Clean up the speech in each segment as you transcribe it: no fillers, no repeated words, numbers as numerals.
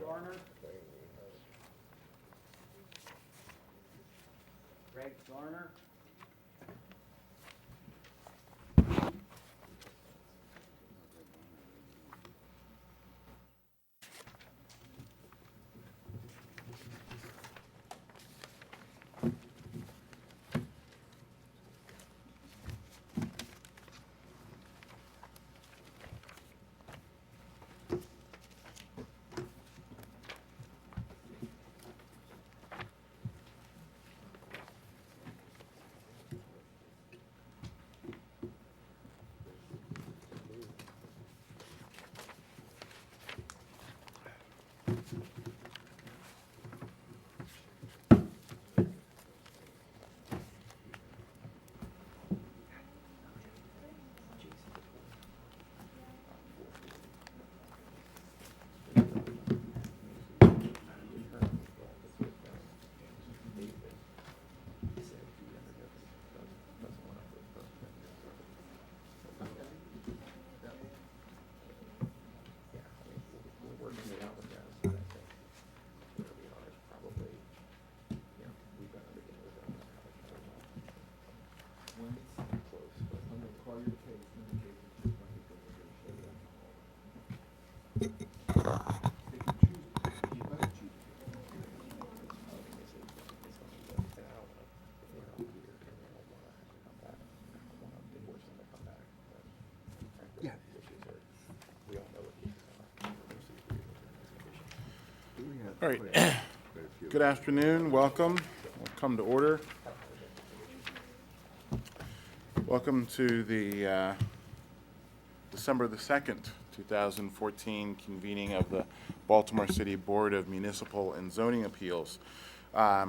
Garner. Greg Garner. All right. Good afternoon. Welcome. We'll come to order. Welcome to the December the 2nd, 2014 convening of the Baltimore City Board of Municipal and Zoning Appeals. A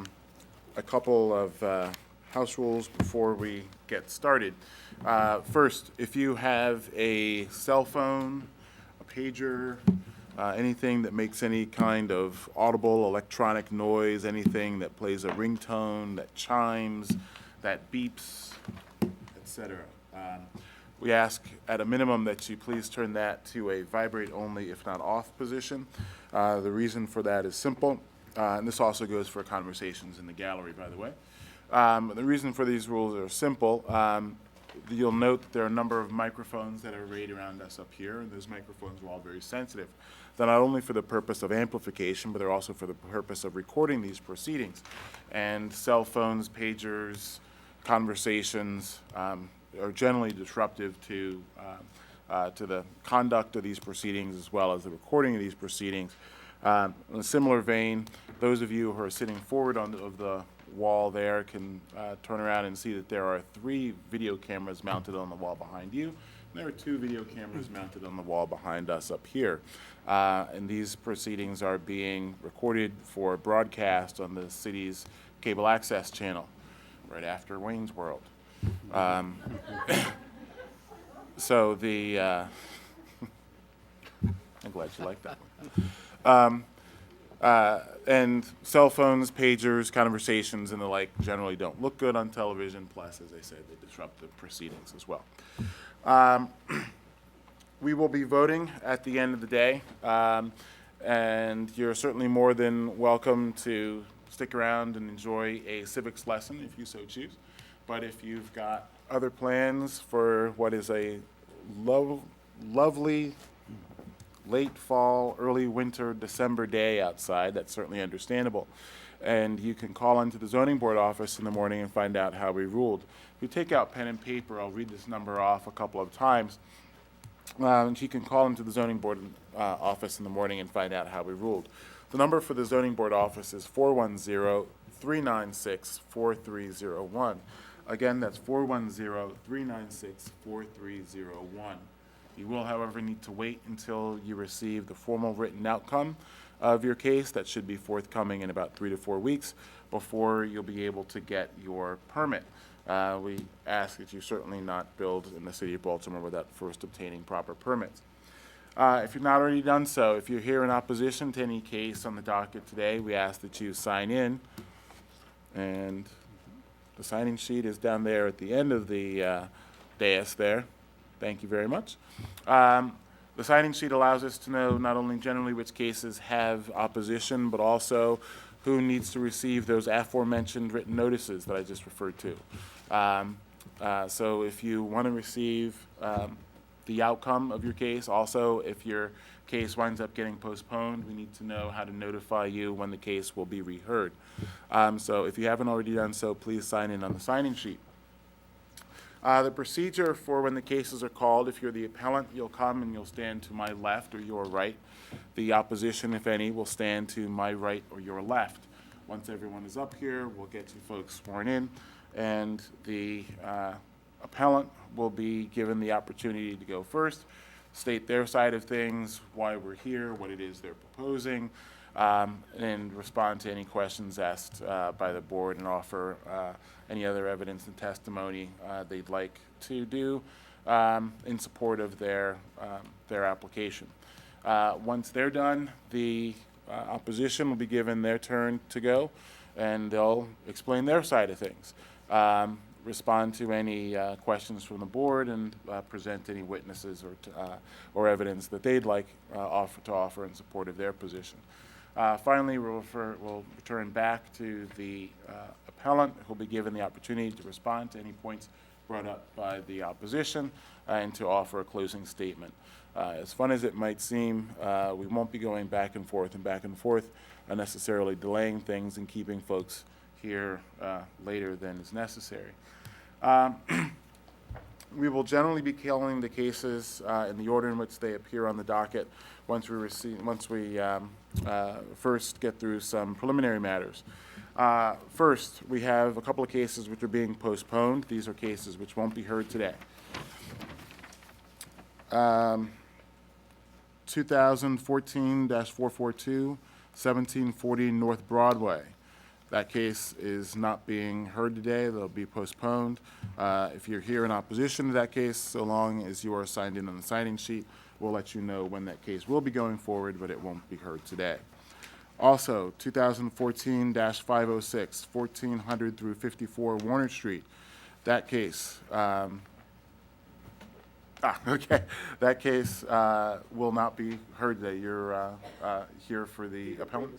couple of house rules before we get started. First, if you have a cell phone, a pager, anything that makes any kind of audible electronic noise, anything that plays a ringtone, that chimes, that beeps, etc. We ask at a minimum that you please turn that to a vibrate only, if not off position. The reason for that is simple, and this also goes for conversations in the gallery, by the way. The reason for these rules are simple. You'll note that there are a number of microphones that are arrayed around us up here, and those microphones are all very sensitive. They're not only for the purpose of amplification, but they're also for the purpose of recording these proceedings. And cell phones, pagers, conversations are generally disruptive to the conduct of these proceedings as well as the recording of these proceedings. In a similar vein, those of you who are sitting forward of the wall there can turn around and see that there are 3 video cameras mounted on the wall behind you. There are 2 video cameras mounted on the wall behind us up here. And these proceedings are being recorded for broadcast on the city's cable access channel, right after Wayne's World. So the, I'm glad you like that one. And cell phones, pagers, conversations, and the like generally don't look good on television. Plus, as I said, they disrupt the proceedings as well. We will be voting at the end of the day, and you're certainly more than welcome to stick around and enjoy a civics lesson if you so choose. But if you've got other plans for what is a lovely late fall, early winter, December day outside, that's certainly understandable. And you can call into the zoning board office in the morning and find out how we ruled. If you take out pen and paper, I'll read this number off a couple of times. And you can call into the zoning board office in the morning and find out how we ruled. The number for the zoning board office is 410-396-4301. Again, that's 410-396-4301. You will, however, need to wait until you receive the formal written outcome of your case. That should be forthcoming in about 3 to 4 weeks before you'll be able to get your permit. We ask that you certainly not build in the city of Baltimore without first obtaining proper permits. If you've not already done so, if you're here in opposition to any case on the docket today, we ask that you sign in. And the signing sheet is down there at the end of the dais there. Thank you very much. The signing sheet allows us to know not only generally which cases have opposition, but also who needs to receive those aforementioned written notices that I just referred to. So if you want to receive the outcome of your case, also if your case winds up getting postponed, we need to know how to notify you when the case will be reheard. So if you haven't already done so, please sign in on the signing sheet. The procedure for when the cases are called: if you're the appellant, you'll come and you'll stand to my left or your right. The opposition, if any, will stand to my right or your left. Once everyone is up here, we'll get you folks sworn in, and the appellant will be given the opportunity to go first, state their side of things, why we're here, what it is they're proposing, and respond to any questions asked by the board, and offer any other evidence and testimony they'd like to do in support of their application. Once they're done, the opposition will be given their turn to go, and they'll explain their side of things, respond to any questions from the board, and present any witnesses or evidence that they'd like to offer in support of their position. Finally, we'll return back to the appellant, who'll be given the opportunity to respond to any points brought up by the opposition and to offer a closing statement. As fun as it might seem, we won't be going back and forth, unnecessarily delaying things and keeping folks here later than is necessary. We will generally be calling the cases in the order in which they appear on the docket once we first get through some preliminary matters. First, we have a couple of cases which are being postponed. These are cases which won't be heard today. 2014-442, 1740 North Broadway. That case is not being heard today. They'll be postponed. If you're here in opposition to that case, so long as you are signed in on the signing sheet, we'll let you know when that case will be going forward, but it won't be heard today. Also, 2014-506, 1400 through 54 Warner Street. That case, that case will not be heard today. You're here for the appellant?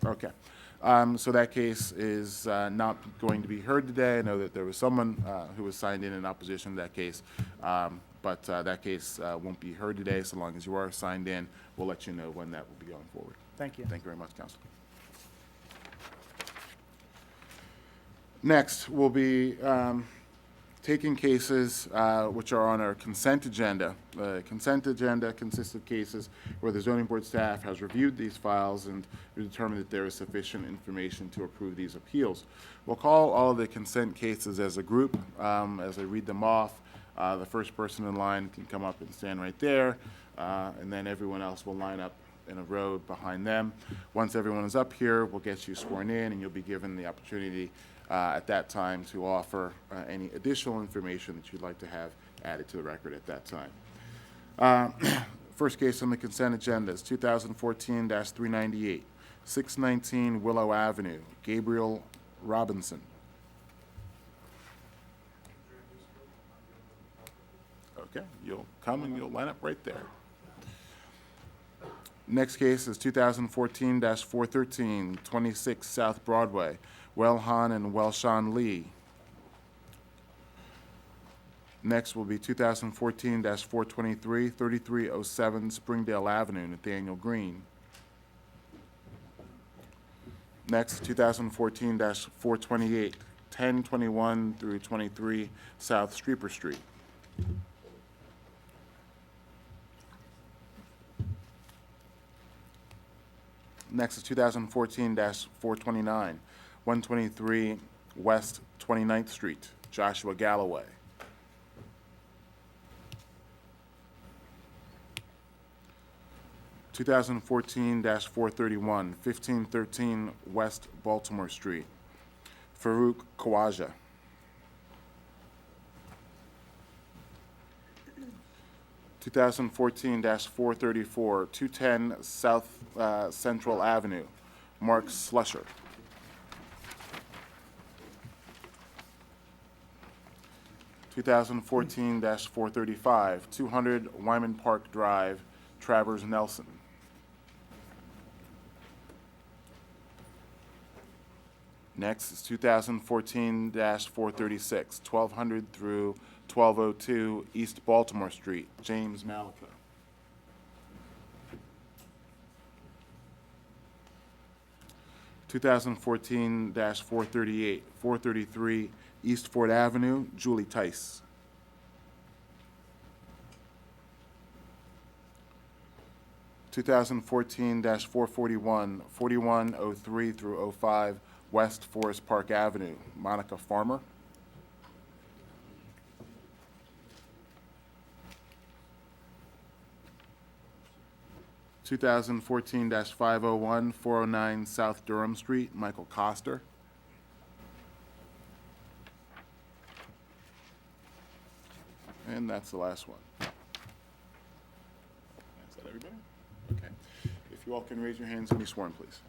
Okay. So that case is not going to be heard today. I know that there was someone who was signed in opposition to that case, but that case won't be heard today. So long as you are signed in, we'll let you know when that will be going forward. Thank you. Thank you very much, Counsel. Next, we'll be taking cases which are on our consent agenda. The consent agenda consists of cases where the zoning board staff has reviewed these files and determined that there is sufficient information to approve these appeals. We'll call all of the consent cases as a group. As I read them off, the first person in line can come up and stand right there, and then everyone else will line up in a row behind them. Once everyone is up here, we'll get you sworn in, and you'll be given the opportunity at that time to offer any additional information that you'd like to have added to the record at that time. First case on the consent agenda is 2014-398, 619 Willow Avenue, Gabriel Robinson. Okay, you'll come and you'll line up right there. Next case is 2014-413, 26 South Broadway, Wellhan and Welshan Lee. Next will be 2014-423, 3307 Springdale Avenue, Nathaniel Green. Next, 2014-428, 1021 through 23 South Streeper Street. Next is 2014-429, 123 West 29th Street, Joshua Galloway. (2014-431, 1513 West Baltimore Street, Farouk Khawaja. (2014-434, 210 South Central Avenue, Mark Slusher. 2014-435, 200 Wyman Park Drive, Travers Nelson. Next is 2014-436, 1200 through 1202 East Baltimore Street, James Malika. Two 2014-438, 433 East Fort Avenue, Julie Tice. 2014-441, 4103 through 05 West Forest Park Avenue, Monica Farmer. 2014-501, 409 South Durham Street, Michael Coster. And that's the last one. Is that everybody? Okay. If you all can raise your hands and be sworn, please.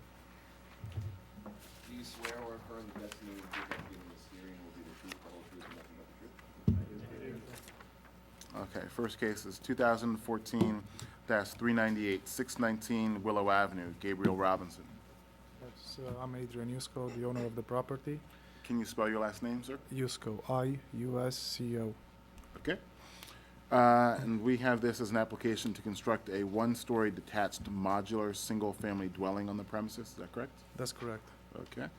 Do you swear or affirm the testimony you give in this hearing will be the truth, the whole truth, and nothing but the truth? Okay, first case is 2014-398, 619 Willow Avenue, Gabriel Robinson. Yes, I'm Adrian Yusko, the owner of the property. Can you spell your last name, sir? Yusko, I-U-S-C-O. Okay. And we have this as an application to construct a one-story detached modular single-family dwelling on the premises. Is that correct? That's correct. Okay.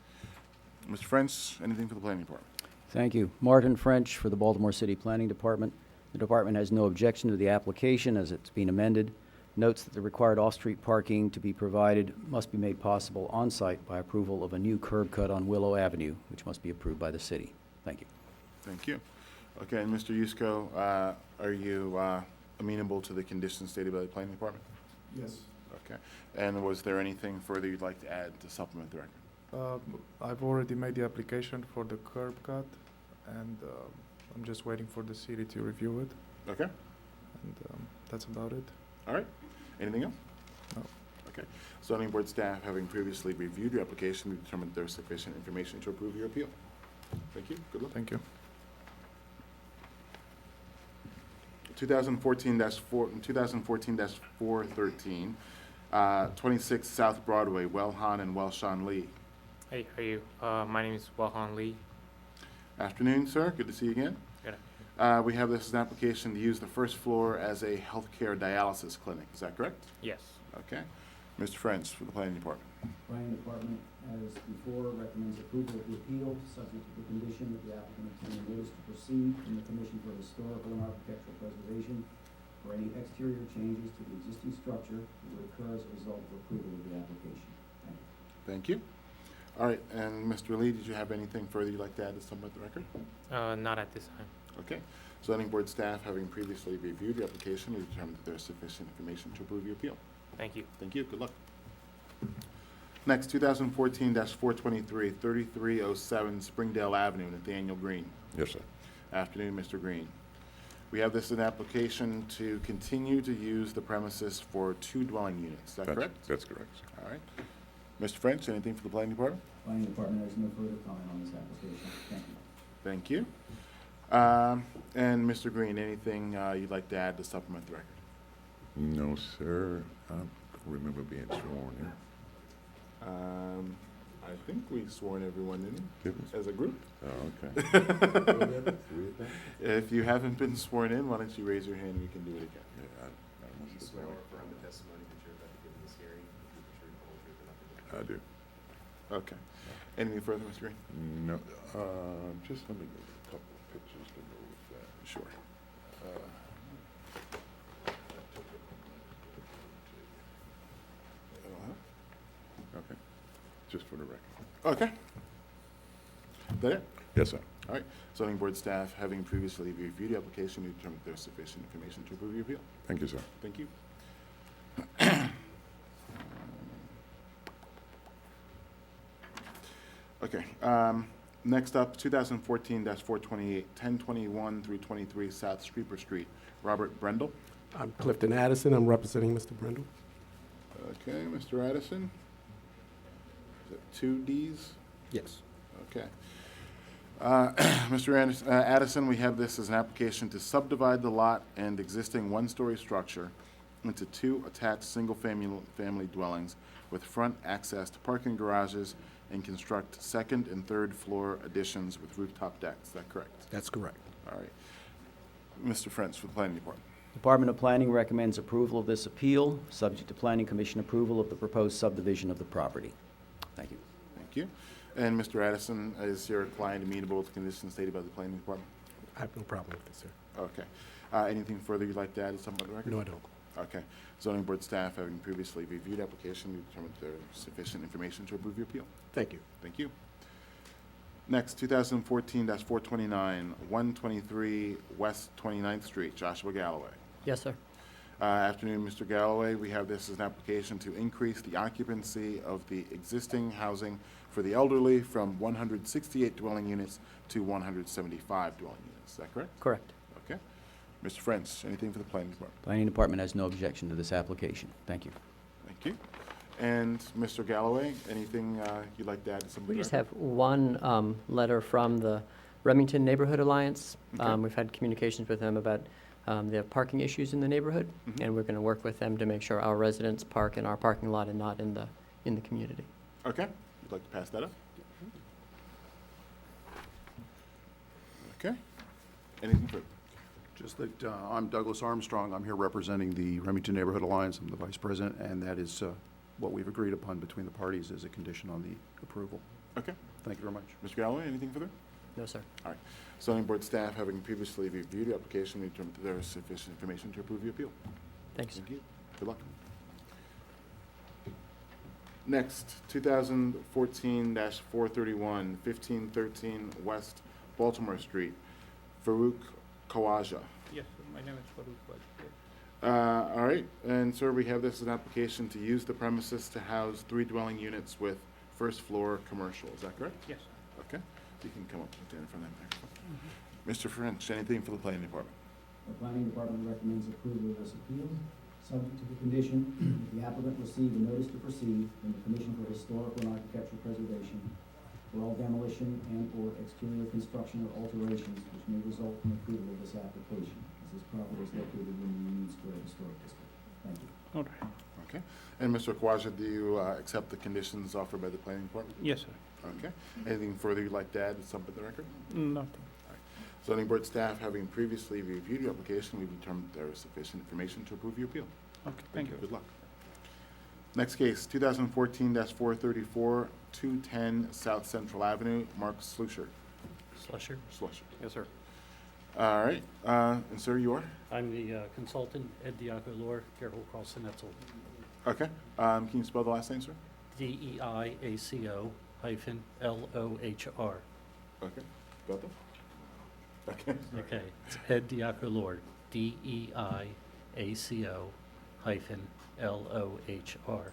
Mr. French, anything for the planning department? Thank you. Martin French for the Baltimore City Planning Department. The department has no objection to the application as it's been amended. Notes that the required off-street parking to be provided must be made possible on-site by approval of a new curb cut on Willow Avenue, which must be approved by the city. Thank you. Thank you. Okay, and Mr. Yusko, are you amenable to the conditions stated by the planning department? Yes. Okay. And was there anything further you'd like to add to supplement the record? I've already made the application for the curb cut, and I'm just waiting for the city to review it, Okay. and that's about it. All right. Anything else? No. Okay. Zoning board staff, having previously reviewed your application, we determined there is sufficient information to approve your appeal. Thank you. Good luck. Thank you. 2014-413, 26 South Broadway, Wellhan and Welshan Lee. Hey, how are you? My name is Wahan Lee. Afternoon, sir. Good to see you again. Good. We have this as an application to use the first floor as a healthcare dialysis clinic. Is that correct? Yes. Okay. Mr. French for the planning department. Planning Department, as before, recommends approval of the appeal, subject to the condition that the applicant obtain a notice to proceed from the Commission for Historical and Architectural Preservation for any exterior changes to the existing structure that would occur as a result of approval of the application. Thank you. Thank you. All right, and Mr. Lee, did you have anything further you'd like to add to supplement the record? Not at this time. Okay. Zoning board staff, having previously reviewed the application, we determined that there is sufficient information to approve your appeal. Thank you. Thank you. Good luck. Next, 2014-423, 3307 Springdale Avenue, Nathaniel Green. Yes, sir. Afternoon, Mr. Green. We have this as an application to continue to use the premises for 2 dwelling units. Is that correct? That's correct, sir. All right. Mr. French, anything for the planning department? Planning Department has no further comment on this application. Thank Thank you. you. And Mr. Green, anything you'd like to add to supplement the record? No, sir. I don't remember being sworn in. I think we sworn everyone in Did we? as a group. Oh, okay. If you haven't been sworn in, why don't you raise your hand and we can do it again? Yeah, I Do you must swear have or affirm the testimony that you're about to give in this hearing will be the truth, the whole truth, and nothing but the I truth? do. Okay. Anything further, Mr. Green? No, just let me get a couple of pictures to go with that. Sure. Okay, just for the record. Okay. Is that it? Yes, sir. All right. Zoning board staff, having previously reviewed the application, we determined there's sufficient information to approve your appeal. Thank you, sir. Thank you. Okay. Next up, 2014-428, 1021 through 23 South Streeper Street, Robert Brendel. I'm Clifton Addison. I'm representing Mr. Brindle. Okay, Mr. Addison. Is it 2 Ds? Yes. Okay. Mr. Addison, we have this as an application to subdivide the lot and existing one-story structure into two attached single-family dwellings with front access to parking garages and construct second and third floor additions with rooftop decks. Is that correct? That's correct. All right. Mr. French for the Planning Department. Department of Planning recommends approval of this appeal, subject to Planning Commission approval of the proposed subdivision of the property. Thank you. Thank you. And Mr. Addison, is your client amenable to conditions stated by the Planning Department? I have no problem with this, sir. Okay. Anything further you'd like to add to some of the record? No, I don't. Okay. Zoning Board staff, having previously reviewed application, we determined there is sufficient information to approve your appeal. Thank you. Thank you. Next, 2014-429, 123 West 29th Street, Joshua Galloway. Yes, sir. Afternoon, Mr. Galloway. We have this as an application to increase the occupancy of the existing housing for the elderly from 168 dwelling units to 175 dwelling units. Is that correct? Correct. Okay. Mr. French, anything for the Planning Department? Planning Department has no objection to this application. Thank you. Thank you. And Mr. Galloway, anything you'd like to add to some of the We just record? have one letter from the Remington Neighborhood Alliance. Okay. We've had communications with them about the parking issues in the neighborhood, Mhm. and we're going to work with them to make sure our residents park in our parking lot and not in the community. Okay. You'd like to pass that up? Okay. Anything further? Just that I'm Douglas Armstrong. I'm here representing the Remington Neighborhood Alliance. I'm the vice president, and that is what we've agreed upon between the parties as a condition on the approval. Okay. Thank you very much. Mr. Galloway, anything further? No, sir. All right. Zoning Board staff, having previously reviewed the application, we determined that there is sufficient information to approve the appeal. Thanks. Thank you. Good luck. Next, 2014-431, 1513 West Baltimore Street, Farouk Khawaja. Yes, my name is Farooq Wajid. All right, and sir, we have this as an application to use the premises to house 3 dwelling units with first floor commercial. Is that correct? Yes, Okay. You can come up and stand in front of that microphone. Mr. French, anything for the Planning Department? The Planning Department recommends approval of this appeal, subject to the condition that the applicant receive a notice to proceed from the Commission for Historical and Architectural Preservation for all demolition and/or exterior construction or alterations which may result from approval of this application, as this property is located in the Union Square Historic District. Thank you. all right. Okay. And Mr. Khawaja, do you accept the conditions offered by the Planning Department? Yes, sir. Okay. Anything further you'd like to add to some of the record? Nothing. Zoning Board staff, having previously reviewed your application, we've determined there is sufficient information to approve your appeal. Okay, thank you. Good luck. Next case, 2014-434, 210 South Central Avenue, Mark Slusher. Slusher? Slusher. Yes, sir. All right, and sir, you are? I'm the consultant, Ed Diaco-Lor, Carol Carlson-Etzel. Okay. Can you spell the last name, sir? DEIACO-LOHR. Okay. Got them? Okay. Okay, it's Ed Diaco-Lor, DEIACO-LOHR.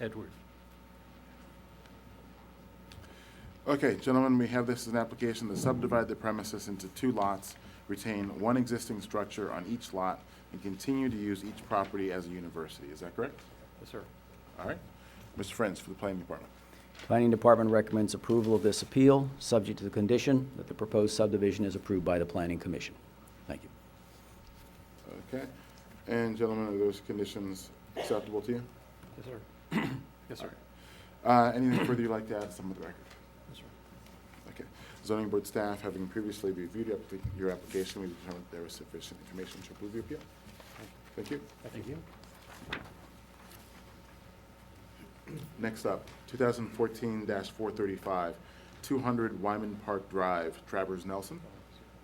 Edward. Okay, gentlemen, we have this as an application to subdivide the premises into 2 lots, retain 1 existing structure on each lot, and continue to use each property as a university. Is that correct? Yes, sir. All right. Mr. French for the Planning Department. Planning Department recommends approval of this appeal, subject to the condition that the proposed subdivision is approved by the Planning Commission. Thank you. Okay. And gentlemen, are those conditions acceptable to you? Yes, sir. Yes, sir. Anything further you'd like to add to some of the record? Yes, sir. Okay. Zoning Board staff, having previously reviewed your application, we determined there was sufficient information to approve your appeal. Thank you. Thank you. Next up, 2014-435, 200 Wyman Park Drive, Travers Nelson.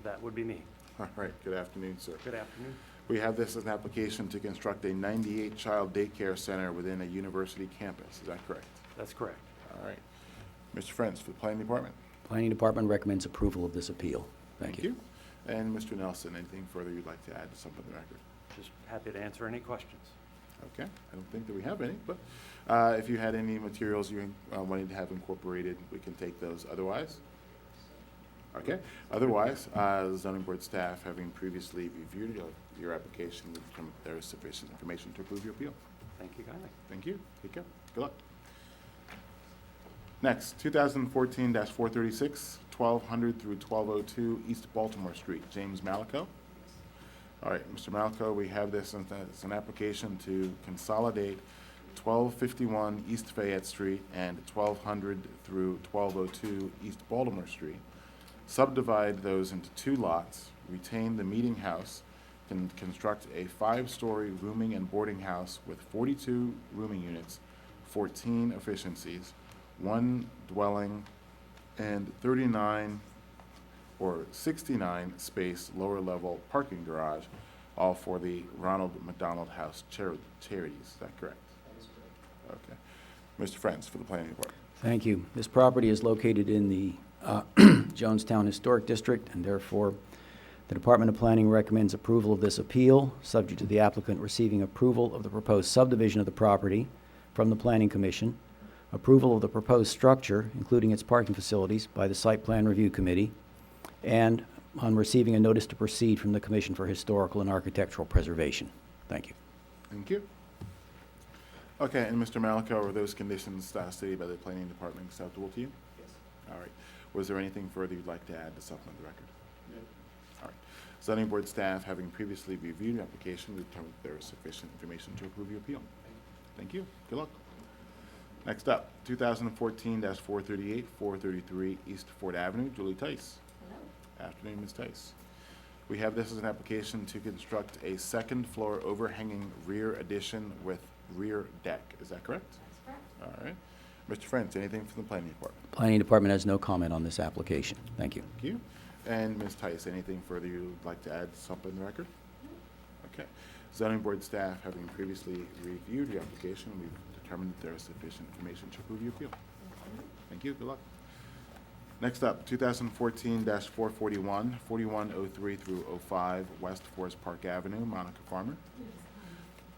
That would be me. All right, good afternoon, sir. Good afternoon. We have this as an application to construct a 98-child daycare center within a university campus. Is that correct? That's correct. All right. Mr. French for the Planning Department. Planning Department recommends approval of this appeal. Thank you. And Mr. Nelson, anything further you'd like to add to some of the record? Just happy to answer any questions. Okay, I don't think that we have any, but if you had any materials you wanted to have incorporated, we can take those otherwise. Okay, otherwise, the zoning board staff, having previously reviewed your application, we determined there is sufficient information to approve your appeal. Thank you kindly. Thank you, take care, good luck. Next, 2014-436, 1200 through 1202 East Baltimore Street, James Malico. All right, Mr. Malico, we have this as an application to consolidate 1251 East Fayette Street and 1200 through 1202 East Baltimore Street. Subdivide those into 2 lots, retain the meeting house, and construct a 5-story rooming and boarding house with 42 rooming units, 14 efficiencies, 1 dwelling, and 39 or 69 space lower level parking garage, all for the Ronald McDonald House Charities. Is that correct? That is correct. Okay. Mr. Friends for the planning department. Thank you. This property is located in the Jonestown Historic District, and therefore the Department of Planning recommends approval of this appeal, subject to the applicant receiving approval of the proposed subdivision of the property from the Planning Commission, approval of the proposed structure, including its parking facilities, by the Site Plan Review Committee, and on receiving a notice to proceed from the Commission for Historical and Architectural Preservation. Thank you. Thank you. Okay, and Mr. Malico, are those conditions stated by the planning department acceptable to you? Yes. All right. Was there anything further you'd like to add to supplement the record? No. All right. Zoning board staff, having previously reviewed the application, we determined that there is sufficient information to approve your appeal. Thank you. Good luck. Next up, 2014-438, 433 East Fort Avenue, Julie Tice. Hello. Afternoon, Ms. Tice. We have this as an application to construct a 2nd floor overhanging rear addition with rear deck. Is that correct? That's correct. All right. Mr. Friends, anything from the planning department? Planning Department has no comment on this application. Thank you. Thank you. And Ms. Tice, anything further you'd like to add to supplement the record? Okay. Zoning board staff, having previously reviewed the application, we've determined that there is sufficient information to approve your appeal. Thank you. Good luck. Next up, 2014-441, 4103 through 05 West Forest Park Avenue, Monica Farmer.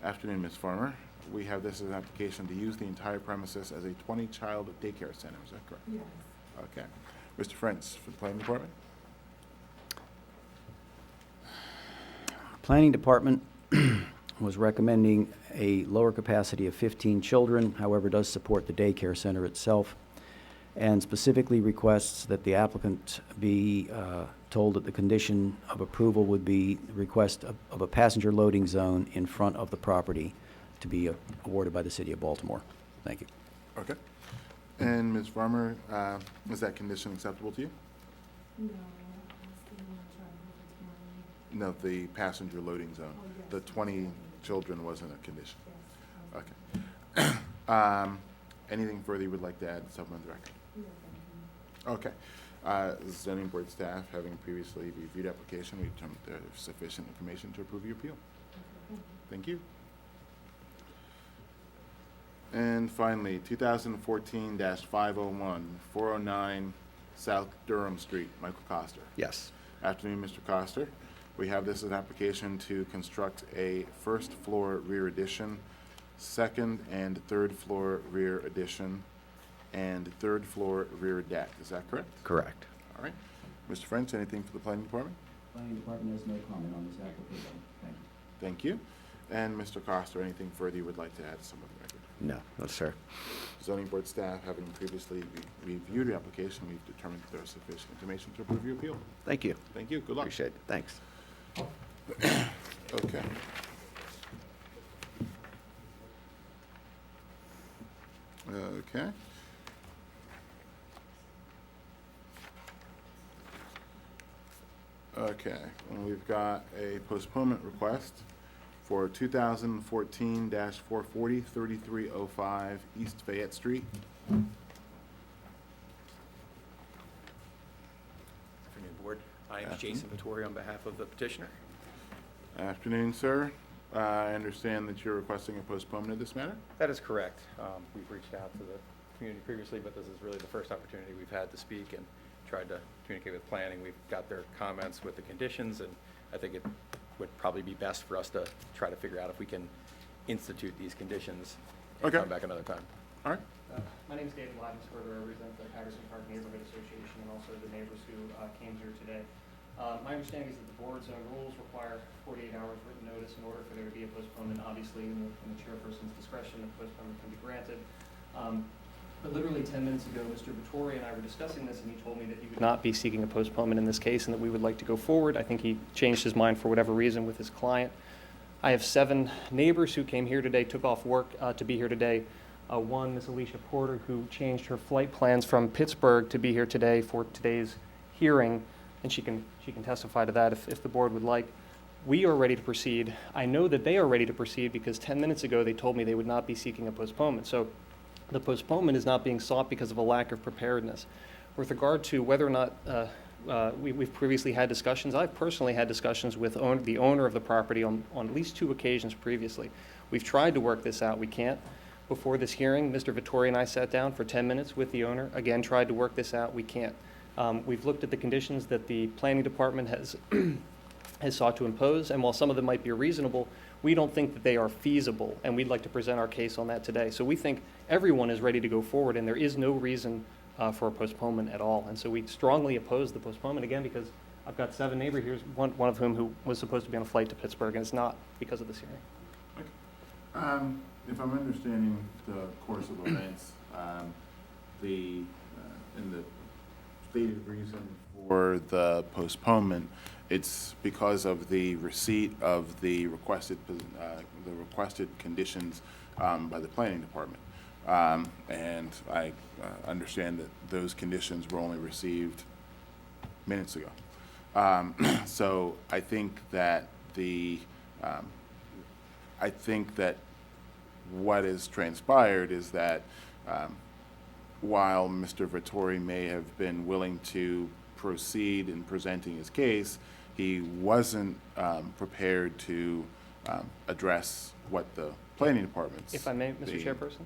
Afternoon, Ms. Farmer. We have this as an application to use the entire premises as a 20-child daycare center. Is that correct? Yes. Okay. Mr. Friends for the planning department? Planning Department was recommending a lower capacity of 15 children, however, does support the daycare center itself, and specifically requests that the applicant be told that the condition of approval would be the request of a passenger loading zone in front of the property to be awarded by the city of Baltimore. Thank you. Okay. And Ms. Farmer, is that condition acceptable to you? No, I'm still not trying to No, the passenger loading zone. Oh, yes. The 20 children wasn't a condition. Yes. Okay. Anything further you would like to add to supplement the record? No, thank you. Okay. Zoning board staff, having previously reviewed the application, we determined there is sufficient information to approve your appeal. Okay, Thank you. And finally, 2014-501, 409 South Durham Street, Michael Coster. Yes. Afternoon, Mr. Coster. We have this as an application to construct a 1st floor rear addition, 2nd and 3rd floor rear addition, and 3rd floor rear deck. Is that correct? Correct. All right. Mr. French, anything for the planning department? Planning Department has no comment on this application. Thank you. Thank you. And Mr. Coster, anything further you would like to add to some of the record? No, no, sir. Zoning board staff, having previously reviewed the application, we've determined that there is sufficient information to approve your appeal. Thank you. Thank you. Good luck. Appreciate it. Thanks. Okay. Okay. Okay, and we've got a postponement request for 2014-440, 3305 East Fayette Street. Afternoon, Board. I am Jason Vittori on behalf of the petitioner. Afternoon, sir. I understand that you're requesting a postponement of this matter? That is correct. We've reached out to the community previously, but this is really the first opportunity we've had to speak and tried to communicate with planning. We've got their comments with the conditions, and I think it would probably be best for us to try to figure out if we can institute these conditions and Okay. come back another time. All right. My name is David Livensberger. I represent the Patterson Park Neighborhood Association and also the neighbors who came here today. My understanding is that the board's own rules require 48 hours written notice in order for there to be a postponement. Obviously, in the chairperson's discretion, the postponement can be granted. But literally 10 minutes ago, Mr. Vittori and I were discussing this, and he told me that he would not be seeking a postponement in this case and that we would like to go forward. I think he changed his mind for whatever reason with his client. I have 7 neighbors who came here today, took off work to be here today. One, Miss Alicia Porter, who changed her flight plans from Pittsburgh to be here today for today's hearing, and she can testify to that if the board would like. We are ready to proceed. I know that they are ready to proceed because 10 minutes ago they told me they would not be seeking a postponement. So the postponement is not being sought because of a lack of preparedness. With regard to whether or not we've previously had discussions, I've personally had discussions with the owner of the property on at least 2 occasions previously. We've tried to work this out. We can't. Before this hearing, Mr. Vittori and I sat down for 10 minutes with the owner, again, tried to work this out. We can't. We've looked at the conditions that the planning department has has sought to impose, and while some of them might be reasonable, we don't think that they are feasible, and we'd like to present our case on that today. So we think everyone is ready to go forward, and there is no reason for a postponement at all. And so we strongly oppose the postponement, again, because I've got 7 neighbors here, one of whom who was supposed to be on a flight to Pittsburgh, and it's not because of this hearing. If I'm understanding the course of events, in the stated reason for the postponement, it's because of the receipt of the requested conditions by the planning department. And I understand that those conditions were only received minutes ago. So I think that what has transpired is that while Mr. Vittori may have been willing to proceed in presenting his case, he wasn't prepared to address what the planning department's... If I may, Mr. Chairperson?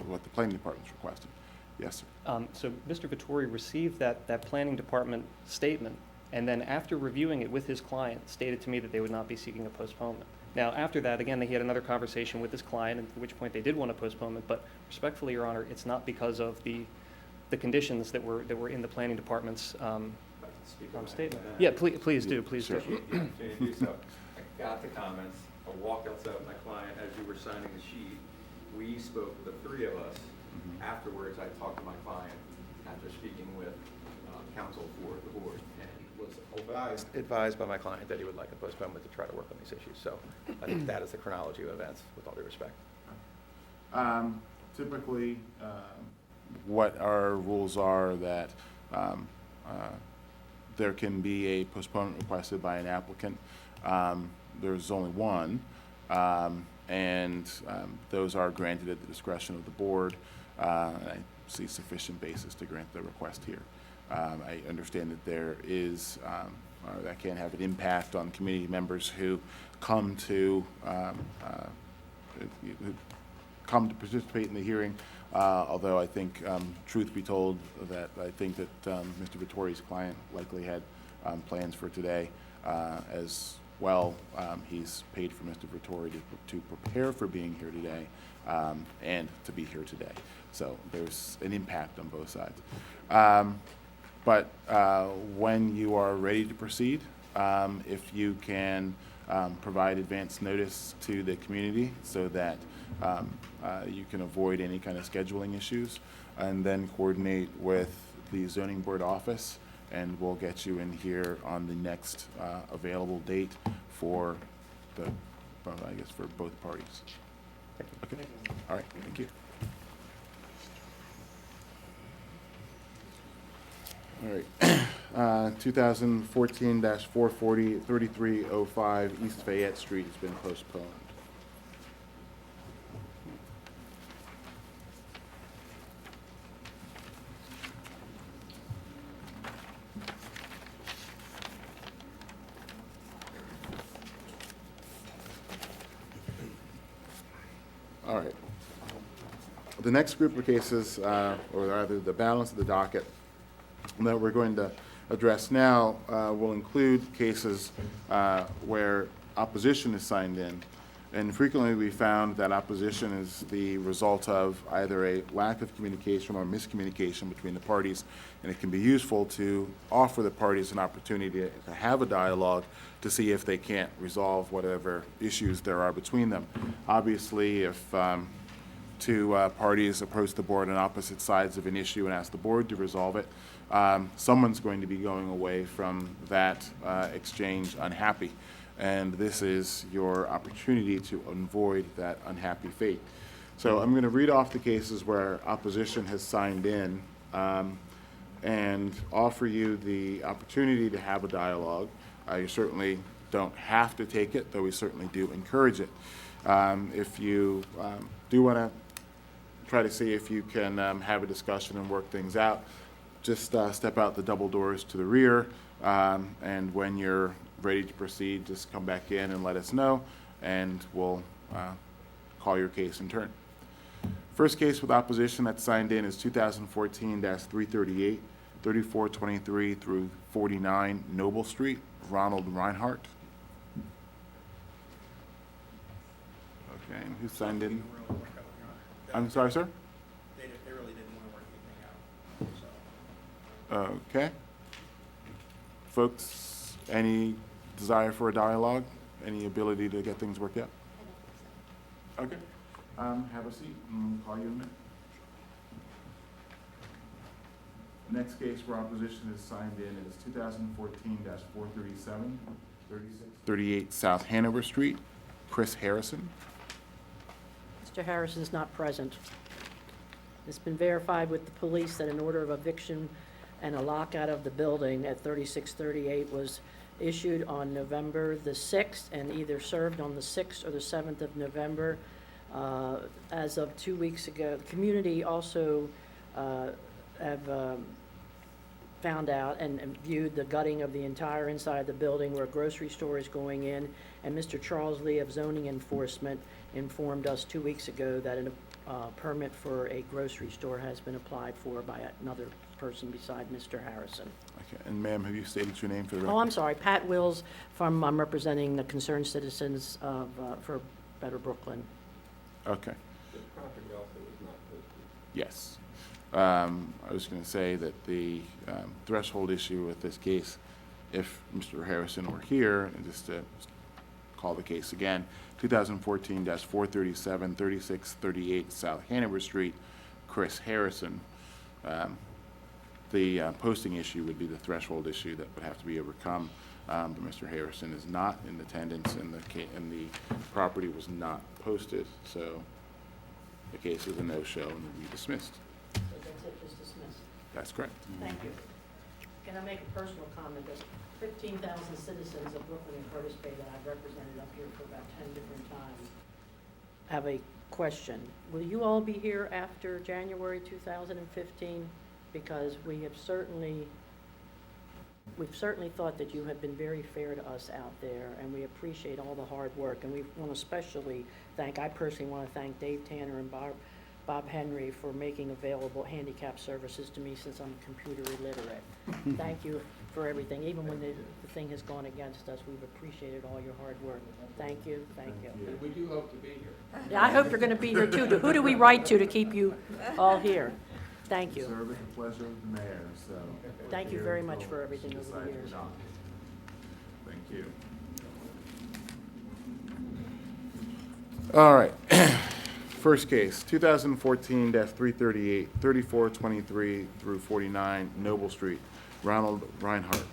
What the planning department's requested. Yes, sir. So Mr. Vittori received that planning department statement, and then after reviewing it with his client, stated to me that they would not be seeking a postponement. Now, after that, again, he had another conversation with his client, at which point they did want a postponement, but respectfully, Your Honor, it's not because of the conditions that were in the planning department's statement. Yeah, please do. So I got the comments. I walked outside with my client as you were signing the sheet. We spoke, the 3 of us. Afterwards, I talked to my client after speaking with counsel for the board, and was advised by my client that he would like a postponement to try to work on these issues. So I think that is the chronology of events, with all due respect. Typically, what our rules are that there can be a postponement requested by an applicant. There's only one, and those are granted at the discretion of the board. I see sufficient basis to grant the request here. I understand that there is, or that can have an impact on community members who come to participate in the hearing. Although I think, truth be told, that I think that Mr. Vittori's client likely had plans for today as well. He's paid for Mr. Vittori to prepare for being here today and to be here today. So there's an impact on both sides. But when you are ready to proceed, if you can provide advance notice to the community so that you can avoid any kind of scheduling issues, and then coordinate with the zoning board office, and we'll get you in here on the next available date for I guess for both parties. Okay. All right. Thank you. All right. 2014-440, 3305 East Fayette Street has been postponed. All right. The next group of cases, or rather the balance of the docket that we're going to address now, will include cases where opposition is signed in. And frequently we found that opposition is the result of either a lack of communication or miscommunication between the parties, and it can be useful to offer the parties an opportunity to have a dialogue to see if they can't resolve whatever issues there are between them. Obviously, if two parties approach the board on opposite sides of an issue and ask the board to resolve it, someone's going to be going away from that exchange unhappy. And this is your opportunity to avoid that unhappy fate. So I'm going to read off the cases where opposition has signed in and offer you the opportunity to have a dialogue. You certainly don't have to take it, though we certainly do encourage it. If you do want to try to see if you can have a discussion and work things out, just step out the double doors to the rear, and when you're ready to proceed, just come back in and let us know, and we'll call your case in turn. First case with opposition that's signed in is 2014-338, 3423 through 49 Noble Street, Ronald Reinhardt. Okay, and who signed in? I'm sorry, sir? They really didn't want to work anything out, so. Okay. Folks, any desire for a dialogue? Any ability to get things worked out? Okay. Have a seat, and we'll call you in a minute. The next case where opposition is signed in is 2014-437, 3638 South Hanover Street, Chris Harrison. Mr. Harrison is not present. It's been verified with the police that an order of eviction and a lockout of the building at 3638 was issued on November the 6th and either served on the 6th or the 7th of November. As of 2 weeks ago, the community also have found out and viewed the gutting of the entire inside of the building where a grocery store is going in, and Mr. Charles Lee of Zoning Enforcement informed us 2 weeks ago that a permit for a grocery store has been applied for by another person beside Mr. Harrison. Okay, and ma'am, have you stated your name for the record? Oh, I'm sorry, Pat Wills I'm representing the concerned citizens of, for Better Brooklyn. Okay. The property also was not posted. Yes. I was going to say that the threshold issue with this case, if Mr. Harrison were here, and just to call the case again, 2014-437, 3638 South Hanover Street, Chris Harrison. The posting issue would be the threshold issue that would have to be overcome, but Mr. Harrison is not in attendance, and the property was not posted, so the case is a no-show and will be dismissed. So that's it, just dismissed. That's correct. Thank you. Can I make a personal comment that 15,000 citizens of Brooklyn and Curtis Bay that I've represented up here for about 10 different times have a question. Will you all be here after January 2015? Because we've certainly thought that you have been very fair to us out there, and we appreciate all the hard work. And we want to especially I personally want to thank Dave Tanner and Bob Henry for making available handicap services to me since I'm computer illiterate. Thank you for everything. Even when the thing has gone against us, we've appreciated all your hard work. Thank you, thank you. And we do hope to be here. Yeah, I hope you're going to be here too. Who do we write to keep you all here? Thank you. Serve at the pleasure of the mayor, so. Thank you very much for everything over the years. Thank you. All right. First case, 2014-338, 3423 through 49 Noble Street, Ronald Reinhardt.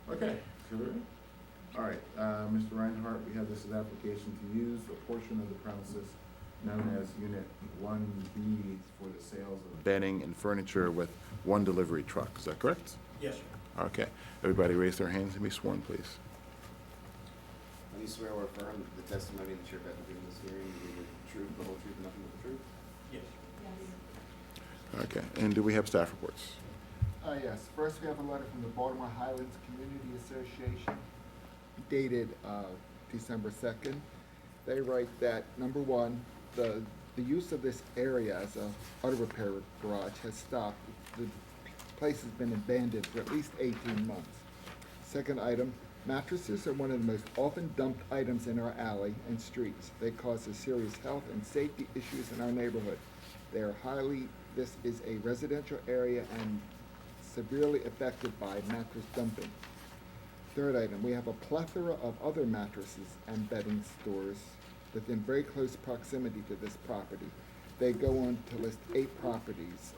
Okay, so we're- all right, Mr. Reinhardt, we have this as application to use a portion of the premises known as Unit 1B for the sales of bedding and furniture with one delivery truck. Is that correct? Yes, sir. Okay. Everybody raise their hands and be sworn, please. Do you swear or affirm that the testimony that you're about to give in this hearing will be the truth, the whole truth, and nothing but the truth? Yes. Okay. And do we have staff reports? Yes. First, we have a letter from the Baltimore Highlands Community Association dated December 2nd. They write that, number one, the use of this area as a auto repair garage has stopped. The place has been abandoned for at least 18 months. Second item, Mattresses are one of the most often dumped items in our alley and streets. They cause us serious health and safety issues in our neighborhood. This is a residential area and severely affected by mattress dumping. Third item, we have a plethora of other mattresses and bedding stores within very close proximity to this property. They go on to list 8 properties.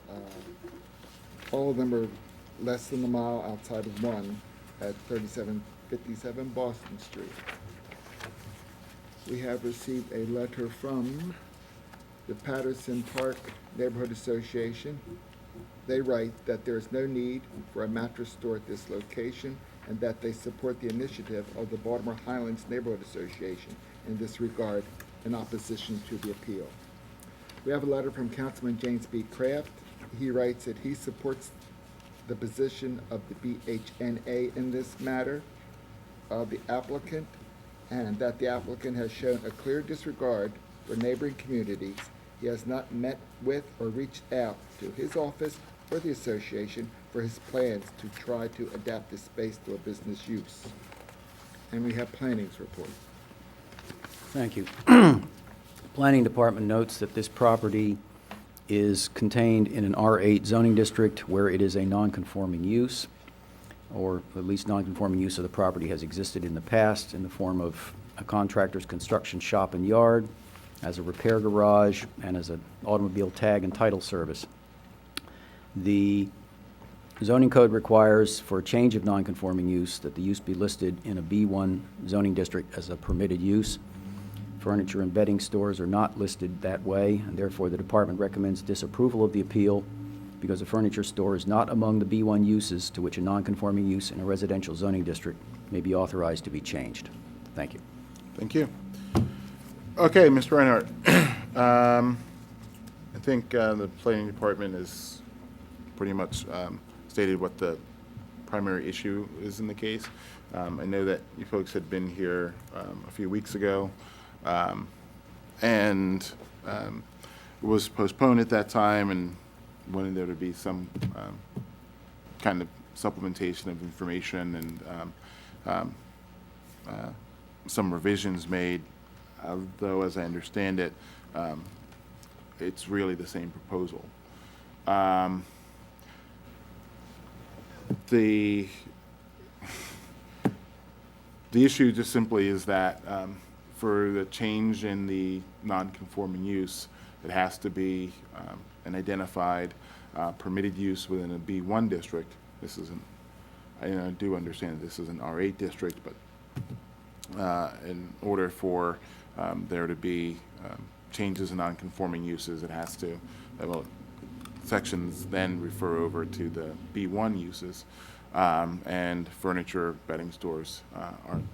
All of them are less than a mile outside of one at 3757 Boston Street. We have received a letter from the Patterson Park Neighborhood Association. They write that there is no need for a mattress store at this location and that they support the initiative of the Baltimore Highlands Neighborhood Association in this regard in opposition to the appeal. We have a letter from Councilman James B. Kraft. He writes that he supports the position of the BHNA in this matter of the applicant, and that the applicant has shown a clear disregard for neighboring communities. He has not met with or reached out to his office or the association for his plans to try to adapt this space to a business use. And we have planning's report. Thank you. Planning Department notes that this property is contained in an R8 zoning district where it is a non-conforming use, or at least non-conforming use of the property has existed in the past in the form of a contractor's construction shop and yard, as a repair garage, and as an automobile tag and title service. The zoning code requires for a change of non-conforming use that the use be listed in a B1 zoning district as a permitted use. Furniture and bedding stores are not listed that way, and therefore the department recommends disapproval of the appeal because a furniture store is not among the B1 uses to which a non-conforming use in a residential zoning district may be authorized to be changed. Thank you. Thank you. Okay, Mr. Reinhardt. I think the planning department has pretty much stated what the primary issue is in the case. I know that you folks had been here a few weeks ago, and it was postponed at that time, and wanted there to be some kind of supplementation of information and some revisions made, though as I understand it, it's really the same proposal. The issue just simply is that for the change in the non-conforming use, it has to be an identified permitted use within a B1 district. This isn't, I do understand that this is an R8 district, but in order for there to be changes in non-conforming uses, it has to, well, sections then refer over to the B1 uses, and furniture, bedding stores aren't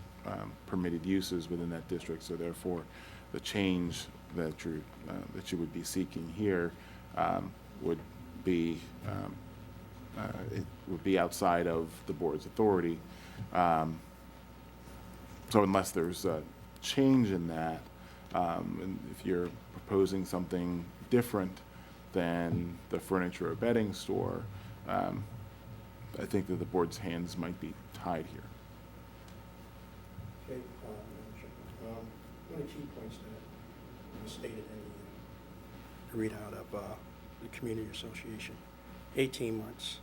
permitted uses within that district. So therefore, the change that you would be seeking here would be it would be outside of the board's authority. So unless there's a change in that, and if you're proposing something different than the furniture or bedding store, I think that the board's hands might be tied here. Okay, one of the key points that was stated in the readout of the community association, 18 months.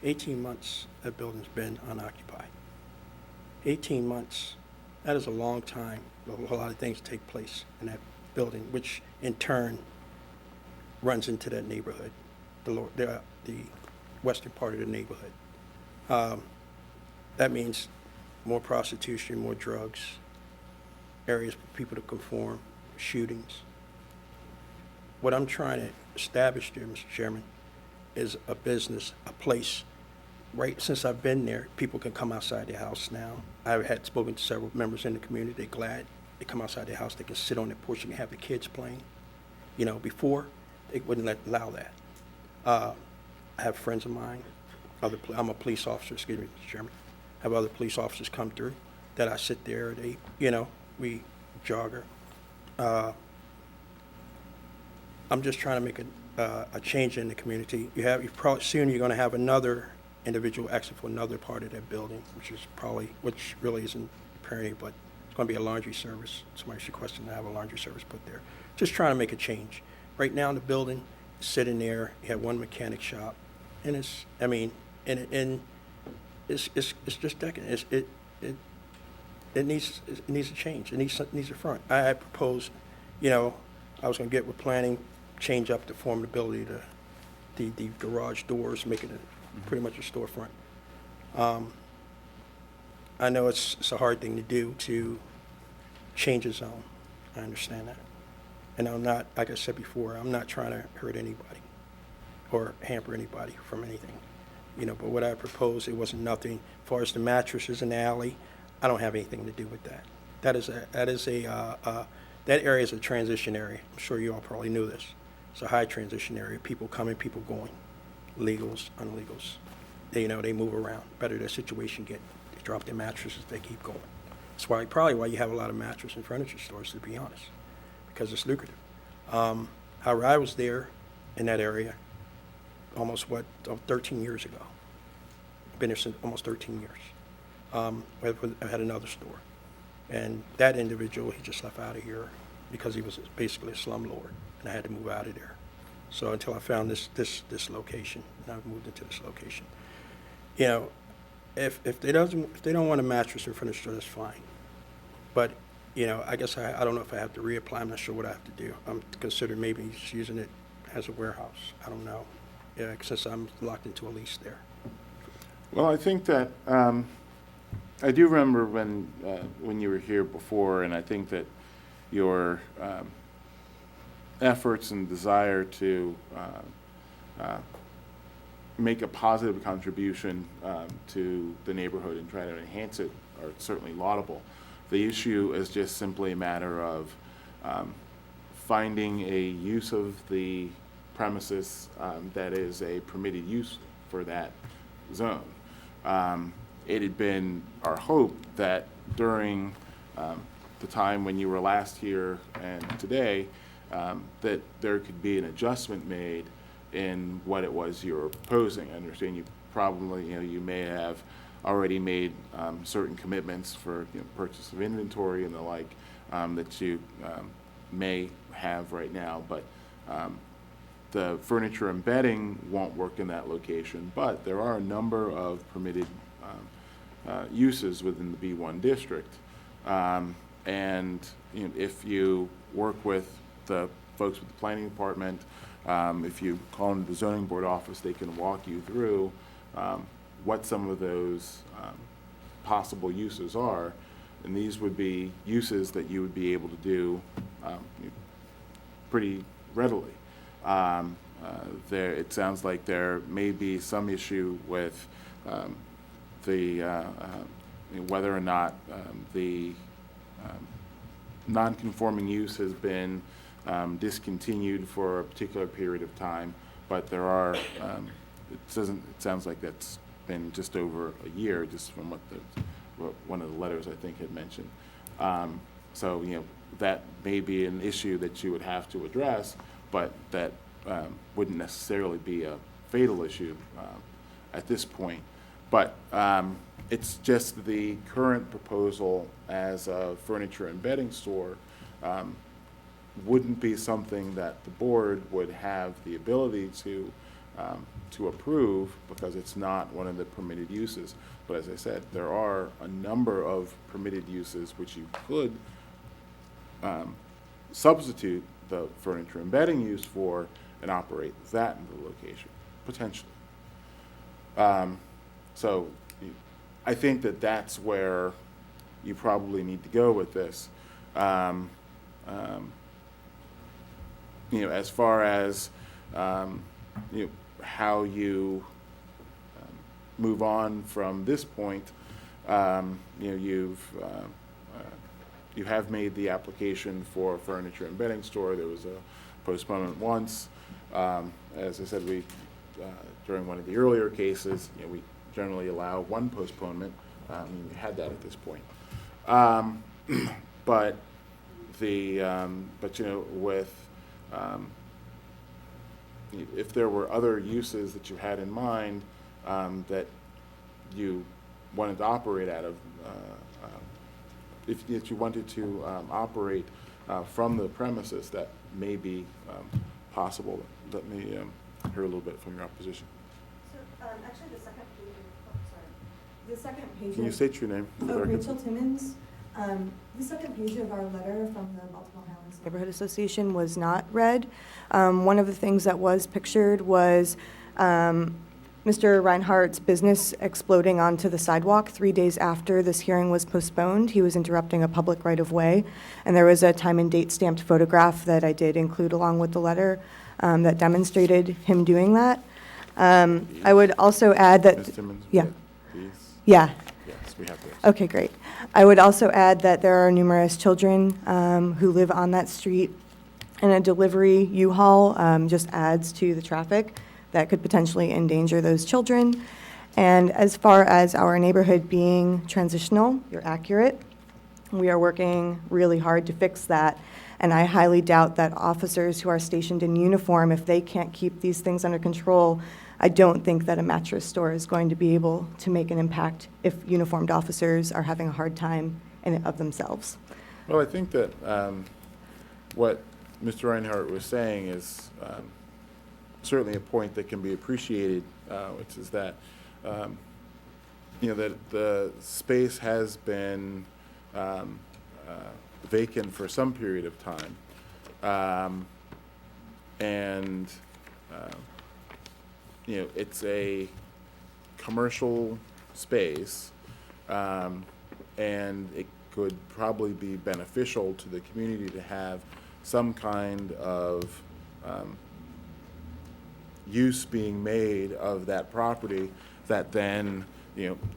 18 months that building's been unoccupied. 18 months, that is a long time. A lot of things take place in that building, which in turn runs into that neighborhood, the western part of the neighborhood. That means more prostitution, more drugs, areas for people to conform, shootings. What I'm trying to establish here, Mr. Chairman, is a business, a place. Right since I've been there, people can come outside their house now. I've had spoken to several members in the community. They're glad they come outside their house. They can sit on their porch and have the kids playing. You know, before, they wouldn't allow that. I have friends of mine, I'm a police officer, excuse me, Mr. Chairman. I have other police officers come through that I sit there, they, you know, we jogger. I'm just trying to make a change in the community. Soon you're going to have another individual exit for another part of that building, which really isn't apparent, but it's going to be a laundry service. Somebody's requesting to have a laundry service put there. Just trying to make a change. Right now, the building is sitting there. You have one mechanic shop, and it's just decadent. It needs a change. It needs a front. I proposed, I was going to get with planning, change up the formability of the garage doors, make it pretty much a storefront. I know it's a hard thing to do, to change a zone. I understand that. And I'm not, like I said before, I'm not trying to hurt anybody or hamper anybody from anything. But what I proposed, it wasn't nothing. As far as the mattresses in the alley, I don't have anything to do with that. That area is a transition area. I'm sure you all probably knew this. It's a high transition area. People coming, people going, legals, unlegals. They move around. Better their situation get. They drop their mattresses, they keep going. That's probably why you have a lot of mattress and furniture stores, to be honest, because it's lucrative. However, I was there in that area almost 13 years ago. Been there since almost 13 years. I had another store, and that individual, he just left out of here because he was basically a slumlord, and I had to move out of there. So until I found this location, and I've moved into this location. If they don't want a mattress or furniture store, that's fine. But I guess I don't know if I have to reapply. I'm not sure what I have to do. I'm considering maybe just using it as a warehouse. I don't know. Yeah, since I'm locked into a lease there. Well, I think that I do remember when you were here before, and I think that your efforts and desire to make a positive contribution to the neighborhood and try to enhance it are certainly laudable. The issue is just simply a matter of finding a use of the premises that is a permitted use for that zone. It had been our hope that during the time when you were last here and today, that there could be an adjustment made in what it was you were proposing. I understand you probably, you may have already made certain commitments for purchase of inventory and the like that you may have right now, but the furniture and bedding won't work in that location, but there are a number of permitted uses within the B1 district. And if you work with the folks with the planning department, if you call into the zoning board office, they can walk you through what some of those possible uses are. And these would be uses that you would be able to do pretty readily. It sounds like there may be some issue with whether or not the non-conforming use has been discontinued for a particular period of time, but there are, it sounds like that's been just over a year, just from what one of the letters I think had mentioned. So, that may be an issue that you would have to address, but that wouldn't necessarily be a fatal issue at this point. But it's just the current proposal as a furniture and bedding store wouldn't be something that the board would have the ability to approve because it's not one of the permitted uses. But as I said, there are a number of permitted uses which you could substitute the furniture and bedding use for and operate that in the location, potentially. So I think that that's where you probably need to go with this. As far as how you move on from this point, you have made the application for a furniture and bedding store. There was a postponement once. As I said, we during one of the earlier cases, we generally allow one postponement. We had that at this point. But with if there were other uses that you had in mind, that you wanted to operate out of, if you wanted to operate from the premises, that may be possible. Let me hear a little bit from your opposition. So, actually, the second page of, the second page Can you of- state your name? for the Oh, record? Rachel Timmons. The second page of our letter from the Baltimore Highlands Neighborhood Association was not read. One of the things that was pictured was Mr. Reinhardt's business exploding onto the sidewalk 3 days after this hearing was postponed. He was interrupting a public right-of-way, and there was a time and date stamped photograph that I did include along with the letter that demonstrated him doing that. I would also add that... Ms. Timmons? Yeah. These? Yeah. Yes, we have those. Okay, great. I would also add that there are numerous children who live on that street, and a delivery U-Haul just adds to the traffic that could potentially endanger those children. And as far as our neighborhood being transitional, you're accurate. We are working really hard to fix that, and I highly doubt that officers who are stationed in uniform, if they can't keep these things under control, I don't think that a mattress store is going to be able to make an impact if uniformed officers are having a hard time in and of themselves. Well, I think that what Mr. Reinhardt was saying is certainly a point that can be appreciated, which is that, that the space has been vacant for some period of time. It's a commercial space, and it could probably be beneficial to the community to have some kind of use being made of that property that then,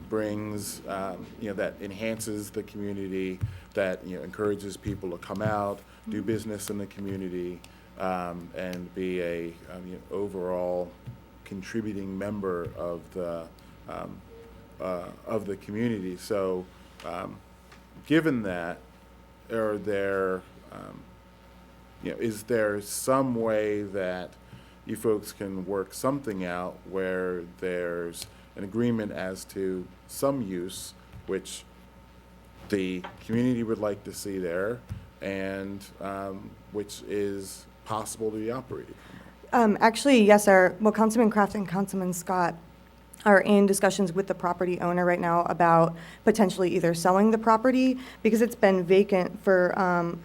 brings, that enhances the community, that, encourages people to come out, do business in the community, and be a, overall contributing member of the community. So, given that, are there, is there some way that you folks can work something out where there's an agreement as to some use which the community would like to see there, and which is possible to be operated? Actually, yes, Councilman Kraft and Councilman Scott are in discussions with the property owner right now about potentially either selling the property because it's been vacant for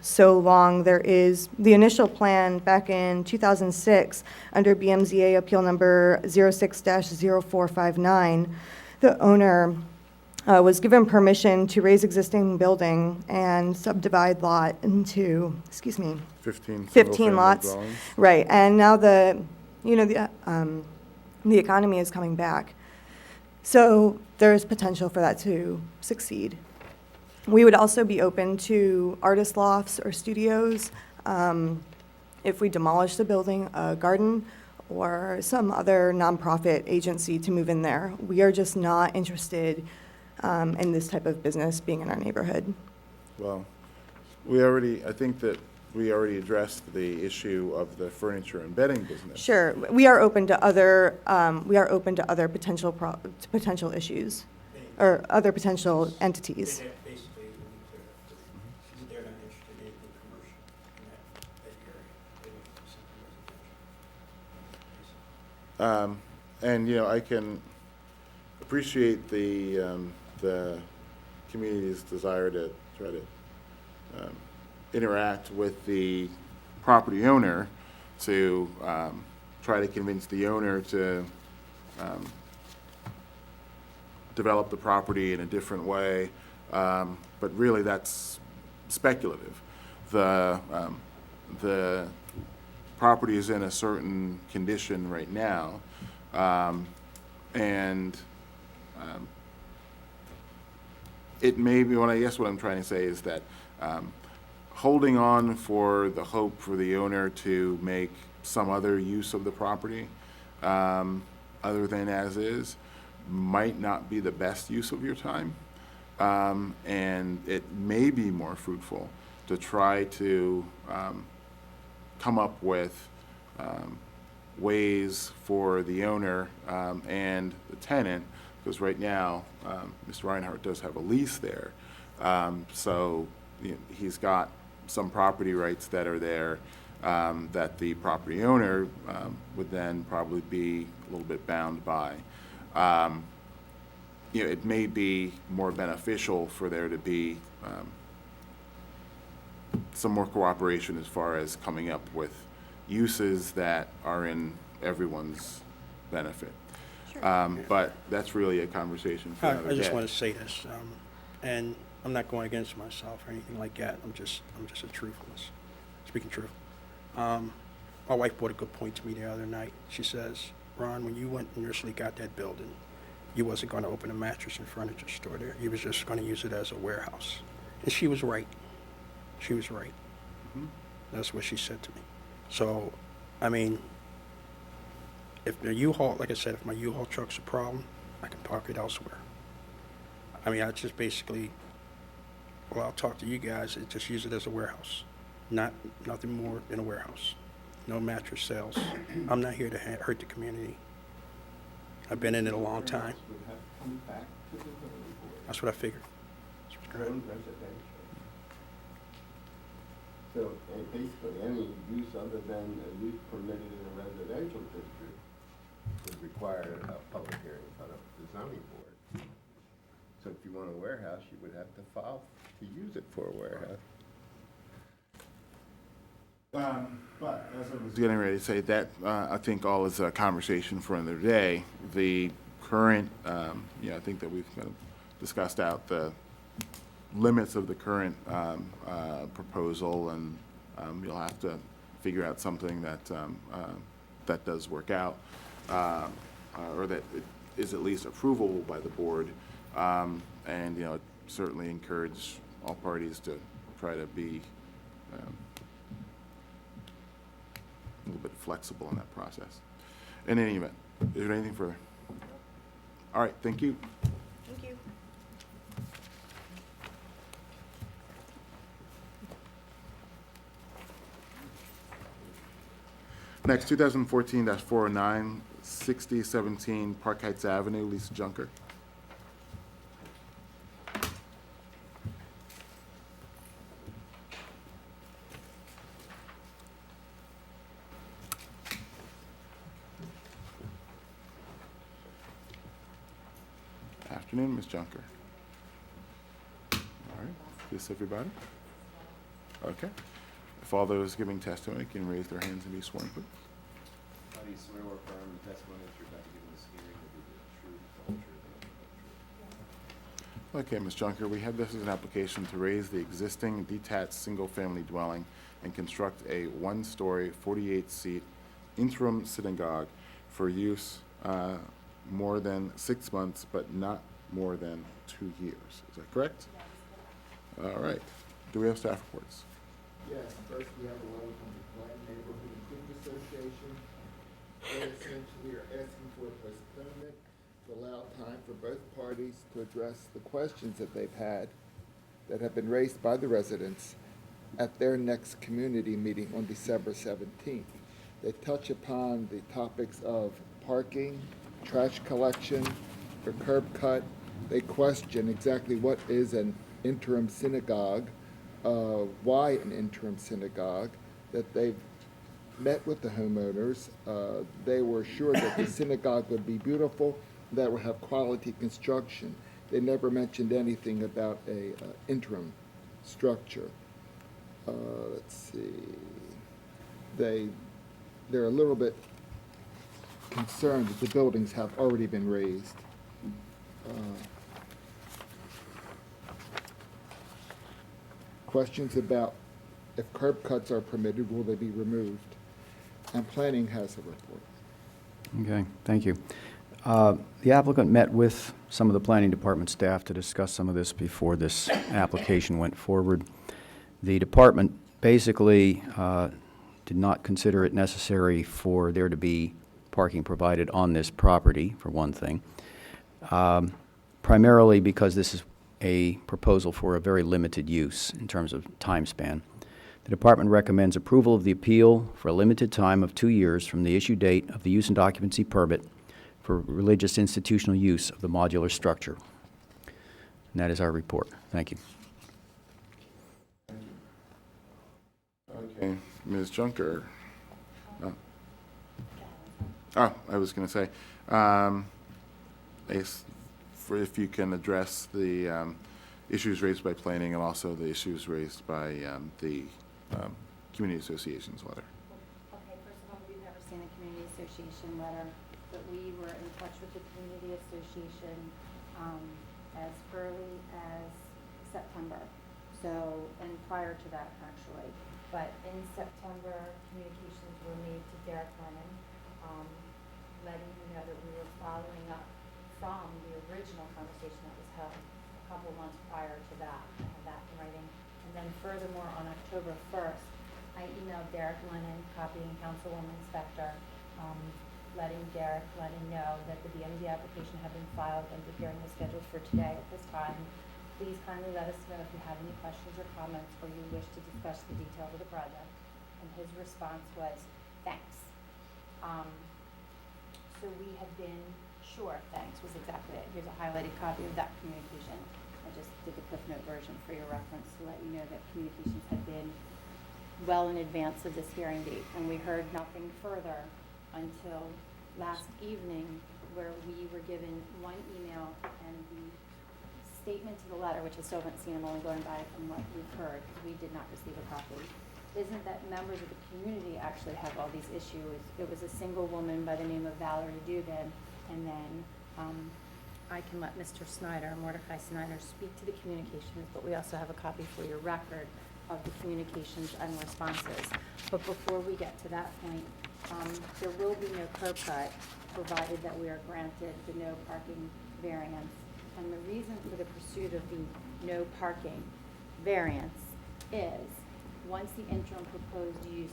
so long. There is the initial plan back in 2006 under BMZA appeal number 06-0459. The owner was given permission to raise existing building and subdivide lot into, 15 15 lots. dwellings? Right, and now the economy is coming back. So there's potential for that to succeed. We would also be open to artist lofts or studios if we demolish the building, a garden, or some other nonprofit agency to move in there. We are just not interested in this type of business being in our neighborhood. Well, I think that we already addressed the issue of the furniture and bedding business. Sure, we are open to other potential potential issues or other potential entities. Basically, we clear up, they're not interested in anything commercial in that area. They look for something residential. And, I can appreciate the community's desire to try to interact with the property owner to try to convince the owner to develop the property in a different way, but really that's speculative. The property is in a certain condition right now, and it may be, I guess what I'm trying to say is that holding on for the hope for the owner to make some other use of the property other than as is might not be the best use of your time, and it may be more fruitful to try to come up with ways for the owner and the tenant, because right now, Mr. Reinhardt does have a lease there. So he's got some property rights that are there that the property owner would then probably be a little bit bound by. It may be more beneficial for there to be some more cooperation as far as coming up with uses that are in everyone's benefit. But that's really a conversation for another day. I just want to say this, and I'm not going against myself or anything like that. I'm just a truthfulness, speaking truth. My wife brought a good point to me the other night. She says, Ron, when you went and initially got that building, you wasn't going to open a mattress and furniture store there. You was just going to use it as a warehouse. And she was right. She was right. That's what she said to me. So, I mean, if the U-Haul, like I said, if my U-Haul truck's a problem, I can park it elsewhere. I mean, I just basically, well, I'll talk to you guys and just use it as a warehouse. Nothing more than a warehouse. No mattress sales. I'm not here to hurt the community. I've been in it a long time. That's what I figured. So basically, any use other than a use permitted in a residential district would require a public hearing in front of the zoning board. So if you want a warehouse, you would have to file to use it for a warehouse. But as I was getting ready to say, that I think all is a conversation for another day. The current, I think that we've kind of discussed out the limits of the current proposal, and you'll have to figure out something that that does work out, or that it is at least approvable by the board, and certainly encourage all parties to try to be a little bit flexible in that process. In any event, is there anything further? All right, thank you. Thank you. Next, 2014-409, 6017 Park Heights Avenue, Lisa Junker. Afternoon, Ms. Junker. All right, is this everybody? Okay. If all those giving testimony can raise their hands and be sworn, please. How do you swear or affirm the testimony that you're about to give in this hearing will be the truth, the whole truth, and nothing but the truth? Okay, Ms. Junker, we have this as an application to raise the existing detached single-family dwelling and construct a one-story, 48-seat interim synagogue for use more than 6 months, but not more than 2 years. Is that correct? All right. Do we have staff reports? Yes, first we have a letter from the Black Neighborhood Improvement Association. They essentially are asking for a postponement to allow time for both parties to address the questions that they've had that have been raised by the residents at their next community meeting on December 17th. They touch upon the topics of parking, trash collection, the curb cut. They question exactly what is an interim synagogue, why an interim synagogue, that they've met with the homeowners. They were sure that the synagogue would be beautiful, that would have quality construction. They never mentioned anything about a interim structure. Let's see. They're a little bit concerned that the buildings have already been raised. Questions about if curb cuts are permitted, will they be removed? And planning has a report. Okay, thank you. The applicant met with some of the planning department staff to discuss some of this before this application went forward. The department basically did not consider it necessary for there to be parking provided on this property, for one thing, primarily because this is a proposal for a very limited use in terms of time span. The department recommends approval of the appeal for a limited time of 2 years from the issue date of the use and occupancy permit for religious institutional use of the modular structure. And that is our report. Thank you. Okay, Ms. Junker. Oh, I was going to say, if you can address the issues raised by planning and also the issues raised by the community association's letter. Okay, first of all, we've never seen a community association letter, but we were in touch with the community association as early as September. So, and prior to that, actually. But in September, communications were made to Derek Lennon, letting him know that we were following up from the original conversation that was held a couple months prior to that. I have that in writing. And then furthermore, on October 1st, I emailed Derek Lennon, copying Councilwoman Spector, letting Derek Lennon know that the BMD application had been filed and the hearing was scheduled for today at this time. Please kindly let us know if you have any questions or comments or you wish to discuss the details of the project. And his response was, thanks. So we have been, sure, thanks was exactly it. Here's a highlighted copy of that communication. I just did the Cliff Note version for your reference to let you know that communications had been well in advance of this hearing date. And we heard nothing further until last evening, where we were given one email and the statement to the letter, which I still haven't seen, I'm only going by from what we've heard, because we did not receive a copy, isn't that members of the community actually have all these issues. It was a single woman by the name of Valerie Dubin, and then I can let Mr. Snyder, Mordecai Snyder, speak to the communications, but we also have a copy for your record of the communications and responses. But before we get to that point, there will be no curb cut, provided that we are granted the no parking variance. And the reason for the pursuit of the no parking variance is, once the interim proposed use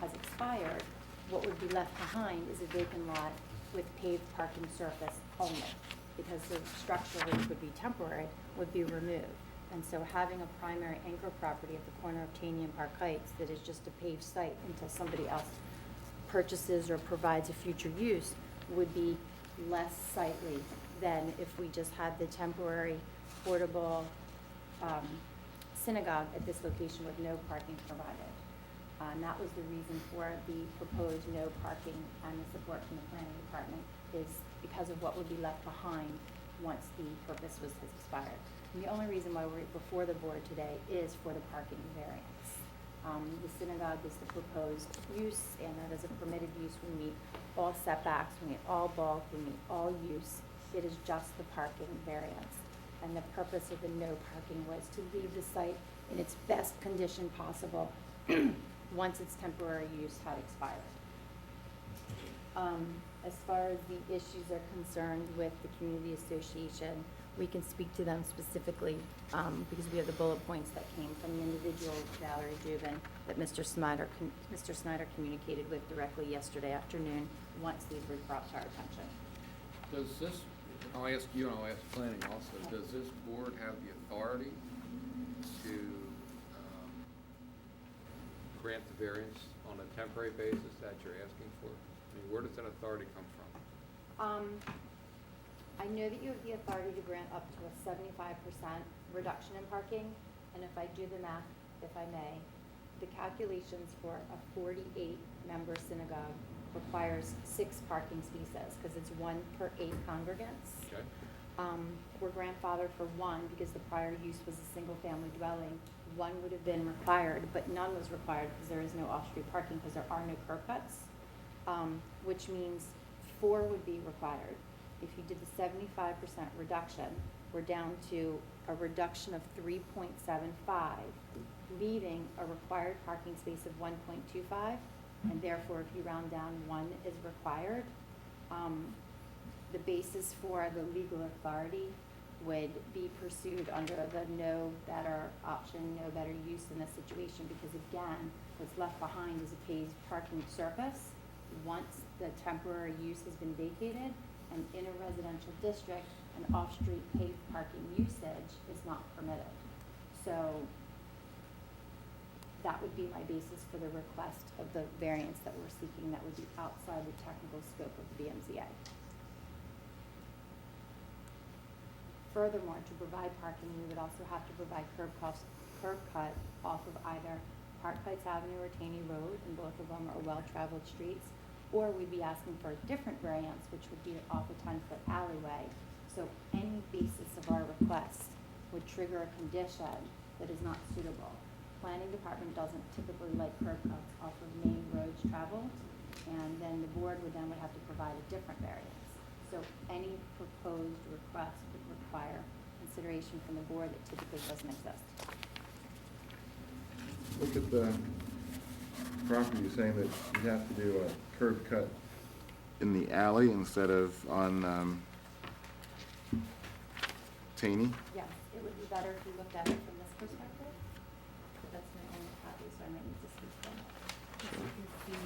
has expired, what would be left behind is a vacant lot with paved parking surface only, because the structure, which would be temporary, would be removed. And so having a primary anchor property at the corner of Taney and Park Heights that is just a paved site until somebody else purchases or provides a future use would be less sightly than if we just had the temporary portable synagogue at this location with no parking provided. And that was the reason for the proposed no parking and the support from the planning department, is because of what would be left behind once the purpose has expired. And the only reason why we're before the board today is for the parking variance. The synagogue is the proposed use, and that is a permitted use. We meet all setbacks, we meet all bulk, we meet all use. It is just the parking variance. And the purpose of the no parking was to leave the site in its best condition possible once its temporary use had expired. As far as the issues are concerned with the community association, we can speak to them specifically because we have the bullet points that came from the individual, Valerie Dubin, that Mr. Snyder communicated with directly yesterday afternoon once these were brought to our attention. Does this, I'll ask you and I'll ask planning also, does this board have the authority to grant the variance on a temporary basis that you're asking for? I mean, where does that authority come from? I know that you have the authority to grant up to a 75% reduction in parking, and if I do the math, if I may, the calculations for a 48-member synagogue requires 6 parking spaces, because it's 1 per 8 congregants. Okay. We're grandfathered for 1 because the prior use was a single-family dwelling. 1 would have been required, but none was required because there is no off-street parking because there are no curb cuts, which means 4 would be required. If you did the 75% reduction, we're down to a reduction of 3.75, leaving a required parking space of 1.25, and therefore, if you round down, 1 is required. The basis for the legal authority would be pursued under the no better option, no better use in this situation, because again, what's left behind is a paved parking surface. Once the temporary use has been vacated, and in a residential district, an off-street paved parking usage is not permitted. So that would be my basis for the request of the variance that we're seeking that would be outside the technical scope of the BMZA. Furthermore, to provide parking, we would also have to provide curb cut off of either Park Heights Avenue or Taney Road, and both of them are well-traveled streets, or we'd be asking for a different variance, which would be off a 10-foot alleyway. So any basis of our request would trigger a condition that is not suitable. Planning department doesn't typically like curb cuts off of main roads traveled, and then the board would have to provide a different variance. So any proposed request would require consideration from the board that typically doesn't exist. Look at the property, you're saying that you have to do a curb cut in the alley instead of on Taney? Yes, it would be better if you looked at it from this perspective, but that's my only copy, so I might need to speak from it. As you can see,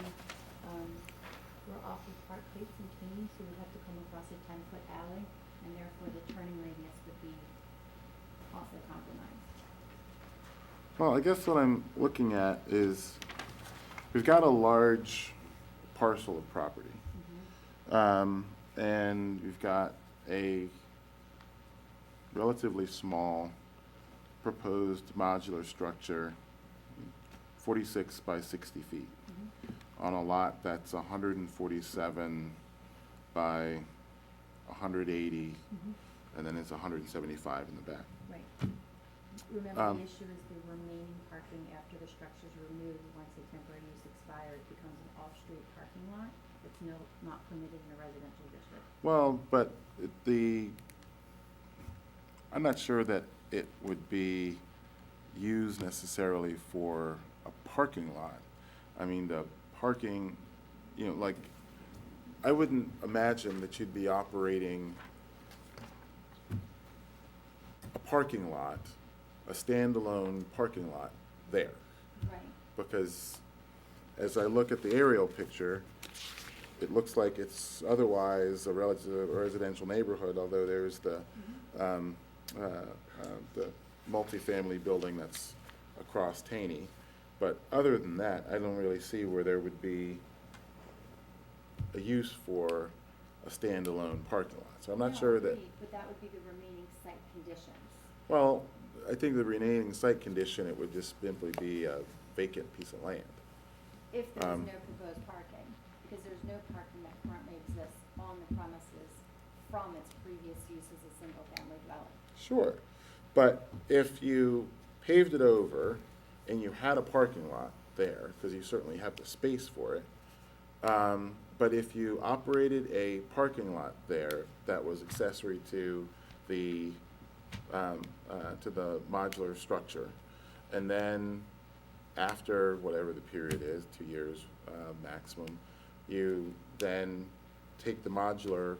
we're off of Park Heights and Taney, so we'd have to come across a 10-foot alley, and therefore the turning radius would be also compromised. Well, I guess what I'm looking at is, we've got a large parcel of property. And we've got a relatively small proposed modular structure, 46 by 60 feet, on a lot that's 147 by 180, and then it's 175 in the back. Right. Remember, the issue is the remaining parking after the structure is removed. Once the temporary use expires, it becomes an off-street parking lot. It's not permitted in a residential district. Well, but I'm not sure that it would be used necessarily for a parking lot. I mean, the parking, like, I wouldn't imagine that you'd be operating a parking lot, a standalone parking lot there. Right. Because as I look at the aerial picture, it looks like it's otherwise a residential neighborhood, although there's the multifamily building that's across Taney. But other than that, I don't really see where there would be a use for a standalone parking lot. So I'm not sure that. But that would be the remaining site conditions. Well, I think the remaining site condition, it would just simply be a vacant piece of land. If there's no proposed parking, because there's no parking that currently exists on the premises from its previous use as a single-family dwelling. Sure, but if you paved it over and you had a parking lot there, because you certainly have the space for it, but if you operated a parking lot there that was accessory to the modular structure, and then after whatever the period is, 2 years maximum, you then take the modular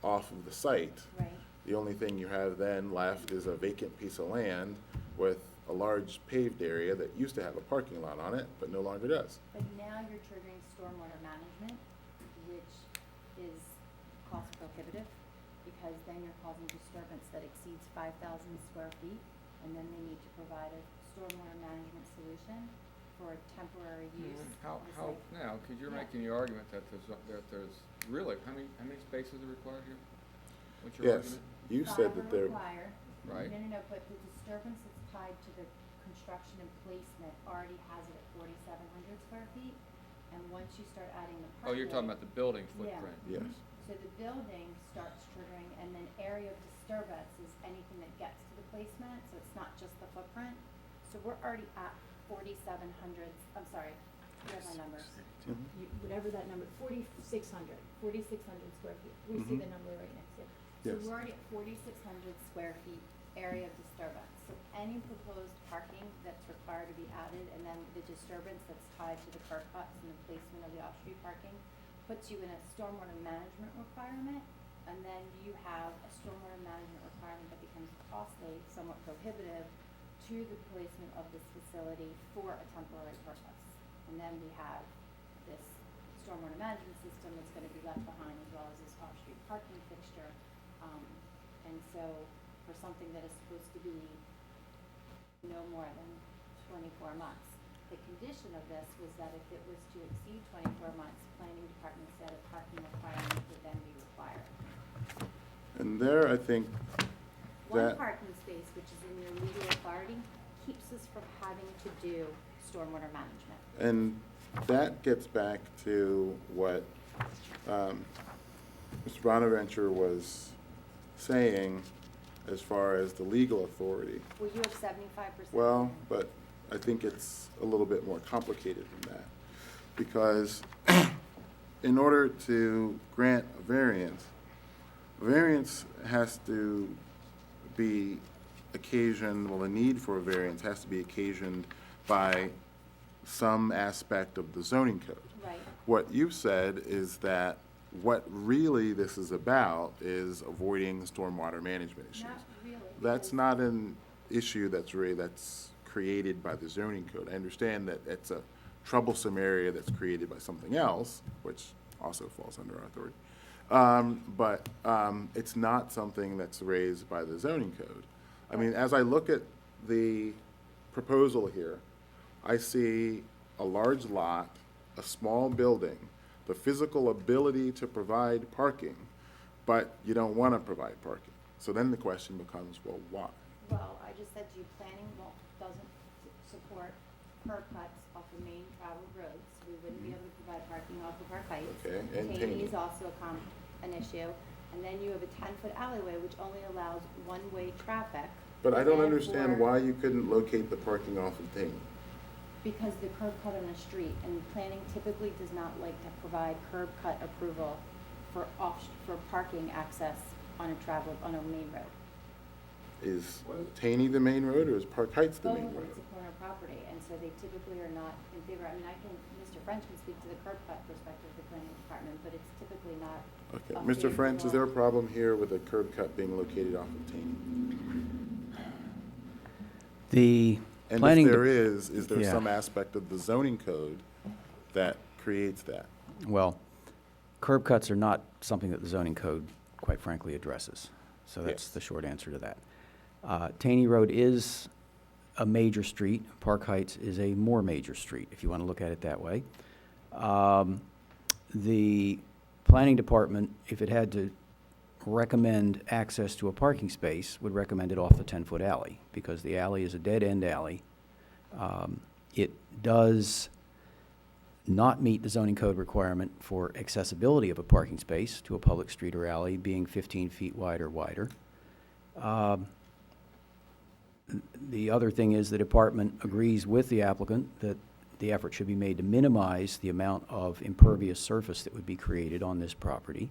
off of the site. Right. The only thing you have then left is a vacant piece of land with a large paved area that used to have a parking lot on it, but no longer does. But now you're triggering stormwater management, which is cost prohibitive, because then you're causing disturbance that exceeds 5,000 square feet, and then they need to provide a stormwater management solution for temporary use. How, now, because you're Yeah. making the argument that there's really, how many spaces are required here? What's your Yes, argument? you 5 said that are there. required. Right. No, but the disturbance that's tied to the construction and placement already has it at 4,700 square feet, and once you start adding the parking. Oh, you're talking about the building Yeah. footprint. Yes. So the building starts triggering, and then area of disturbance is anything that gets to the placement, so it's not just the footprint. So we're already at 4,700, I'm sorry, you have my numbers. Whatever that number, 4,600 square feet. We see the number right next to it. So Yes. we're already at 4,600 square feet area of disturbance. So any proposed parking that's required to be added, and then the disturbance that's tied to the curb cuts and the placement of the off-street parking, puts you in a stormwater management requirement, and then you have a stormwater management requirement that becomes costly, somewhat prohibitive, to the placement of this facility for a temporary purpose. And then we have this stormwater management system that's gonna be left behind, as well as this off-street parking fixture. And so, for something that is supposed to be no more than 24 months, The condition of this was that if it was to exceed 24 months, planning department said a parking requirement would then be required. And there, I think One that, parking space, which is in your legal authority, keeps us from having to do stormwater management. and that gets back to what Mr. Bonaventure was saying as far as the legal authority. Well, you have 75%. Well, but I think it's a little bit more complicated than that. Because in order to grant a variance has to be occasioned, well, the need for a variance has to be occasioned by some aspect of the zoning code. Right. What you've said is that what really this is about is avoiding stormwater management issues. Not really. That's not an issue that's created by the zoning code. I understand that it's a troublesome area that's created by something else, which also falls under our authority. But it's not something that's raised by the zoning code. I mean, as I look at the proposal here, I see a large lot, a small building, the physical ability to provide parking, but you don't want to provide parking. So then the question becomes, well, why? Well, I just said to you, planning doesn't support curb cuts off the main traveled roads. We wouldn't be able to provide parking off of our heights. Okay, and Taney is Taney. also an issue. And then you have a 10-foot alleyway, which only allows one-way traffic. But I don't And understand for- why you couldn't locate the parking off of Taney. Because the curb cut on a street, and planning typically does not like to provide curb cut approval for parking access on a main road. Is Taney the main road or is Park Heights the Both, main but road? it's a corner property, and so they typically are not in favor. I mean, Mr. French can speak to the curb cut perspective of the planning department, but it's typically not. Okay, a Mr. French, is there a favorable- problem here with a curb cut being located off of Taney? The And planning. if de- there is there Yeah. some aspect of the zoning code that creates that? Well, curb cuts are not something that the zoning code, quite frankly, addresses. So that's Yes. the short answer to that. Taney Road is a major street. Park Heights is a more major street, if you want to look at it that way. The planning department, if it had to recommend access to a parking space, would recommend it off the 10-foot alley, because the alley is a dead-end alley. It does not meet the zoning code requirement for accessibility of a parking space to a public street or alley being 15 feet wide or wider. The other thing is the department agrees with the applicant that the effort should be made to minimize the amount of impervious surface that would be created on this property.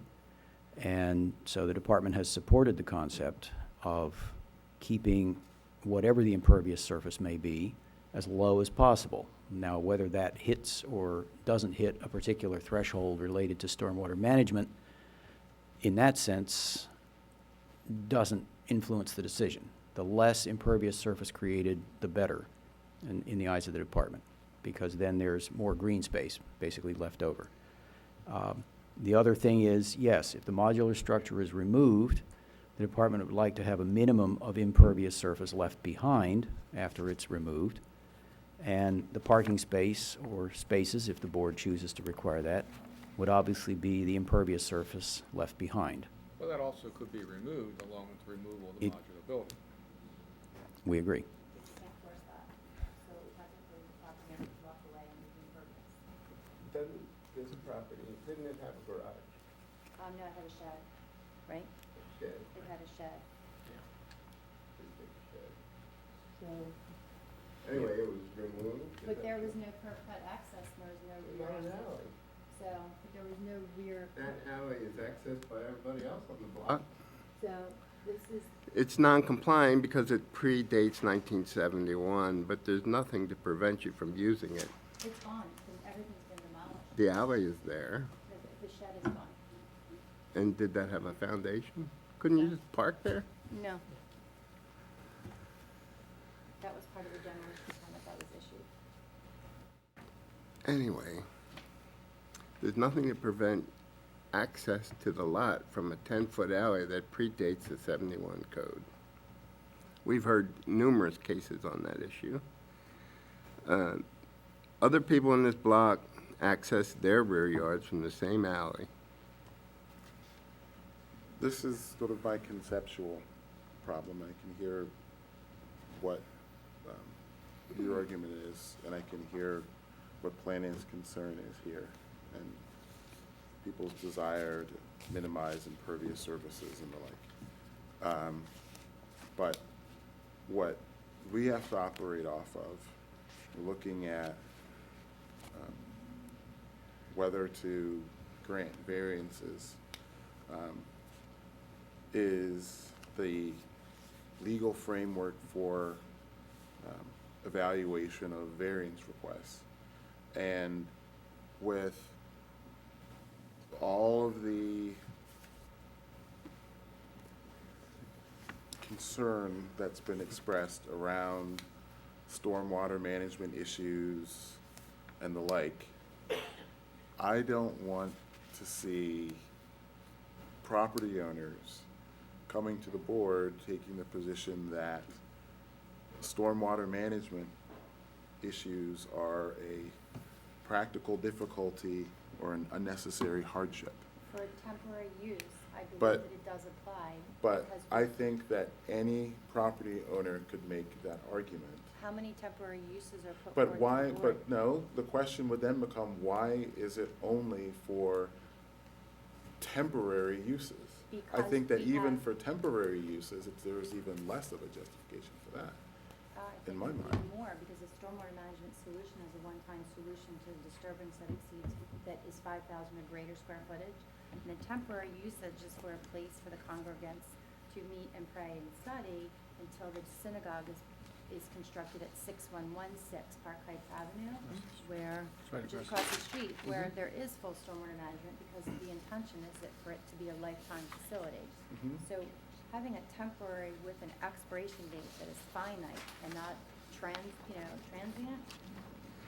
And so the department has supported the concept of keeping whatever the impervious surface may be as low as possible. Now, whether that hits or doesn't hit a particular threshold related to stormwater management, in that sense, doesn't influence the decision. The less impervious surface created, the better in the eyes of the department, because then there's more green space basically left over. The other thing is, yes, if the modular structure is removed, the department would like to have a minimum of impervious surface left behind after it's removed. And the parking space, or spaces, if the board chooses to require that, would obviously be the impervious surface left behind. Well, that also could be removed along with the removal of the It- modular building. We agree. Can't force that. So technically, the property owner can walk away and leave the impervious. Doesn't this property, didn't it have a garage No, it had a shed, right? shed? It had a shed. Pretty big shed. So. Anyway, it was removed. But there was no curb cut access, there was no rear Not an access. alley. So, but there was no rear. That alley is accessed by everybody else on the block. So, this is, It's non-compliant because it predates 1971, but there's nothing to prevent you from using it. it's gone, everything's been demolished. The alley is there, The shed is gone. and did that have a foundation? Couldn't you just park there? No. That was part of the demolition permit that was issued. Anyway, there's nothing to prevent access to the lot from a 10-foot alley that predates the 71 code. We've heard numerous cases on that issue. Other people in this block access their rear yards from the same alley. This is sort of my conceptual problem. I can hear what your argument is, and I can hear what planning's concern is here, and people's desire to minimize impervious surfaces and the like. But what we have to operate off of, looking at whether to grant variances, is the legal framework for evaluation of variance requests. And with all of the concern that's been expressed around stormwater management issues and the like, I don't want to see property owners coming to the board taking the position that stormwater management issues are a practical difficulty or an unnecessary hardship. For temporary use, I believe But- that it does apply. But because I think that any property owner could make that argument. How many temporary uses are put forward But to why, the board? but no, the question would then become, why is it only for temporary uses? I Because think that we even have- for temporary uses, there's even less of a justification for that, I in think my it's mind. even more, because a stormwater management solution is a one-time solution to disturbance that exceeds, that is 5,000 or greater square footage. And the temporary usage is for a place for the congregants to meet and pray and study until the synagogue is constructed at 6116 Park Heights Avenue, where, right which is across. across the street, where there is full stormwater management, because the intention is that for it to be a lifetime facility. Mhm. So having a temporary with an expiration date that is finite and not transient,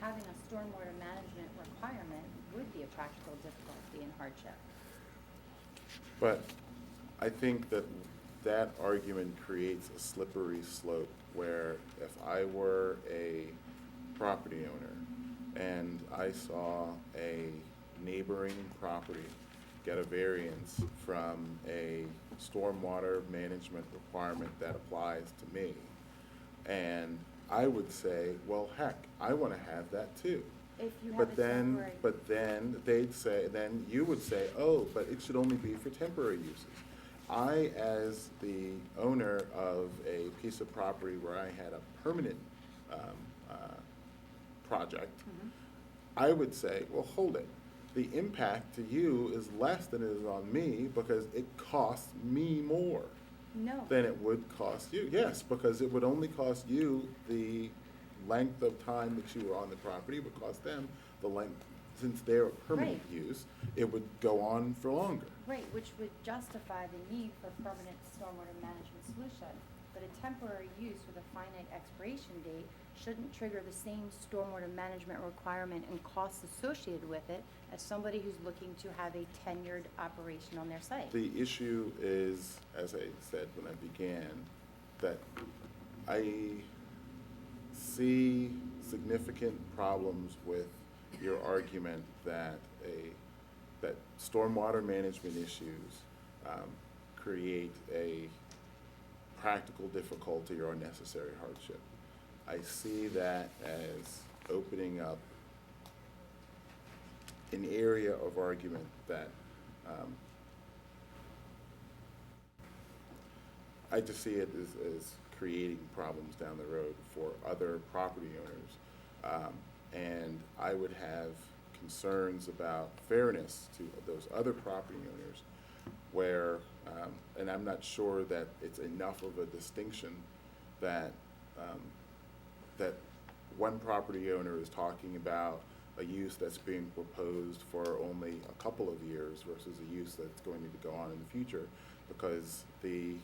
having a stormwater management requirement would be a practical difficulty and hardship. But I think that that argument creates a slippery slope where if I were a property owner and I saw a neighboring property get a variance from a stormwater management requirement that applies to me, and I would say, well, heck, I want to have that too. If you have But a then, temporary. but then they'd say, then you would say, oh, but it should only be for temporary uses. I, as the owner of a piece of property where I had a permanent project, I would say, well, hold it. The impact to you is less than it is on me because it costs me more No. than it would cost you. Yes, because it would only cost you the length of time that you were on the property, it would cost them the length, since they're a permanent Right. use, it would go on for longer. Right, which would justify the need for permanent stormwater management solution. But a temporary use with a finite expiration date shouldn't trigger the same stormwater management requirement and costs associated with it as somebody who's looking to have a tenured operation on their site. The issue is, as I said when I began, that I see significant problems with your argument that that stormwater management issues create a practical difficulty or unnecessary hardship. I see that as opening up an area of argument that I just see it as creating problems down the road for other property owners. And I would have concerns about fairness to those other property owners where, and I'm not sure that it's enough of a distinction that, that one property owner is talking about a use that's being proposed for only a couple of years versus a use that's going to go on in the future, because the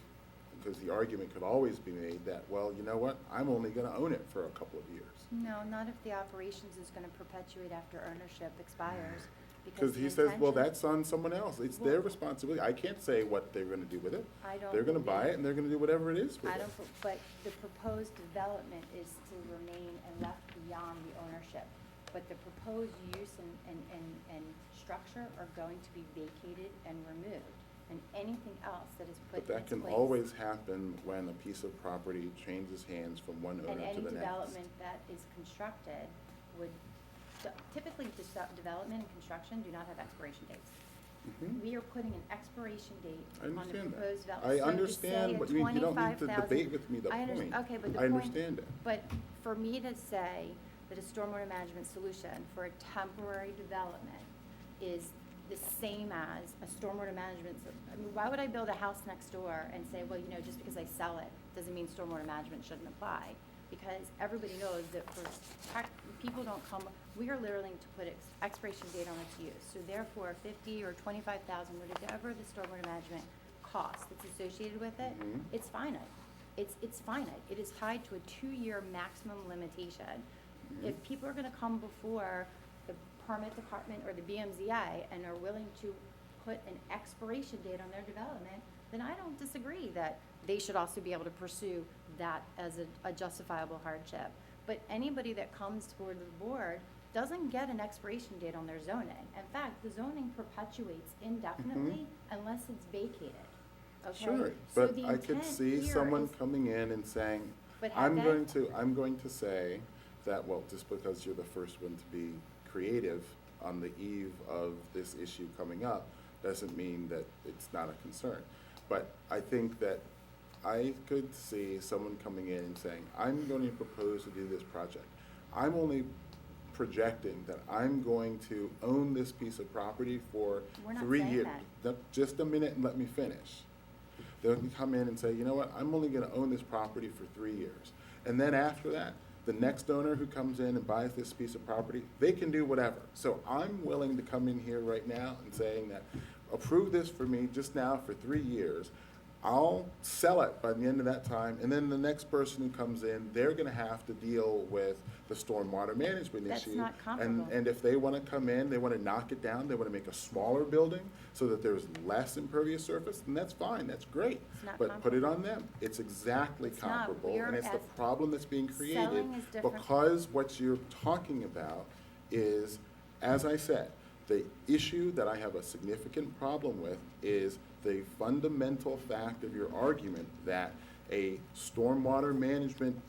argument could always be made that, well, you know what, I'm only going to own it for a couple of years. No, not if the operations is gonna perpetuate after ownership expires. Because the he says, well, intention- that's on someone else. It's their responsibility. I can't say what they're going to do with it. I don't They're going to buy believe- it and they're going to do whatever it is with I it. don't, but the proposed development is to remain and left beyond the ownership. but the proposed use and structure are going to be vacated and removed, and anything else that is put But in that its can place. always happen when a piece of property changes hands from one And owner to any the next. development that is constructed would, typically, development and construction do not have expiration dates. Mhm. We are putting an expiration date I on the understand that. proposed development. I So to say understand a what you mean. You don't need to 25,000 debate with me the I point. Okay, but the I point. understand it. But for me to say that a stormwater management solution for a temporary development is the same as a stormwater management, I mean, why would I build a house next door and say, well, you know, just because I sell it, doesn't mean stormwater management shouldn't apply? Because everybody knows that people don't come, we are literally to put expiration date on its use. So therefore, 50 or 25,000, whatever the stormwater management cost that's associated with it, Mhm. it's finite. It's finite. It is tied to a 2-year maximum limitation. If people are gonna come before the permit department or the BMZI and are willing to put an expiration date on their development, then I don't disagree that they should also be able to pursue that as a justifiable hardship. But anybody that comes toward the board doesn't get an expiration date on their zoning. In fact, the zoning perpetuates indefinitely unless it's vacated, okay? Sure, So but the I could intent see here someone is- coming in and saying, But have they? I'm going to say that, well, just because you're the first one to be creative on the eve of this issue coming up, doesn't mean that it's not a concern. But I think that I could see someone coming in and saying, I'm going to propose to do this project. I'm only projecting that I'm going to own this piece of property for We're not 3 saying years. that. Just a minute and let me finish. They'll come in and say, you know what, I'm only gonna own this property for 3 years. And then after that, the next owner who comes in and buys this piece of property, they can do whatever. So I'm willing to come in here right now and saying that, approve this for me just now for 3 years. I'll sell it by the end of that time, and then the next person who comes in, they're gonna have to deal with the stormwater management That's issue. not comparable. And if they wanna come in, they wanna knock it down, they wanna make a smaller building so that there's less impervious surface, then that's fine, that's great. It's not But put it on them. It's exactly It's not. comparable, We're and it's the as- problem that's being created Selling is different. because what you're talking about is, as I said, the issue that I have a significant problem with is the fundamental fact of your argument that stormwater management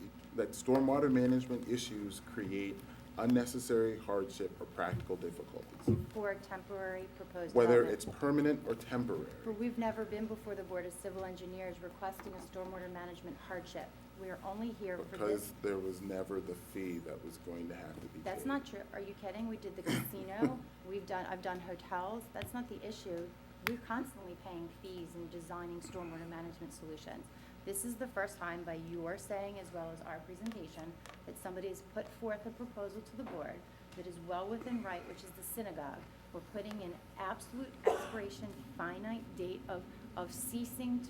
issues create unnecessary hardship or practical difficulties, For a temporary proposed whether development. it's permanent or temporary. But we've never been before the Board of Civil Engineers requesting a stormwater management hardship. We are only here for Because this. there was never the fee that was going to have to be paid. That's not true. Are you kidding? We did the casino, I've done hotels. That's not the issue. We're constantly paying fees and designing stormwater management solutions. This is the first time, by your saying as well as our presentation, that somebody has put forth a proposal to the board that is well within right, which is the synagogue. We're putting an absolute expiration finite date of ceasing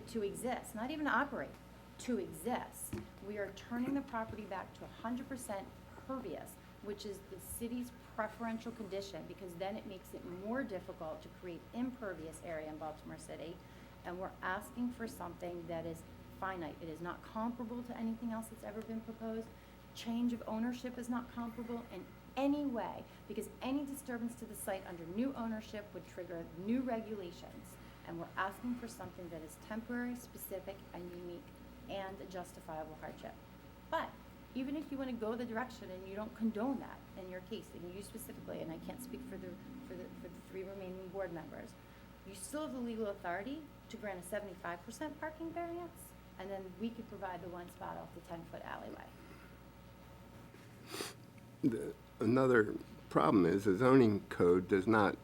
to exist, not even to operate, to exist. We are turning the property back to 100% pervious, which is the city's preferential condition, because then it makes it more difficult to create impervious area in Baltimore City. And we're asking for something that is finite. It is not comparable to anything else that's ever been proposed. Change of ownership is not comparable in any way, because any disturbance to the site under new ownership would trigger new regulations. And we're asking for something that is temporary, specific, and unique, and a justifiable hardship. But even if you want to go the direction and you don't condone that in your case, and you specifically, and I can't speak for the 3 remaining board members, you still have the legal authority to grant a 75% parking variance, and then we could provide the one spot off the 10-foot alleyway. Another problem is the zoning code does not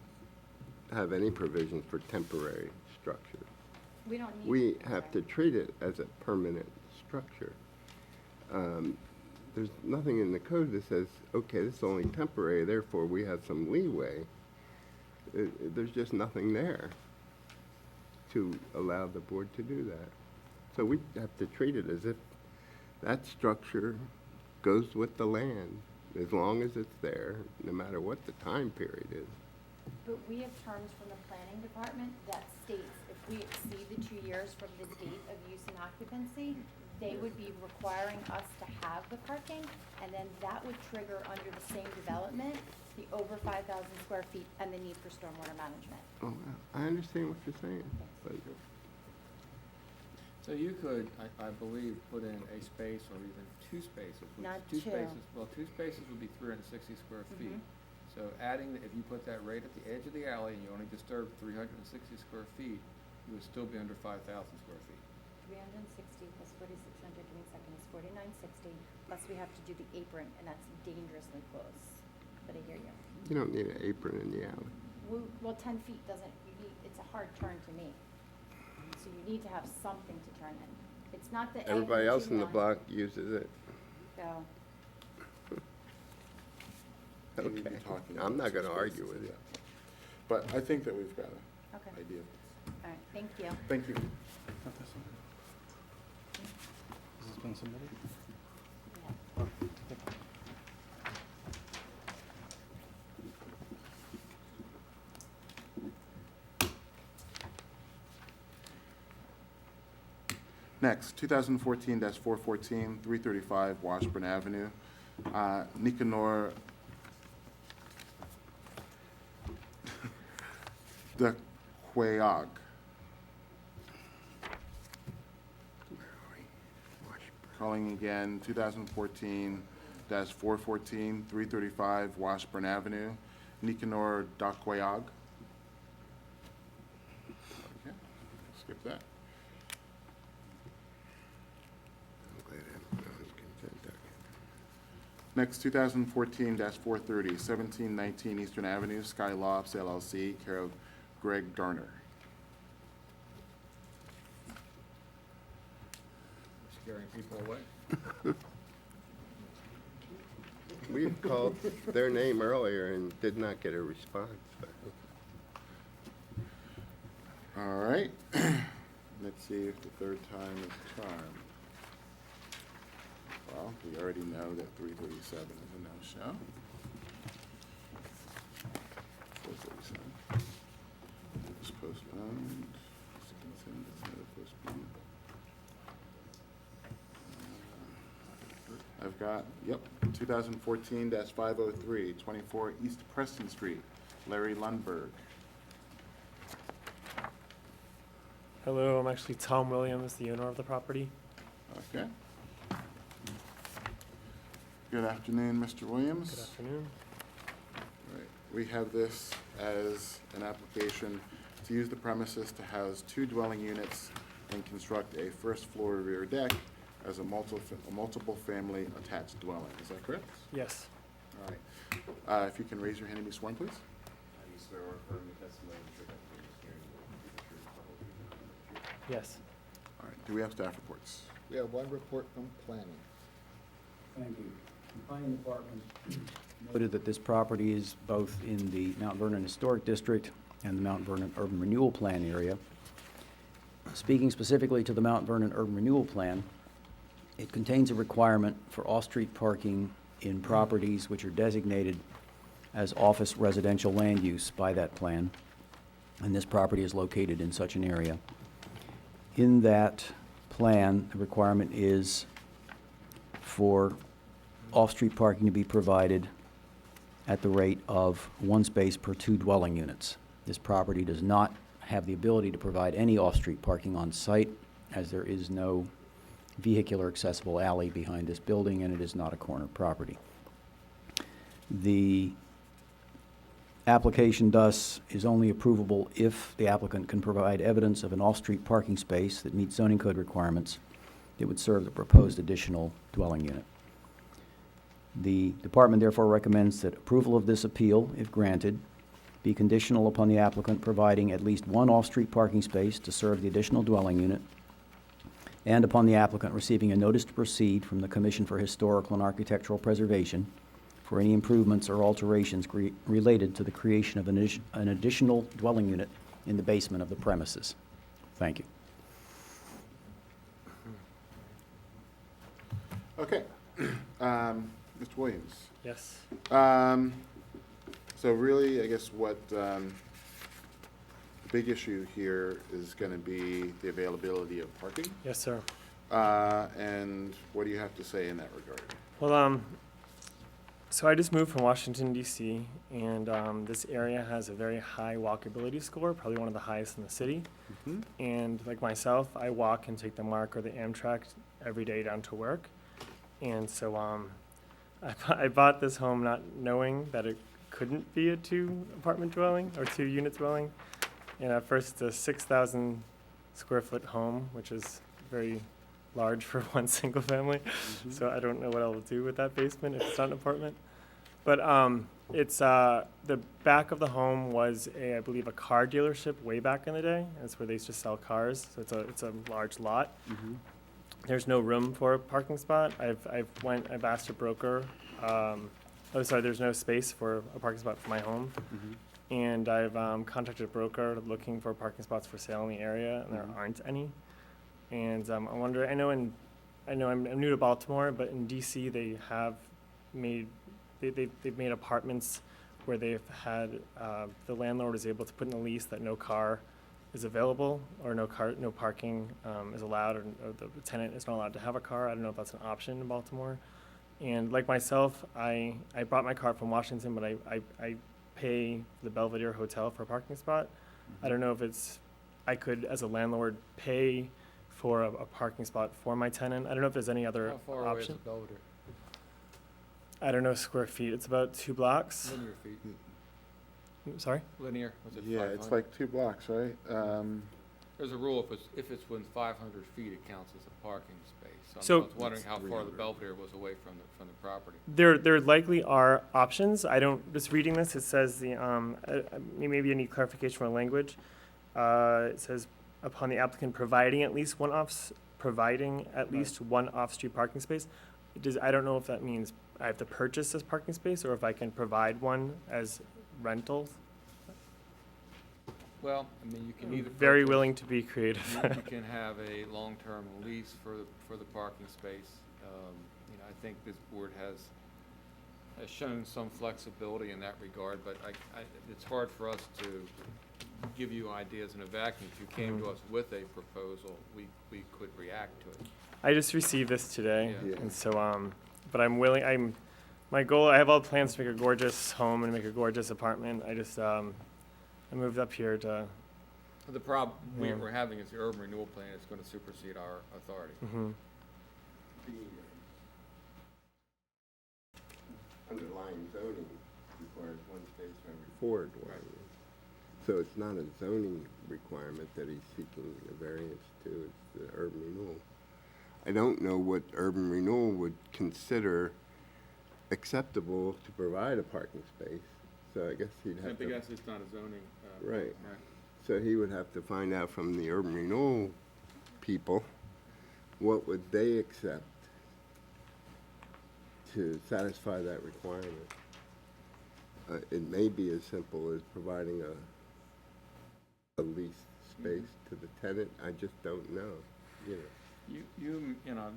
have any provisions for temporary structure. We don't need. We have to treat it as a permanent structure. There's nothing in the code that says, okay, this is only temporary, therefore we have some leeway. There's just nothing there to allow the board to do that. So we have to treat it as if that structure goes with the land, as long as it's there, no matter what the time period is. But we have terms from the planning department that states if we exceed the 2 years from the date of use and occupancy, they would be requiring us to have the parking, and then that would trigger under the same development, the over 5,000 square feet and the need for stormwater management. Oh, I understand what you're saying, but So you could, I believe, put in a space or even two spaces. which Not two two. spaces. Well, two spaces would be 360 square feet. Mhm. So adding, if you put that right at the edge of the alley and you only disturb 360 square feet, you would still be under 5,000 square feet. 360 plus 4,600, give me a second, is 4,960, plus we have to do the apron, and that's dangerously close. But I hear you. you don't need an apron in the alley. Well, 10 feet doesn't, it's a hard turn to me. So you need to have something to turn in. It's not the. Everybody else in the block uses it. So, We need to Okay, be talking I'm about not gonna some argue spaces, with you. yeah. But I think that we've got an okay, idea. all right, thank you. Thank you. Has this been submitted? Yeah. Next, 2014-414, 335 Washburn Avenue. Nicanor Daquayag. Calling again, 2014-414, 335 Washburn Avenue. Nicanor Daquayag. Okay, skip that. I'm glad I was content. Next, 2014-430, 1719 Eastern Avenue, Sky Lofts LLC, care of Greg Garner. Scaring people away. We called their name earlier and did not get a response. All right. Let's see if the third time is a charm. Well, we already know that 337 is a no-show. 437. It's postponed. It's consent, it's not postponed. I've got, yep, 2014-503, 24 East Preston Street, Larry Lundberg. Hello, I'm actually Tom Williams, the owner of the property. Okay. Good afternoon, Mr. Williams. Good afternoon. Right. We have this as an application to use the premises to house 2 dwelling units and construct a first-floor rear deck as a multiple family attached dwelling. Is that correct? Yes. All right. If you can raise your hand and be sworn, please. Do you swear or affirm the testimony that you're about to give in this hearing will be the truth, the whole truth, and nothing but the truth? Yes. All right. Do we have staff reports? We have one report from planning. Thank you. The planning department Noted that this property is both in the Mount Vernon Historic District and the Mount Vernon Urban Renewal Plan area. Speaking specifically to the Mount Vernon Urban Renewal Plan, it contains a requirement for off-street parking in properties which are designated as office residential land use by that plan, and this property is located in such an area. In that plan, the requirement is for off-street parking to be provided at the rate of 1 space per 2 dwelling units. This property does not have the ability to provide any off-street parking on site, as there is no vehicular accessible alley behind this building, and it is not a corner property. The application thus is only approvable if the applicant can provide evidence of an off-street parking space that meets zoning code requirements that would serve the proposed additional dwelling unit. The department therefore recommends that approval of this appeal, if granted, be conditional upon the applicant providing at least 1 off-street parking space to serve the additional dwelling unit, and upon the applicant receiving a notice to proceed from the Commission for Historical and Architectural Preservation for any improvements or alterations related to the creation of an additional dwelling unit in the basement of the premises. Thank you. Okay. Mr. Williams. Yes. So really, I guess what the big issue here is going to be the availability of parking. Yes, sir. And what do you have to say in that regard? Well, so I just moved from Washington, D.C., and this area has a very high walkability score, probably one of the highest in the city. Mhm. And like myself, I walk and take the MARC or the Amtrak every day down to work. And so I bought this home not knowing that it couldn't be a 2-apartment dwelling or 2-unit dwelling. And at first, it's a 6,000 square foot home, which is very large for one single family. So I don't know what I'll do with that basement if it's not an apartment. But it's the back of the home was I believe a car dealership way back in the day. That's where they used to sell cars. So it's a large lot. There's no room for a parking spot. I've asked a broker. There's no space for a parking spot for my home. And I've contacted a broker looking for parking spots for sale in the area, and there aren't any. And I wonder, I know I'm new to Baltimore, but in DC they have made, they've made apartments where they've had, the landlord is able to put in the lease that no car is available, or no parking is allowed, or the tenant is not allowed to have a car. I don't know if that's an option in Baltimore. And like myself, I brought my car from Washington, but I pay the Belvedere Hotel for a parking spot. I don't know if I could, as a landlord, pay for a parking spot for my tenant. I don't know if there's any other How far away is option. the Belvedere? I don't know square feet. It's about 2 blocks. Linear feet. Sorry? Linear, was it Yeah, 500? it's like 2 blocks, right? There's a rule, if it's within 500 feet, it counts as a parking space. So- I was wondering how far the Belvedere was away from the property. There likely are options. Just reading this, it says maybe I need clarification from the language. It says, upon the applicant providing at least one off-street parking space. I don't know if that means I have to purchase this parking space, or if I can provide one as rental. Well, I mean, you can either. Very purchase- willing to be creative. You can have a long-term lease for the parking space. I think this board has shown some flexibility in that regard, but it's hard for us to give you ideas in a vacuum. If you came to us with a proposal, we could react to it. I just received this today, Yeah. and so, but my goal, I have all plans to make a gorgeous home and make a gorgeous apartment. I moved up here to. The problem Yeah. we're having is the urban renewal plan is going to supersede our authority. Underlying zoning requires one space for every 4 dwellings. So it's not a zoning requirement that he's seeking a variance to, it's the urban renewal. I don't know what urban renewal would consider acceptable to provide a parking space, so I guess he'd have to. it's not a zoning. Right. So he would have to find out from the urban renewal people, what would they accept to satisfy that requirement. It may be as simple as providing a leased space to the tenant. I just don't know,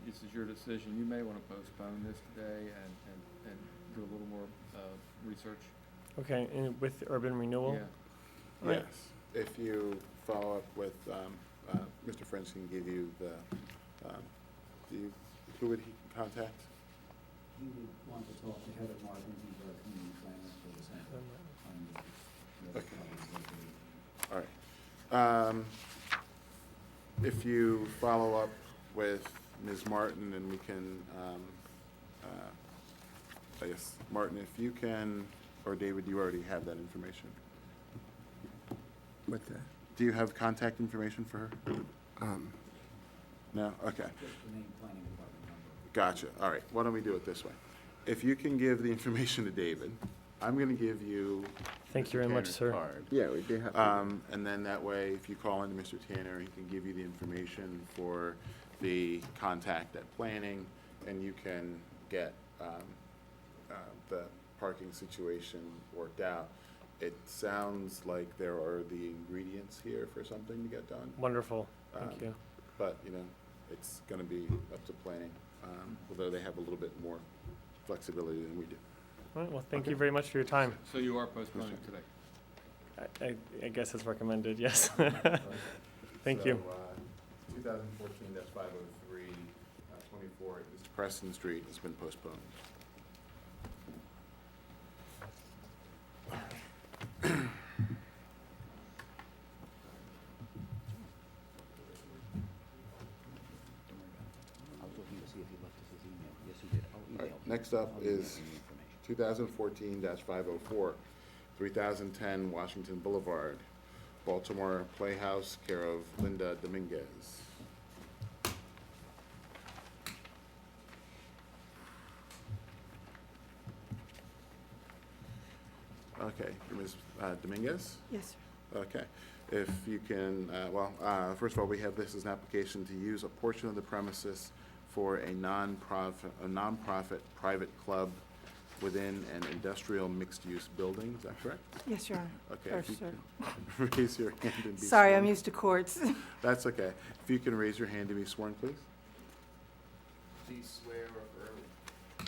This is your decision. You may want to postpone this today and do a little more research. Okay, and with the urban renewal? Yeah. Yes. If you follow up with, Mr. French can give you who would he contact? You would want to talk to Heather Martin, who's our community planner for the center. All right. If you follow up with Ms. Martin, and we can, I guess, Martin, if you can, or David, you already have that information. What's that? Do you have contact information for her? No? Okay. Just the main planning department number. Gotcha. All right. Why don't we do it this way? If you can give the information to David, I'm going to give you Thank you Mr. very much, Tanner's sir. card. Yeah, we'd be happy. And then that way, if you call into Mr. Tanner, he can give you the information for the contact at planning, and you can get the parking situation worked out. It sounds like there are the ingredients here for something to get done. Wonderful, thank you. But, it's going to be up to planning, although they have a little bit more flexibility than we do. All right, well, thank you very much for your time. So you are postponing today? I guess it's recommended, yes. Thank you. 2014-503 24 East Preston Street has been postponed. All right, next up is 2014-504, 3010 Washington Boulevard, Baltimore Playhouse, care of Linda Dominguez. Okay, Ms. Dominguez? Yes, sir. Okay, if you can, first of all, we have this as an application to use a portion of the premises for a nonprofit private club within an industrial mixed-use building, is that correct? Yes, Your Honor. Okay, if First, sir. you raise your hand and be Sorry, I'm sworn. used to courts. That's okay. If you can raise your hand and be sworn, please. Do you swear or affirm? Do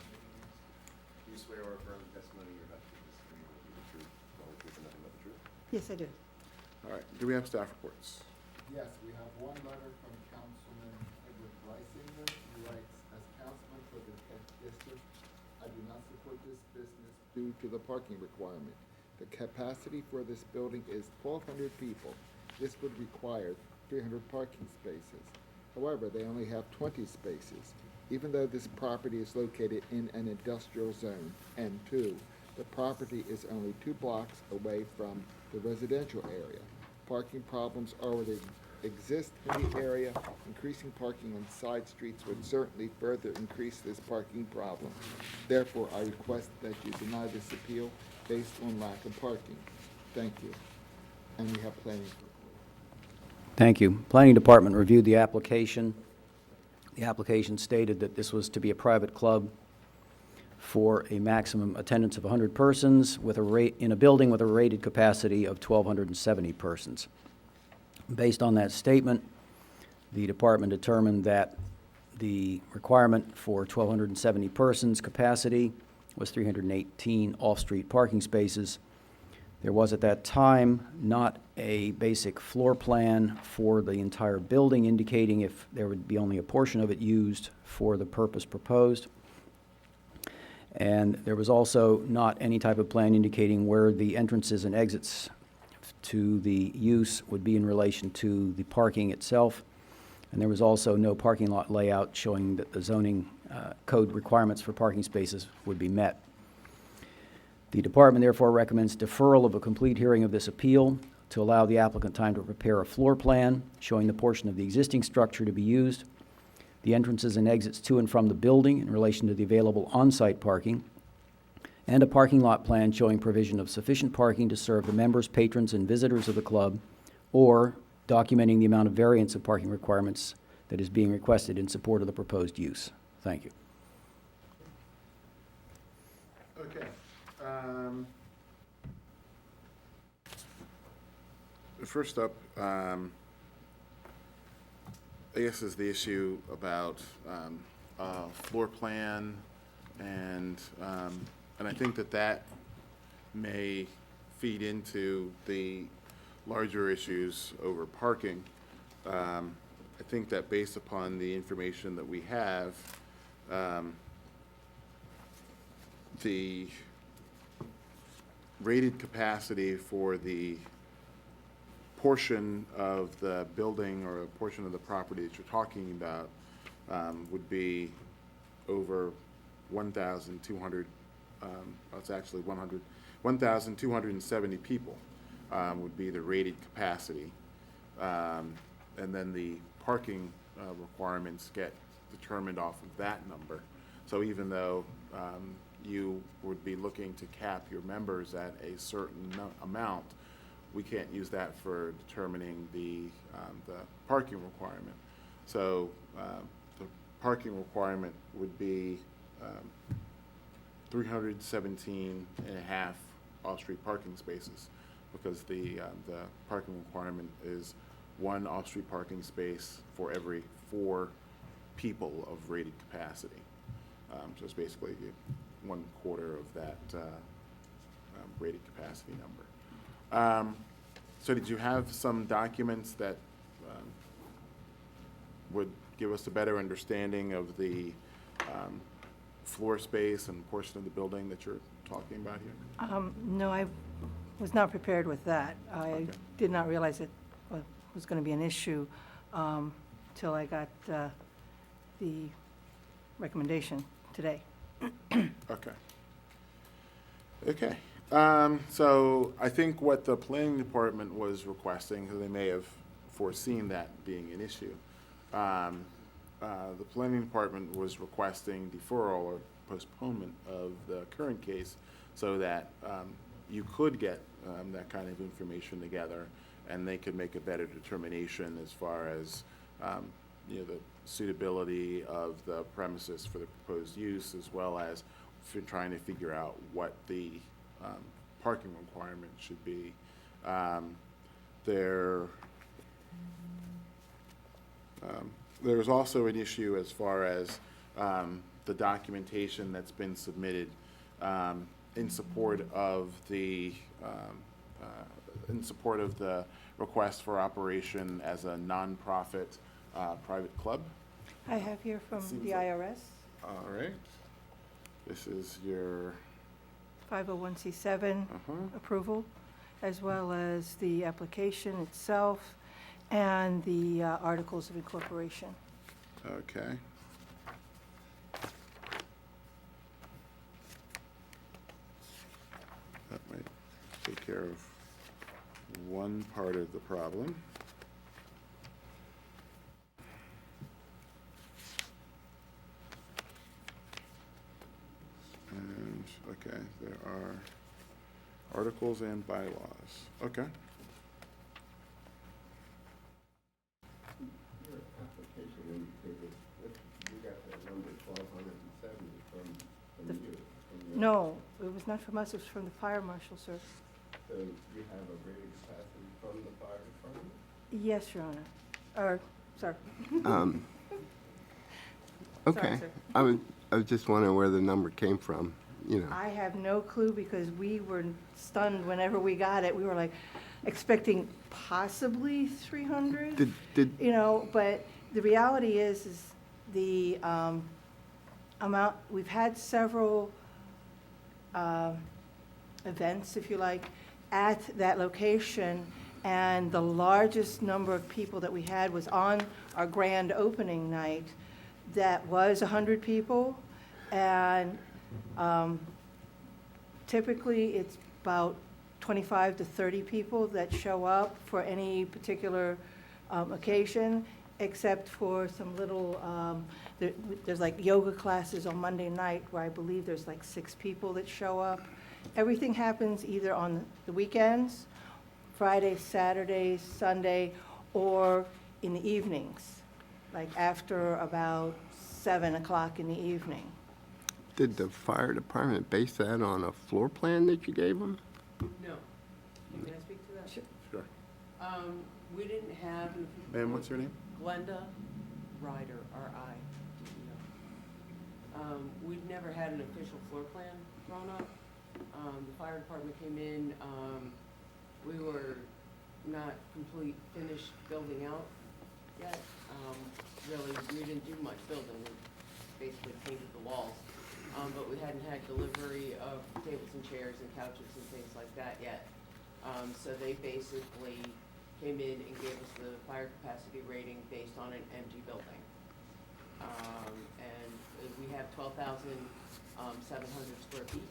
you swear or affirm the testimony you're about to give this hearing will be the truth, the whole truth, and nothing but the truth? Yes, I do. All right, do we have staff reports? Yes, we have one letter from Councilman Edward Reisinger. He writes, as councilman for the 10th district, I do not support this business due to the parking requirement. The capacity for this building is 1,200 people. This would require 300 parking spaces. However, they only have 20 spaces. Even though this property is located in an industrial zone, and two, the property is only 2 blocks away from the residential area. Parking problems already exist in the area. Increasing parking on side streets would certainly further increase this parking problem. Therefore, I request that you deny this appeal based on lack of parking. Thank you. And we have planning for. Thank you. Planning Department reviewed the application. The application stated that this was to be a private club for a maximum attendance of 100 persons with a rate in a building with a rated capacity of 1,270 persons. Based on that statement, the department determined that the requirement for 1,270 persons capacity was 318 off-street parking spaces. There was at that time not a basic floor plan for the entire building indicating if there would be only a portion of it used for the purpose proposed. And there was also not any type of plan indicating where the entrances and exits to the use would be in relation to the parking itself. And there was also no parking lot layout showing that the zoning code requirements for parking spaces would be met. The department therefore recommends deferral of a complete hearing of this appeal to allow the applicant time to prepare a floor plan showing the portion of the existing structure to be used, the entrances and exits to and from the building in relation to the available on-site parking, and a parking lot plan showing provision of sufficient parking to serve the members, patrons, and visitors of the club, or documenting the amount of variance of parking requirements that is being requested in support of the proposed use. Thank you. Okay. First up, I guess is the issue about floor plan, and I think that may feed into the larger issues over parking. I think that based upon the information that we have, the rated capacity for the portion of the building or a portion of the property that you're talking about would be over 1,200, it's actually 1,270 people would be the rated capacity. And then the parking requirements get determined off of that number. So even though you would be looking to cap your members at a certain amount, we can't use that for determining the parking requirement. So the parking requirement would be 317 and a half off-street parking spaces, because the parking requirement is 1 off-street parking space for every 4 people of rated capacity. So it's basically 1/4 of that rated capacity number. So did you have some documents that would give us a better understanding of the floor space and portion of the building that you're talking about here? No, I was not prepared with that. I did not realize it was going to be an issue till I got the recommendation today. Okay. Okay. So I think what the planning department was requesting, because they may have foreseen that being an issue, the planning department was requesting deferral or postponement of the current case so that you could get that kind of information together and they could make a better determination as far as you know, the suitability of the premises for the proposed use, as well as trying to figure out what the parking requirement should be. There's also an issue as far as the documentation that's been submitted in support of the request for operation as a nonprofit private club. I have here from Seems the like- IRS, All right. This is your 501c7 approval, as well as the application itself and the articles of incorporation. okay. That might take care of one part of the problem. And, okay, there are articles and bylaws. Okay. Your application indicated that you got that number 1,270 from you. From your- No, it was not from us, it was from the fire marshal, sir. So you have a rated capacity from the fire department? Yes, Your Honor. Or, sorry. Okay. sir. I was just wondering where the number came from, you know. I have no clue because we were stunned whenever we got it. We were like expecting possibly 300. Did You know, but the reality is the amount, we've had several events, if you like, at that location, and the largest number of people that we had was on our grand opening night. That was 100 people, and typically it's about 25 to 30 people that show up for any particular occasion, except for some little, there's like yoga classes on Monday night where I believe there's like 6 people that show up. Everything happens either on the weekends, Friday, Saturday, Sunday, or in the evenings, like after about 7 o'clock in the evening. Did the fire department base that on a floor plan that you gave them? No. Can I speak to that? Sure. We didn't have. Ma'am, what's your name? Glenda Ryder, R-I-D-E-R. We'd never had an official floor plan drawn up. The fire department came in, we were not finished building out yet. Really, we didn't do much building, we basically painted the walls. But we hadn't had delivery of tables and chairs and couches and things like that yet. So they basically came in and gave us the fire capacity rating based on an empty building. And we have 12,700 square feet.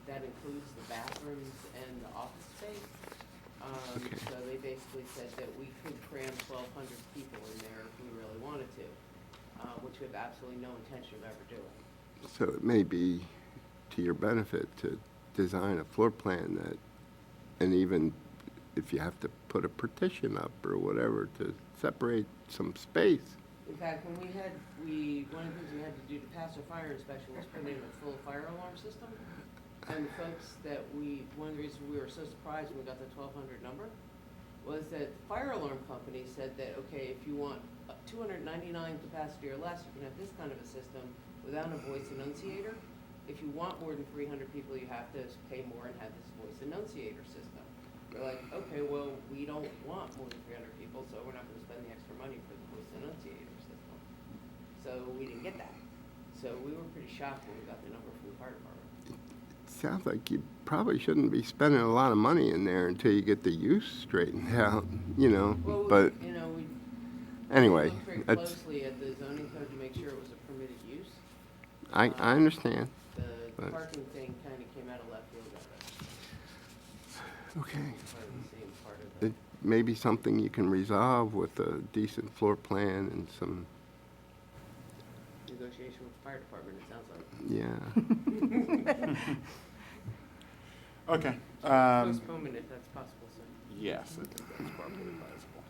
That includes the bathrooms and the office space. So they basically said that we could cram 1,200 people in there if we really wanted to, which we have absolutely no intention of ever doing. So it may be to your benefit to design a floor plan that, and even if you have to put a partition up or whatever to separate some space. In fact, when one of the things we had to do to pass our fire inspection was put in a full fire alarm system. And the folks that one of the reasons we were so surprised when we got the 1,200 number was that the fire alarm company said that, okay, if you want 299 capacity or less, you can have this kind of a system without a voice enunciator. If you want more than 300 people, you have to pay more and have this voice enunciator system. We're like, okay, well, we don't want more than 300 people, so we're not gonna spend the extra money for the voice enunciator system. So we didn't get that. So we were pretty shocked when we got the number from the fire department. Sounds like you probably shouldn't be spending a lot of money in there until you get the use straightened out, you know, Well, but you know, we anyway, looked very that's, closely at the zoning code to make sure it was a permitted use. I understand. The but- parking thing kind of came out of left field of it. Okay. Part of the same part of the. It may be something you can resolve with a decent floor plan and some, Negotiation with the fire department, it sounds like. yeah. Okay. Postponement if that's possible, sir. Yes, I think that's probably advisable.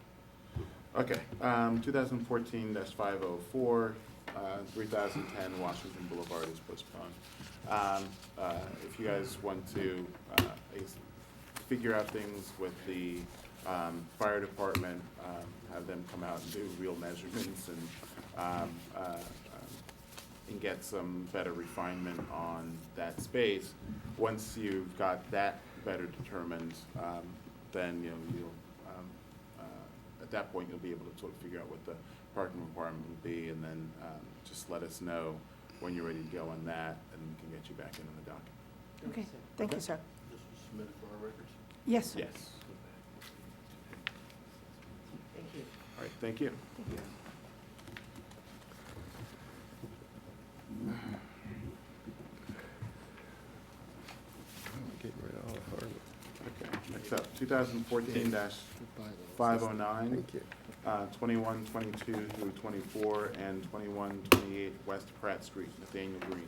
Okay, 2014-504, 3010 Washington Boulevard is postponed. If you guys want to I guess, figure out things with the fire department, have them come out and do real measurements and get some better refinement on that space. Once you've got that better determined, then you'll at that point you'll be able to sort of figure out what the parking requirement will be, and then just let us know when you're ready to go on that, and we can get you back in on the docket. Okay, thank you, sir. This was submitted for our records? Yes, sir. Yes. Thank you. All right. Thank you. Getting rid of all the hardwood. Okay. Next up, 2014-509. Thank you. 2122 through 24 and 2128 West Pratt Street, Nathaniel Green.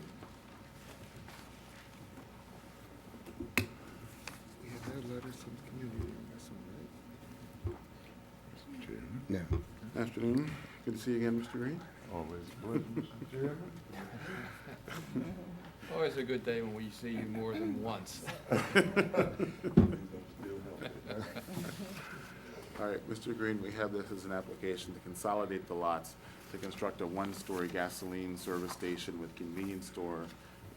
We have had letters from the community on this one, right? Mr. Chairman? No. Afternoon. Good to see you again, Mr. Green. Always a pleasure, Mr. Chairman. Always a good day when we see you more than once. All right, Mr. Green, we have this as an application to consolidate the lots to construct a one-story gasoline service station with convenience store,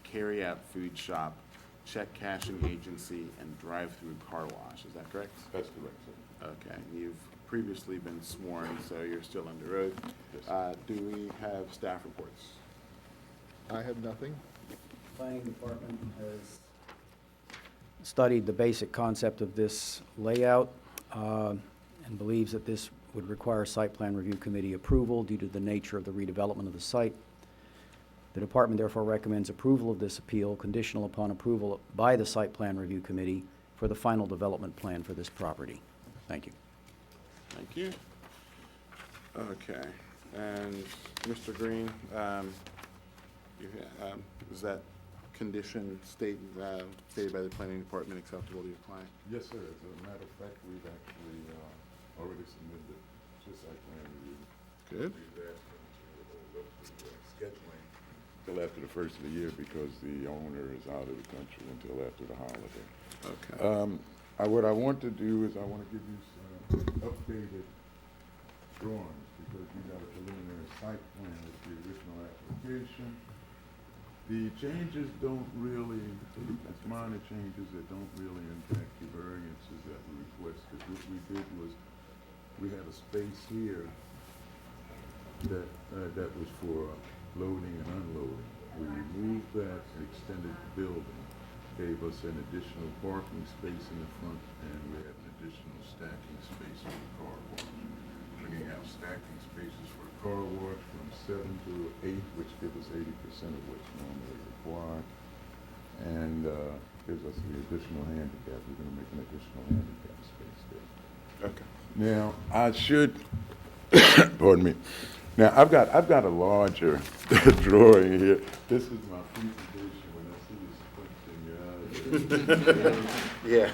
carry-out food shop, check cashing agency, and drive-through car wash. Is that correct? That's correct, sir. Okay, you've previously been sworn, so you're still under oath. Yes. Do we have staff reports? I have nothing. Planning Department has studied the basic concept of this layout and believes that this would require site plan review committee approval due to the nature of the redevelopment of the site. The department therefore recommends approval of this appeal conditional upon approval by the site plan review committee for the final development plan for this property. Thank you. Thank you. Okay, and Mr. Green, is that condition stated by the planning department acceptable to your client? Yes, sir. As a matter of fact, we've actually already submitted it to site plan review. Good. We've asked them to hold up the scheduling till after the first of the year because the owner is out of the country until after the holiday. Okay. What I want to do is I want to give you some updated drawings because you got a preliminary site plan with the original application. The changes don't really, it's minor changes that don't really impact the variances that we requested. What we did was, we had a space here that was for loading and unloading. We removed that and extended the building, gave us an additional parking space in the front, and we had an additional stacking space for the car wash. Bringing out stacking spaces for the car wash from 7 to 8, which gives us 80% of what's normally required, and gives us the additional handicap. We're going to make an additional handicap space there. Okay. Now, I should, pardon me. Now, I've got a larger drawing here. This is my presentation when I see you squinting your eyes. Yeah.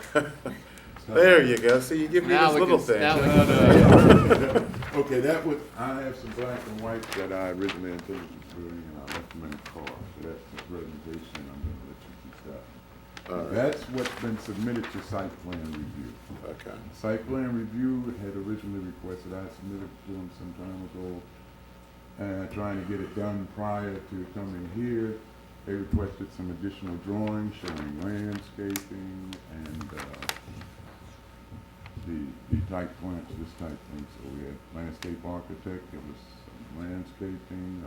There you go. See, you give me Now this we little can- thing. now we Okay, that was, I have some black and white that I originally intended to bring, and I left them in the car. So that's the presentation, I'm gonna let you keep that. That's what's been submitted to site plan review. Okay. Site plan review had originally requested, I submitted to them some time ago, trying to get it done prior to coming here. They requested some additional drawings showing landscaping and type plants, this type thing. So we had landscape architect, it was some landscaping,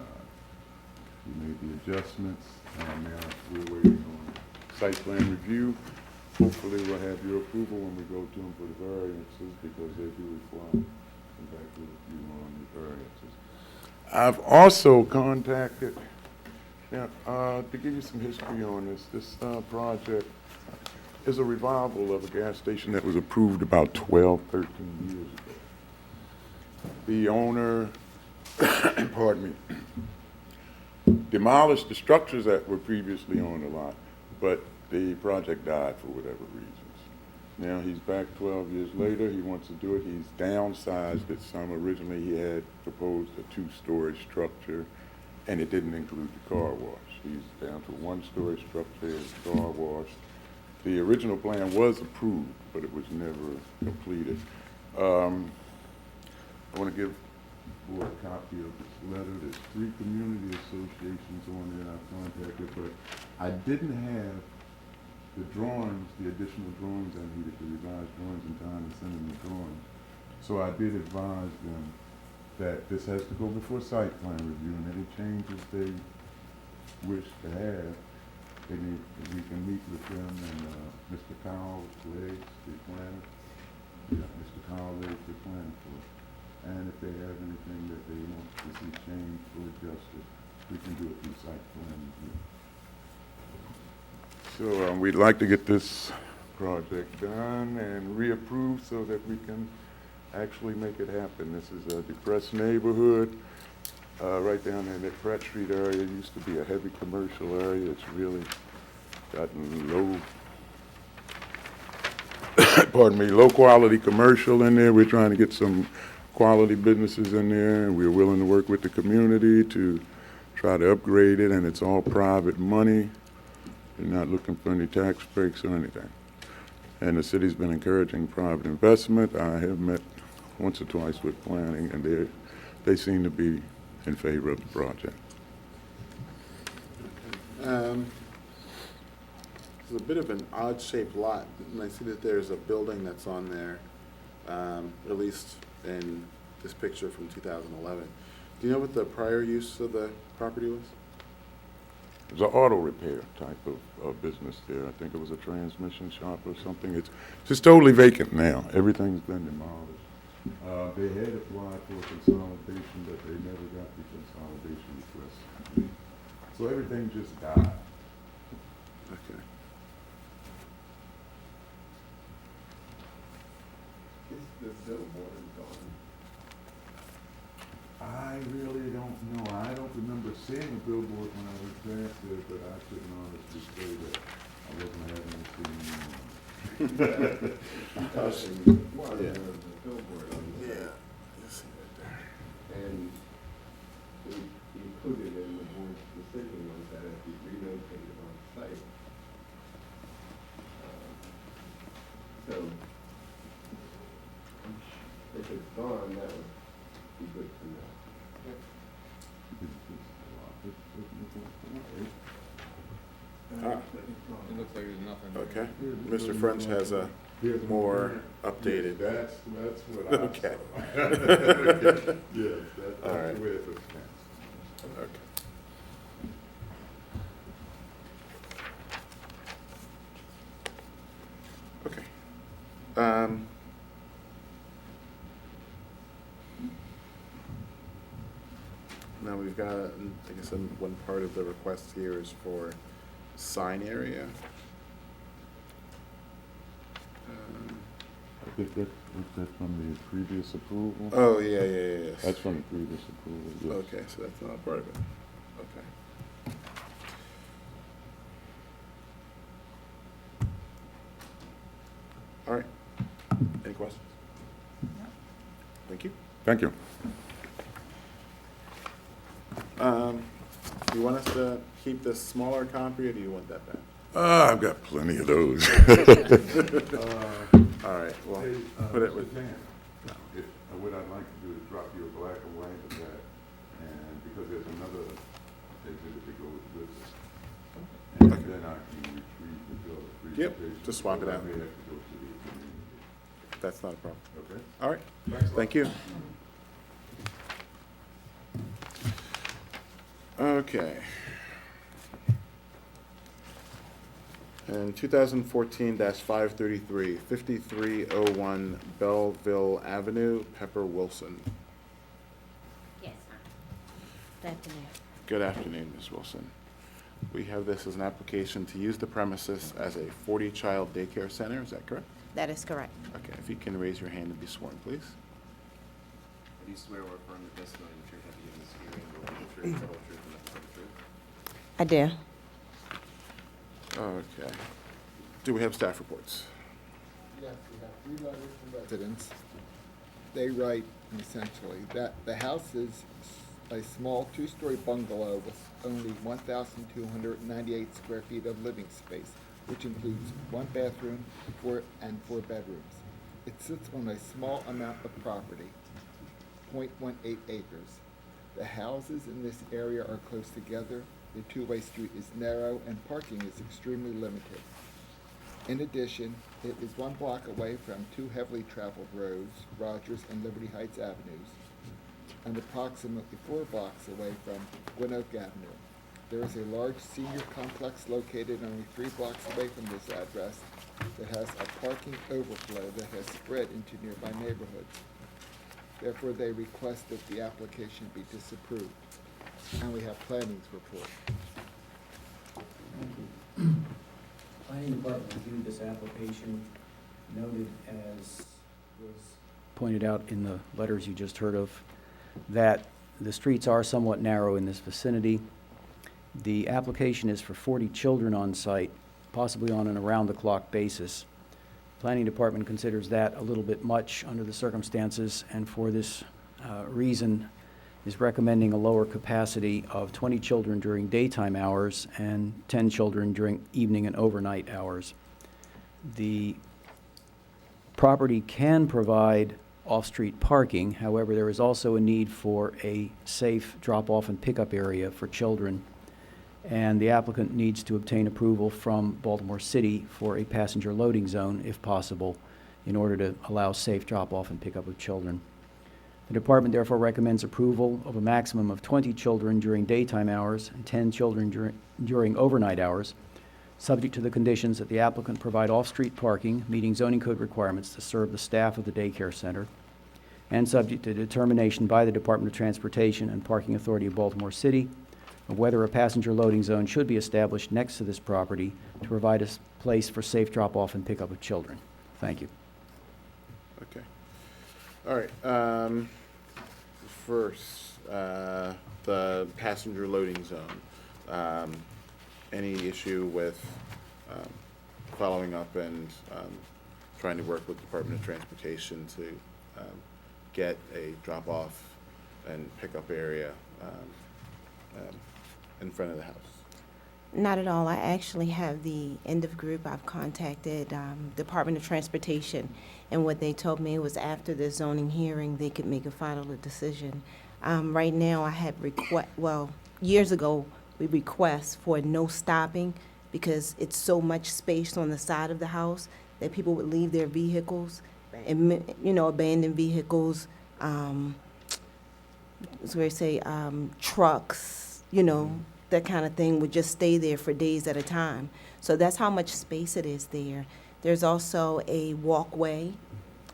we made the adjustments, and now we're waiting on site plan review. Hopefully we'll have your approval when we go to them for the variances, because they do require some back to review on the variances. I've also contacted, now, to give you some history on this project is a revival of a gas station that was approved about 12, 13 years ago. The owner, pardon me, demolished the structures that were previously on the lot, but the project died for whatever reasons. Now he's back 12 years later. He wants to do it. He's downsized it some. Originally he had proposed a 2-story structure, and it didn't include the car wash. He's down to a 1-story structure, car wash. The original plan was approved, but it was never completed. I want to give the board a copy of this letter. There's 3 community associations on there I've contacted, but I didn't have the drawings, the additional drawings I needed, the revised drawings in time to send them the drawings. So I did advise them that this has to go before site plan review, and any changes they wish to have, we can meet with them and Mr. Kyle Legs, the planner. Yeah, Mr. Kyle Legs, the planner for it. And if they have anything that they want to see changed or adjusted, we can do it through site plan review. So we'd like to get this project done and reapproved so that we can actually make it happen. This is a depressed neighborhood. Right down in that Pratt Street area, it used to be a heavy commercial area. It's really gotten low, pardon me, low quality commercial in there. We're trying to get some quality businesses in there, and we're willing to work with the community to try to upgrade it, and it's all private money. They're not looking for any tax breaks or anything. And the city's been encouraging private investment. I have met once or twice with planning, and they seem to be in favor of the project. It's a bit of an odd-shaped lot, and I see that there's a building that's on there, at least in this picture from 2011. Do you know what the prior use of the property was? It was an auto repair type of business there. I think it was a transmission shop or something. It's just totally vacant now. Everything's been demolished. They had applied for consolidation, but they never got the consolidation request. So everything just died. Okay. The billboard gone. I really don't know. I don't remember seeing a billboard when I was back there, but I couldn't honestly say that I wasn't having to see anyone. Yeah. The billboard on the Yeah. and we included in the board's decision was that it be relocated on site. So if it's gone, that would be good to know. It looks like there's nothing. Okay. Mr. French has a more updated. That's what I Okay. saw. Okay. Yes, that's All right. the way it looks now. Okay. Okay. Now we've got, I guess, one part of the request here is for sign area. I think that's from the previous approval. Oh, yeah. That's from the previous approval, yes. Okay, so that's not part of it. Okay. All right. Any questions? Thank you. Thank you. Do you want us to keep this smaller copy, or do you want that back? I've got plenty of those. All right, well, Hey, put it Mr. with. Dan, if, what I'd like to do is drop you a black and white of that, and because there's another exhibit that goes with it. And then I can retrieve the other presentation. Yep, just swap it out. I may have to go to the community. That's not a problem. Okay. All right, Thanks a lot. thank you. Okay. And 2014-533, 5301 Belleville Avenue, Pepper Wilson. Yes, good afternoon. Good afternoon, Ms. Wilson. We have this as an application to use the premises as a 40-child daycare center, is that correct? That is correct. Okay, if you can raise your hand and be sworn, please. Do you swear or affirm the testimony that you're having in this hearing will be the truth, the whole truth, and nothing but the truth? I do. Okay. Do we have staff reports? Yes, we have 3 letters from residents. They write essentially that the house is a small 2-story bungalow with only 1,298 square feet of living space, which includes 1 bathroom and 4 bedrooms. It sits on a small amount of property, 0.18 acres. The houses in this area are close together, the two-way street is narrow, and parking is extremely limited. In addition, it is 1 block away from 2 heavily traveled roads, Rogers and Liberty Heights Avenues, and approximately 4 blocks away from Gwynn Oak Avenue. There is a large senior complex located only 3 blocks away from this address that has a parking overflow that has spread into nearby neighborhoods. Therefore, they request that the application be disapproved. And we have planning's report. Planning Department reviewed this application, noted as was Pointed out in the letters you just heard of, that the streets are somewhat narrow in this vicinity. The application is for 40 children on site, possibly on an around-the-clock basis. Planning Department considers that a little bit much under the circumstances, and for this reason is recommending a lower capacity of 20 children during daytime hours and 10 children during evening and overnight hours. The property can provide off-street parking. However, there is also a need for a safe drop-off and pickup area for children, and the applicant needs to obtain approval from Baltimore City for a passenger loading zone, if possible, in order to allow safe drop-off and pickup of children. The department therefore recommends approval of a maximum of 20 children during daytime hours and 10 children during overnight hours, subject to the conditions that the applicant provide off-street parking, meeting zoning code requirements to serve the staff of the daycare center, and subject to determination by the Department of Transportation and Parking Authority of Baltimore City of whether a passenger loading zone should be established next to this property to provide a place for safe drop-off and pickup of children. Thank you. Okay. All right. First, the passenger loading zone. Any issue with following up and trying to work with the Department of Transportation to get a drop-off and pickup area in front of the house? Not at all. I actually have the end of group. I've contacted Department of Transportation, and what they told me was after the zoning hearing, they could make a final decision. Right now, I had years ago, we request for no stopping because it's so much space on the side of the house that people would leave their vehicles, and abandoned vehicles, trucks, that kind of thing would just stay there for days at a time. So that's how much space it is there. There's also a walkway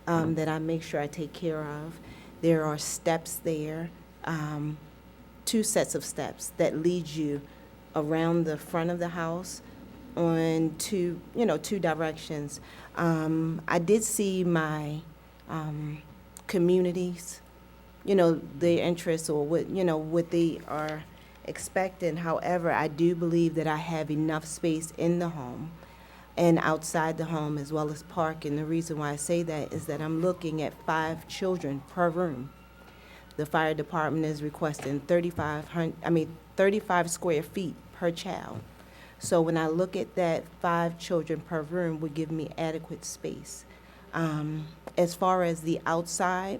that I make sure I take care of. There are steps there, 2 sets of steps that lead you around the front of the house on 2 directions. I did see my communities, their interests or what they are expecting. However, I do believe that I have enough space in the home and outside the home as well as parking. The reason why I say that is that I'm looking at 5 children per room. The fire department is requesting 35 square feet per child. So when I look at that, 5 children per room would give me adequate space. As far as the outside,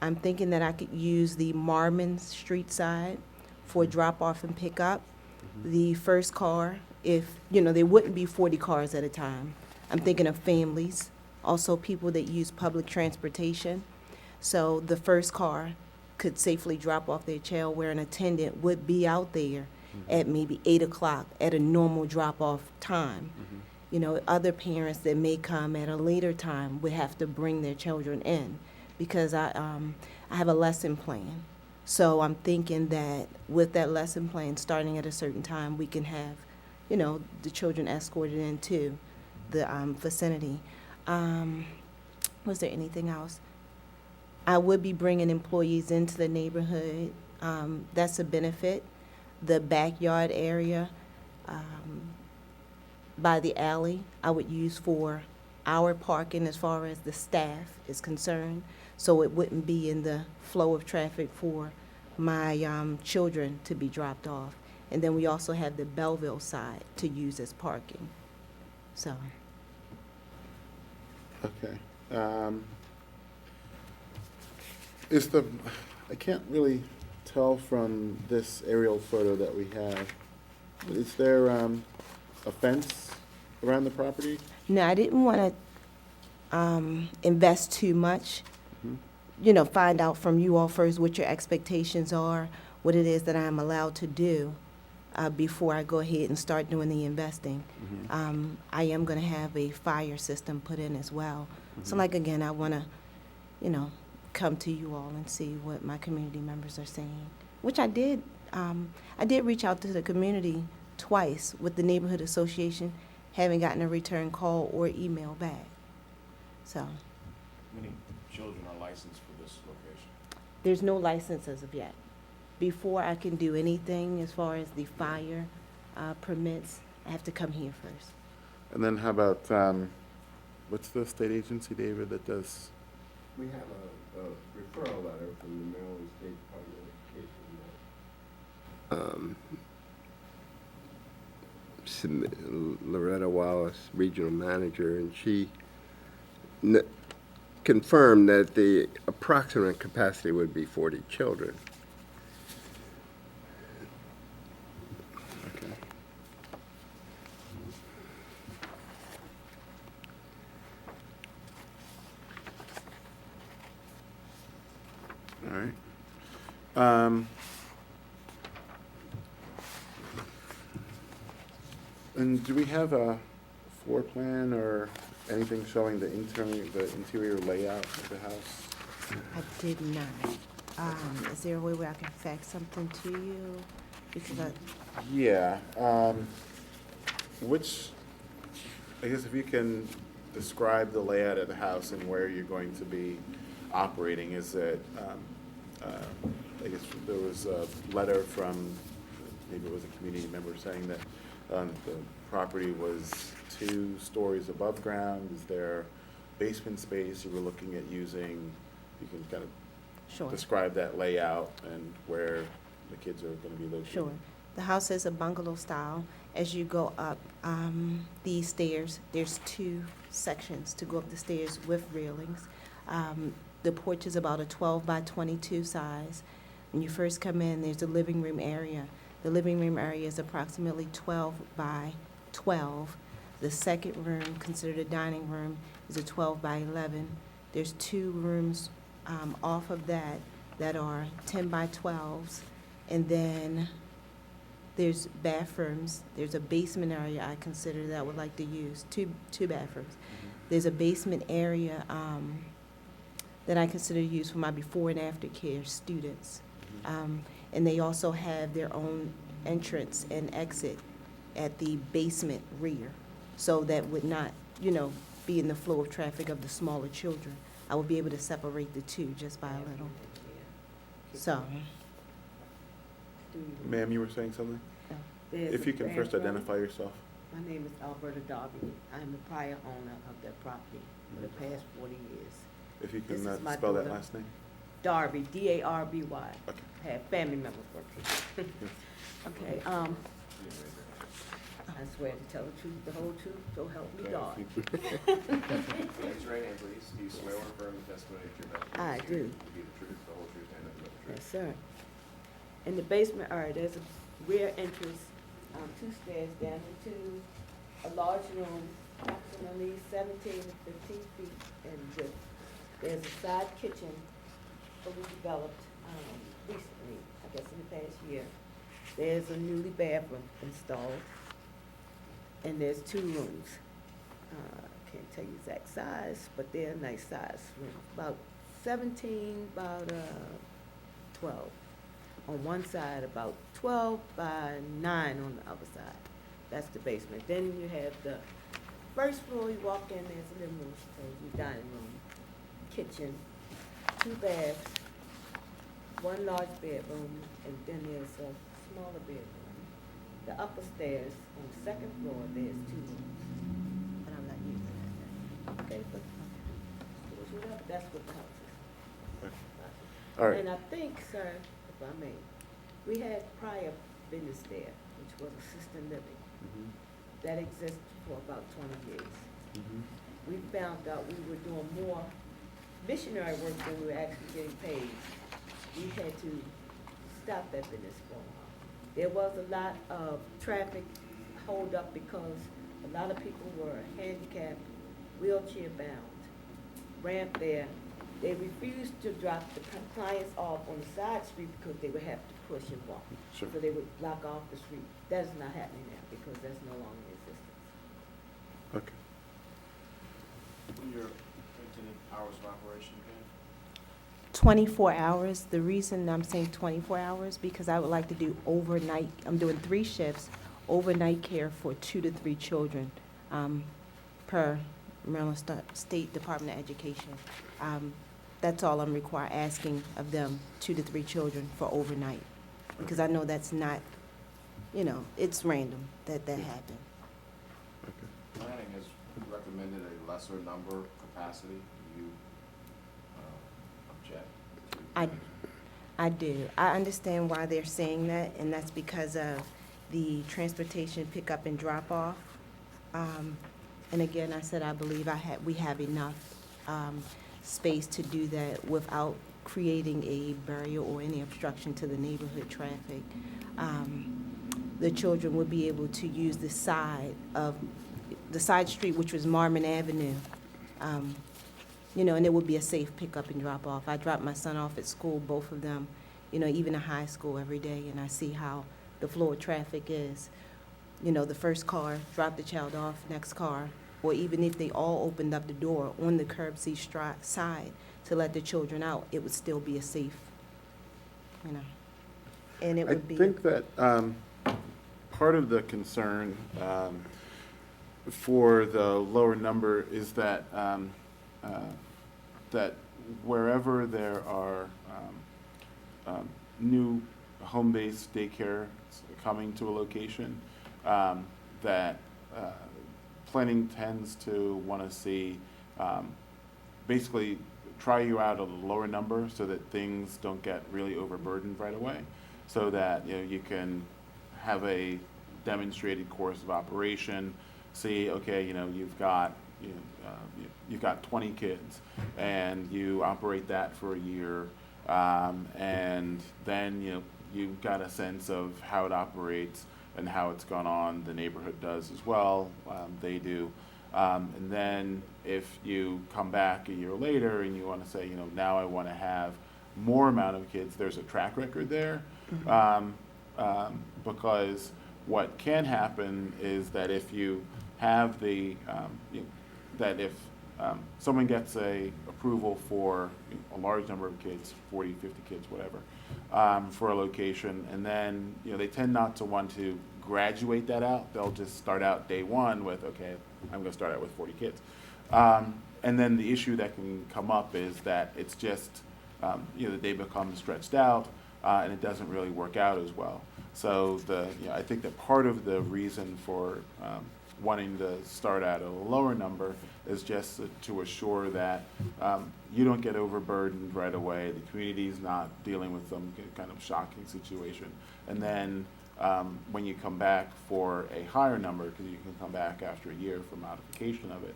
I'm thinking that I could use the Marmon Street side for drop-off and pick-up. The first car, if, there wouldn't be 40 cars at a time. I'm thinking of families, also people that use public transportation. So the first car could safely drop off their child where an attendant would be out there at maybe 8 o'clock at a normal drop-off time. You know, other parents that may come at a later time would have to bring their children in because I have a lesson plan. So I'm thinking that with that lesson plan, starting at a certain time, we can have, you know, the children escorted into the vicinity. Was there anything else? I would be bringing employees into the neighborhood. That's a benefit. The backyard area by the alley, I would use for our parking as far as the staff is concerned, so it wouldn't be in the flow of traffic for my children to be dropped off. And then we also have the Belleville side to use as parking. So. Okay. I can't really tell from this aerial photo that we have, is there a fence around the property? No, I didn't want to invest too much. You know, find out from you all first what your expectations are, what it is that I'm allowed to do before I go ahead and start doing the investing. I am going to have a fire system put in as well. So, like, again, I want to, you know, come to you all and see what my community members are saying, which I did. I did reach out to the community twice with the neighborhood association, haven't gotten a return call or email back. So. How many children are licensed for this location? There's no license as of yet. Before I can do anything as far as the fire permits, I have to come here first. And then how about, what's the state agency, David, that does? We have a referral letter from the Maryland State Department of Education. Loretta Wallace, regional manager, and she confirmed that the approximate capacity would be 40 children. Okay. All right. And do we have a floor plan or anything showing the interior layout of the house? I did not. Is there a way where I can fax something to you? Because Yeah. I guess if you can describe the layout of the house and where you're going to be operating, is it, I guess there was a letter from, maybe it was a community member saying that the property was 2 stories above ground. Is there basement space you were looking at using? You can kind of describe that layout and where the kids are going to be located. Sure. The house is a bungalow style. As you go up these stairs, there's 2 sections to go up the stairs with railings. The porch is about a 12 by 22 size. When you first come in, there's a living room area. The living room area is approximately 12 by 12. The second room, considered a dining room, is a 12 by 11. There's 2 rooms off of that that are 10 by 12s. And then there's bathrooms. There's a basement area I consider that I would like to use, two bathrooms. There's a basement area that I consider to use for my before and after care students. And they also have their own entrance and exit at the basement rear. So that would not, you know, be in the flow of traffic of the smaller children. I would be able to separate the 2 just by a little. So. Ma'am, you were saying something? There's If you can first bathroom. identify yourself. My name is Alberta Darby. I'm the prior owner of that property for the past 40 years. If you This can is my spell that daughter. last name. Darby, D-A-R-B-Y. Okay. Have family members work here. Okay, I swear to tell the truth, the whole truth, so help me God. Raise your right hand, please. Do you swear or affirm the testimony that you're about to I give do. will be the truth, the whole truth, and nothing but the truth? Yes, sir. In the basement area, there's a rear entrance, 2 stairs down into a large room approximately 17 to 15 feet in width. There's a side kitchen fully developed recently, I guess in the past year. There's a newly bathroom installed, and there's 2 rooms. Can't tell you exact size, but they're nice size rooms, about 17 by 12 on one side, about 12 by 9 on the other side. That's the basement. Then you have the first floor, you walk in, there's a living room, dining room, kitchen, 2 baths, 1 large bedroom, and then there's a smaller bedroom. The upper stairs, on the second floor, there's 2 rooms, and I'm not using that. Okay, but that's what the house is. All right. And I think, sir, if I may, we had prior business there, which was assisted living. That existed for about 20 years. We found out we were doing more missionary work than we were actually getting paid. We had to stop that business for a while. There was a lot of traffic hold up because a lot of people were handicapped, wheelchair bound, ramp there. They refused to drop the clients off on the side street because they would have to push and walk. Sure. So they would block off the street. That is not happening now because that's no longer in existence. Okay. What are your intended hours of operation again? 24 hours. The reason I'm saying 24 hours, because I would like to do overnight. I'm doing 3 shifts, overnight care for 2 to 3 children per Maryland State Department of Education. That's all I'm asking of them, 2 to 3 children for overnight. Because I know that's not, it's random that happened. Planning has recommended a lesser number capacity. Do you object to? I do. I understand why they're saying that, and that's because of the transportation pickup and drop off. And again, I said I believe we have enough space to do that without creating a barrier or any obstruction to the neighborhood traffic. The children would be able to use the side street, which was Marmon Avenue, and it would be a safe pickup and drop off. I drop my son off at school, both of them, even in high school every day, and I see how the flow of traffic is. The first car, drop the child off, next car, or even if they all opened up the door on the curbside side to let the children out, it would still be a safe, and it would be. I think that part of the concern for the lower number is that that wherever there are new home-based daycare coming to a location, that planning tends to want to see basically try you out at a lower number so that things don't get really overburdened right away, so that you can have a demonstrated course of operation. See, okay, you've got 20 kids, and you operate that for a year, and then you've got a sense of how it operates and how it's gone on. The neighborhood does as well. They do. And then if you come back a year later and you want to say, now I want to have more amount of kids, there's a track record there. Because what can happen is that if you have that if someone gets a approval for a large number of kids, 40, 50 kids, whatever, for a location, and then they tend not to want to graduate that out. They'll just start out day one with, okay, I'm going to start out with 40 kids. And then the issue that can come up is that it's just, they become stretched out, and it doesn't really work out as well. So I think that part of the reason for wanting to start at a lower number is just to assure that you don't get overburdened right away. The community's not dealing with some kind of shocking situation. And then when you come back for a higher number, because you can come back after a year for modification of it,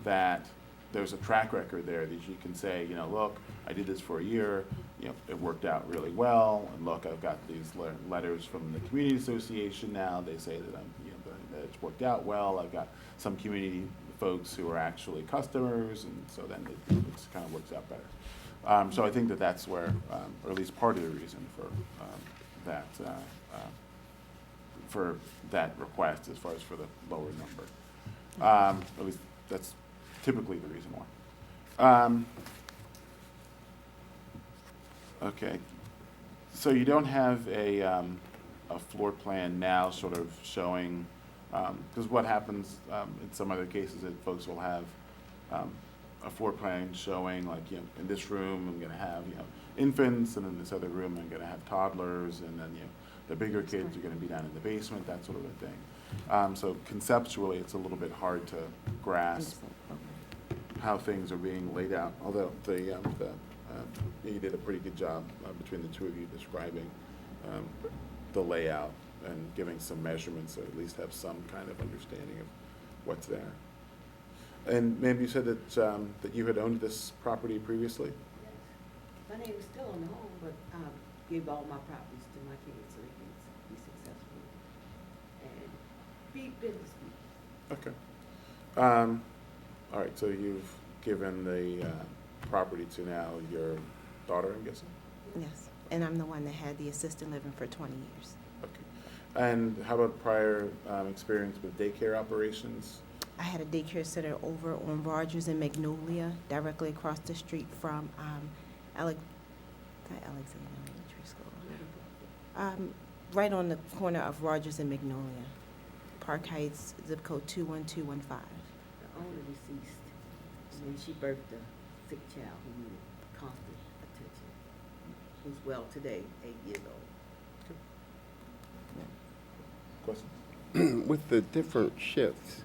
that there's a track record there that you can say, look, I did this for a year, it worked out really well, and look, I've got these letters from the community association now. They say that the it's worked out well. I've got some community folks who are actually customers, and so then it kind of works out better. So I think that that's where, or at least part of the reason for that request, as far as for the lower number. At least that's typically the reason why. Okay, so you don't have a floor plan now sort of showing, because what happens in some other cases that folks will have a floor plan showing, like, you know, in this room I'm gonna have, you know, infants, and in this other room I'm gonna have toddlers, and then, you know, the bigger kids are gonna be down in the basement, that sort of a thing. So conceptually, it's a little bit hard to grasp how things are being laid out, although you did a pretty good job between the two of you describing the layout and giving some measurements, so at least have some kind of understanding of what's there. And maybe you said that you had owned this property previously? My name is still on the home, but gave all my properties to my kids so they can be successful and be business people. Okay. All right, so you've given the property to now your daughter, I'm guessing? Yes, and I'm the one that had the assisted living for 20 years. Okay. And how about prior experience with daycare operations? I had a daycare center over on Rogers and Magnolia, directly across the street from Alexander Elementary School. Right on the corner of Rogers and Magnolia. Park Heights, zip code 21215. The owner deceased, and then she birthed a sick child who needed constant attention, who's well today, 8 years old. Question? With the different shifts,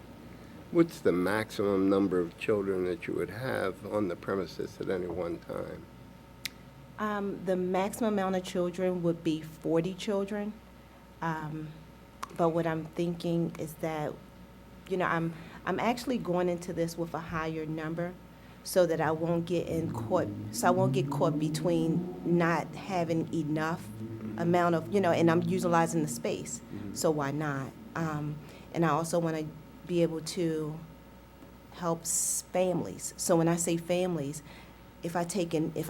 what's the maximum number of children that you would have on the premises at any one time? The maximum amount of children would be 40 children. But what I'm thinking is that, you know, I'm actually going into this with a higher number so that I won't get caught between not having enough amount of, you know, and I'm utilizing the space. So why not? And I also want to be able to help families. So when I say families, if I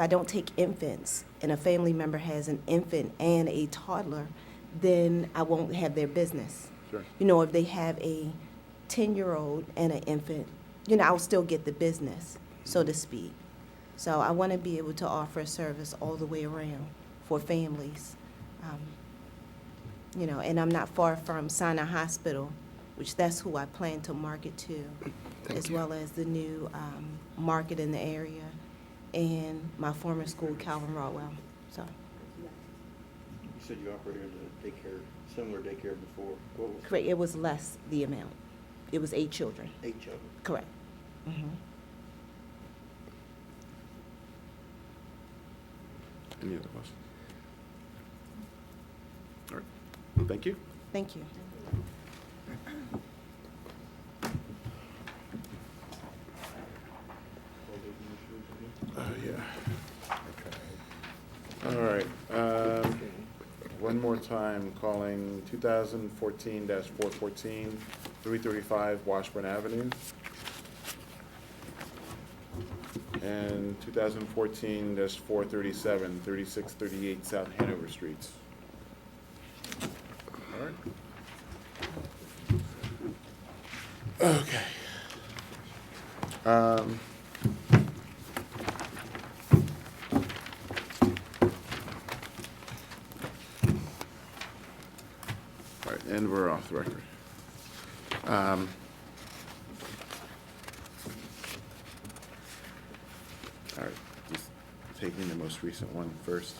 don't take infants and a family member has an infant and a toddler, then I won't have their business. Sure. You know, if they have a 10-year-old and an infant, you know, I'll still get the business, so to speak. So I want to be able to offer a service all the way around for families. You know, and I'm not far from Sinai Hospital, which that's who I plan to market to, as well as the new market in the area, and my former school, Calvin Rodwell. So. You said you operated a daycare, similar daycare before. What was Correct. It was less the amount. It was 8 children. 8 children? Correct. Mm-hmm. Any other questions? All right. Thank you. Thank you. Yeah. Okay. All right. One more time, calling 2014-414, 335 Washburn Avenue. And 2014-437, 3638 South Hanover Streets. All right. Okay. All right, and we're off the record. All right, just taking the most recent one first.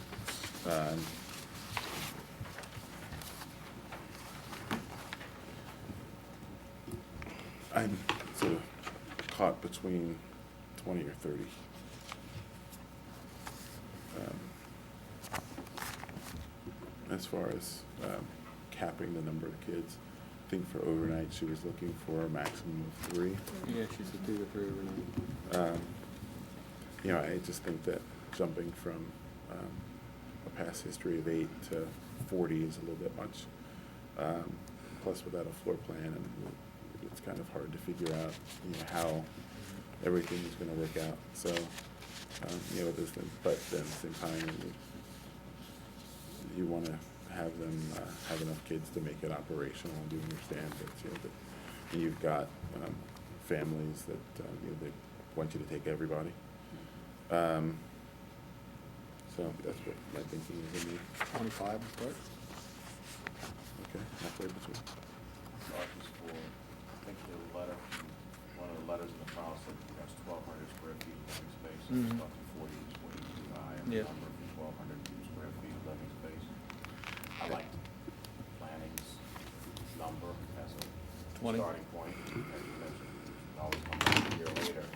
I'm sort of caught between 20 or 30. As far as capping the number of kids, I think for overnight she was looking for a maximum of 3. Yeah, she said 2 to 3 overnight. You know, I just think that jumping from a past history of 8 to 40 is a little bit much. plus without a floor plan, and it's kind of hard to figure out, how everything is gonna work out. So, but at the same time, you wanna have them, have enough kids to make it operational, and do understand that, that you've got, families that, they want you to take everybody. So that's what my thinking is in the 25, right? okay, halfway between. Just for, I think the letter, one of the letters in the file said that's 1,200 square feet of living space. So it's up to 40 is way too high. And Yeah. the number of 1,200 square feet of living space. I like planning's number as a 20. starting point. As you mentioned, you can always come back a year later to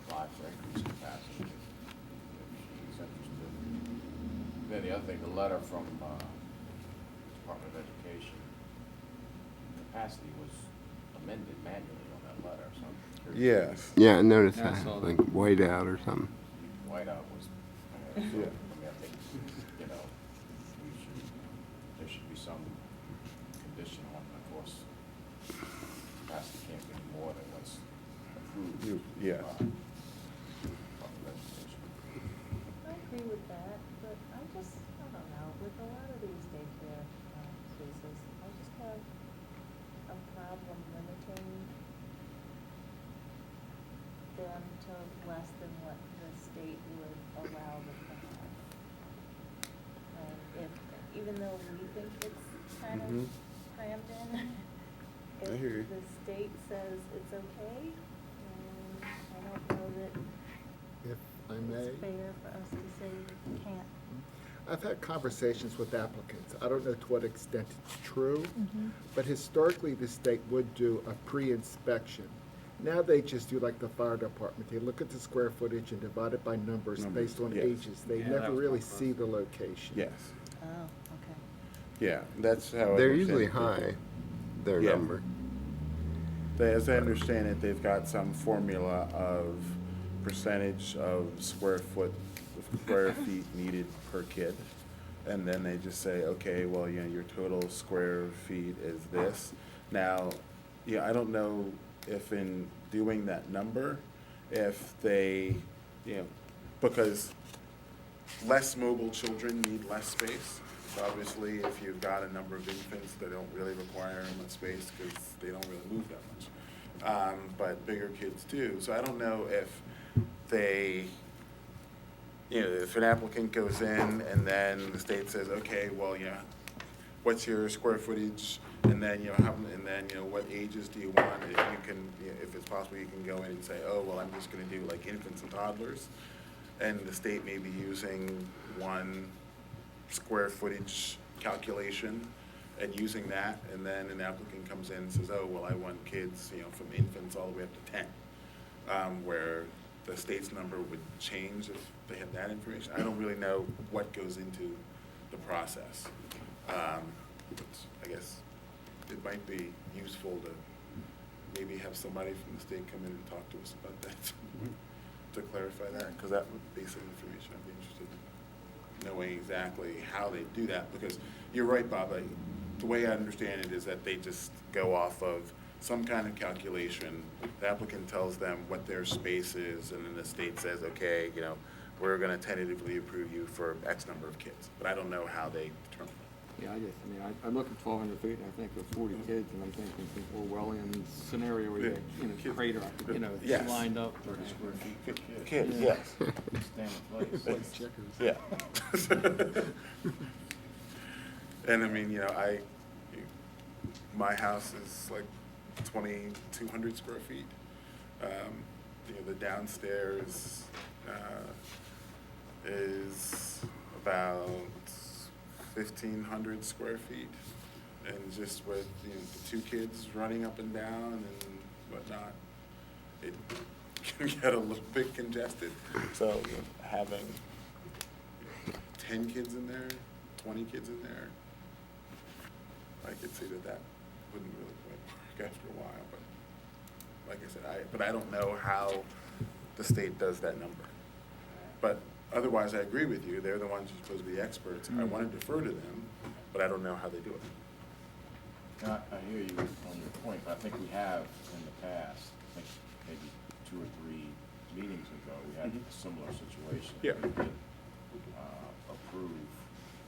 apply for increased capacity if he's interested. Then the other thing, the letter from Department of Education, capacity was amended manually on that letter, so I'm curious. Yes. Yeah, I noticed Yeah, I that, saw that. like white out or something. Whiteout was, so, I mean, I think, there should be some condition on, of course, capacity can't be more than what's approved. Yeah. by Department of Education. I agree with that, but I don't know, with a lot of these daycare cases, I just have a problem limiting them to less than what the state would allow them to have. And even though we think it's kind of Mhm. crammed in, I hear you. if the state says it's okay, I don't know that If I may. it's fair for us to say you can't. I've had conversations with applicants. I don't know to what extent it's true, Mm-hmm. but historically, the state would do a pre-inspection. Now they just do like the fire department. They look at the square footage and divide it by numbers based on yes. ages. They Yeah, that never was really my see the location. Yes. Oh, okay. Yeah, that's how. I They're understand usually it. high, their Yeah. number. As I understand it, they've got some formula of percentage of square feet needed per kid. And then they just say, okay, well, your total square feet is this. Now, I don't know if in doing that number, if they, because less mobile children need less space. So obviously, if you've got a number of infants, they don't really require much space because they don't really move that much. But bigger kids do. So I don't know if they, if an applicant goes in and then the state says, okay, well, what's your square footage? And then, what ages do you want? If you can, if it's possible, you can go in and say, oh, well, I'm just gonna do like infants and toddlers. And the state may be using one square footage calculation and using that, and then an applicant comes in and says, oh, well, I want kids, from infants all the way up to 10, where the state's number would change if they had that information. I don't really know what goes into the process. I guess it might be useful to maybe have somebody from the state come in and talk to us about that, to clarify that, because that would be some information I'd be interested in knowing exactly how they do that, because you're right, Bob, the way I understand it is that they just go off of some kind of calculation. The applicant tells them what their space is, and then the state says, okay, we're gonna tentatively approve you for X number of kids, but I don't know how they determine that. Yeah, I look at 1,200 feet, and I think of 40 kids, and I'm thinking Orwellian scenario where you have, crater, Yes. lined up. 30 square feet. Kids, yes. Stand in place. Yeah. And I mean, my house is like 2,200 square feet. The downstairs is about 1,500 square feet. And just with, the two kids running up and down and whatnot, it can get a little bit congested. So having 10 kids in there, 20 kids in there, I could see that wouldn't really quite work after a while, but like I said, I don't know how the state does that number. But otherwise, I agree with you, they're the ones who're supposed to be experts. I want to defer to them, but I don't know how they do it. I hear you on your point, but I think we have in the past, I think maybe 2 or 3 meetings ago, we had a similar situation. Yeah. We did approve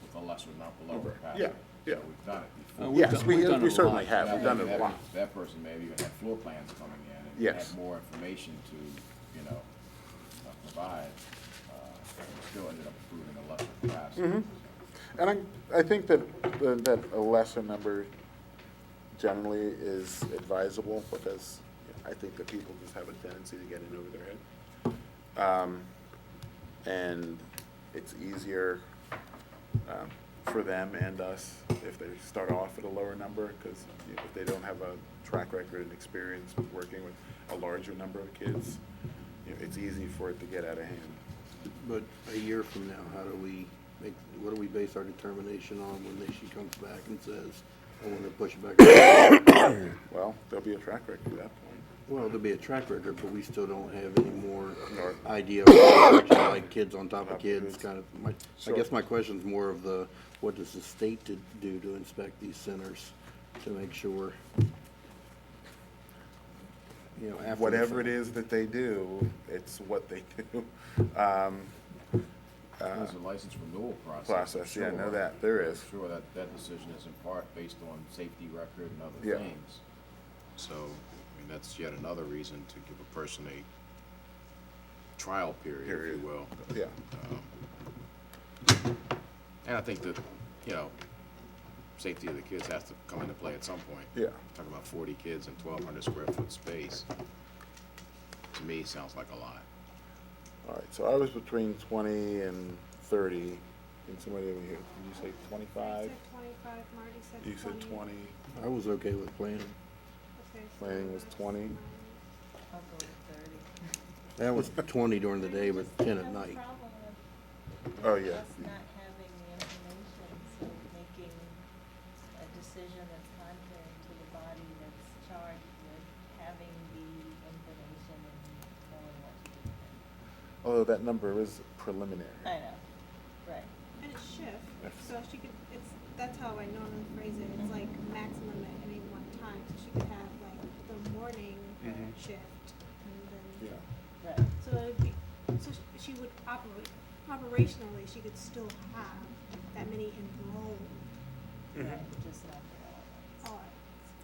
with a lesser number, lower capacity. Yeah, yeah. So we've done it before. We've Yes, done- we've done it we a certainly lot. have, we've done it a lot. That person maybe even had floor plans coming in and Yes. had more information to, provide. We still ended up approving a lesser capacity. And I think that a lesser number generally is advisable, because I think that people just have a tendency to get in over their head. And it's easier for them and us if they start off at a lower number, because if they don't have a track record and experience with working with a larger number of kids, it's easy for it to get out of hand. But a year from now, how do we make, what do we base our determination on when she comes back and says, I want to push it back? Well, there'll be a track record at that point. Well, there'll be a track record, but we still don't have any more idea of what like kids on top of kids, kind of. I guess my question's more of what does the state do to inspect these centers to make sure, after. Whatever it is that they do, it's what they do. There's a license renewal process. Yeah, I know that, there is. I'm sure that decision is in part based on safety record and other Yeah. things. So, that's yet another reason to give a person a trial period, if you will. Yeah. And I think that, safety of the kids has to come into play at some point. Yeah. Talking about 40 kids in 1,200 square foot space, to me, sounds like a lot. All right, so I was between 20 and 30, and somebody over here, did you say 25? I said 25, Marty said You said 20, I was okay with planning. Okay, planning was 20. I'll go with 30. That was 20 during the day, but 10 at night. Oh, yeah. Us not having the information, so making a decision that's contrary to the body that's charged with having the information and knowing what to do. Although that number is preliminary. I know, right. And it's shift, so she could, that's how I normally phrase it, it's like maximum at any one time, so she could have like the morning shift, and then. Yeah. Right. So it'd be, so she would operationally, she could still have that many enrolled. Right, just not for all. All right.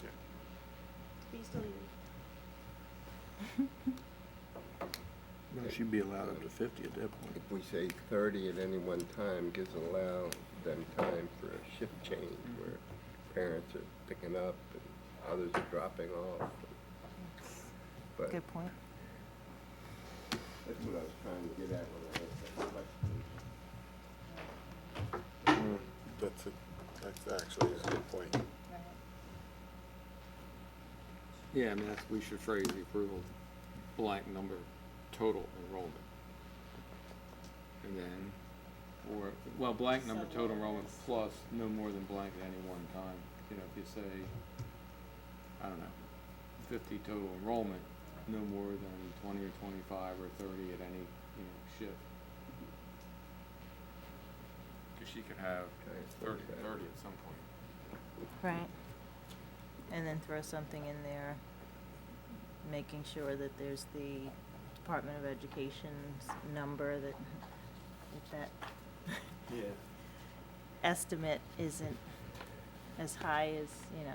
Yeah. But you still need. She'd be allowed up to 50 at that point. If we say 30 at any one time, allow them time for a shift change where parents are picking up and others are dropping off. But Good point. that's what I was trying to get at when I asked that question. That's actually a good point. Yeah, we should phrase the approval blank number total enrollment. And then, blank number total enrollment plus no more than blank at any one time. If you say, I don't know, 50 total enrollment, no more than 20 or 25 or 30 at any, shift. Because she could have 30 at some point. Right. And then throw something in there, making sure that there's the Department of Education's number, that if that estimate isn't as high as,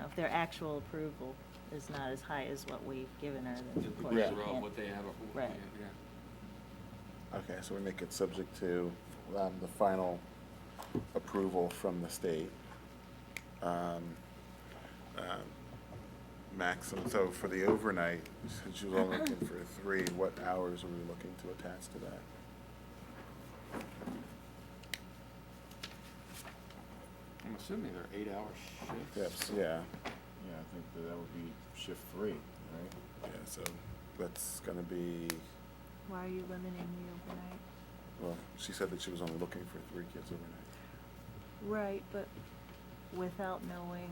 if their actual approval is not as high as what we've given her, then of course Yeah. you can't. What they have, Right. yeah. Okay, so we make it subject to the final approval from the state. Maximum, so for the overnight, since you were only looking for 3, what hours are we looking to attach to that? I'm assuming they're 8-hour shifts. Yes, yeah, Yeah, I think that would be shift 3, right? yeah, so that's gonna be, Why are you limiting the overnight? well, she said that she was only looking for 3 kids overnight. Right, but without knowing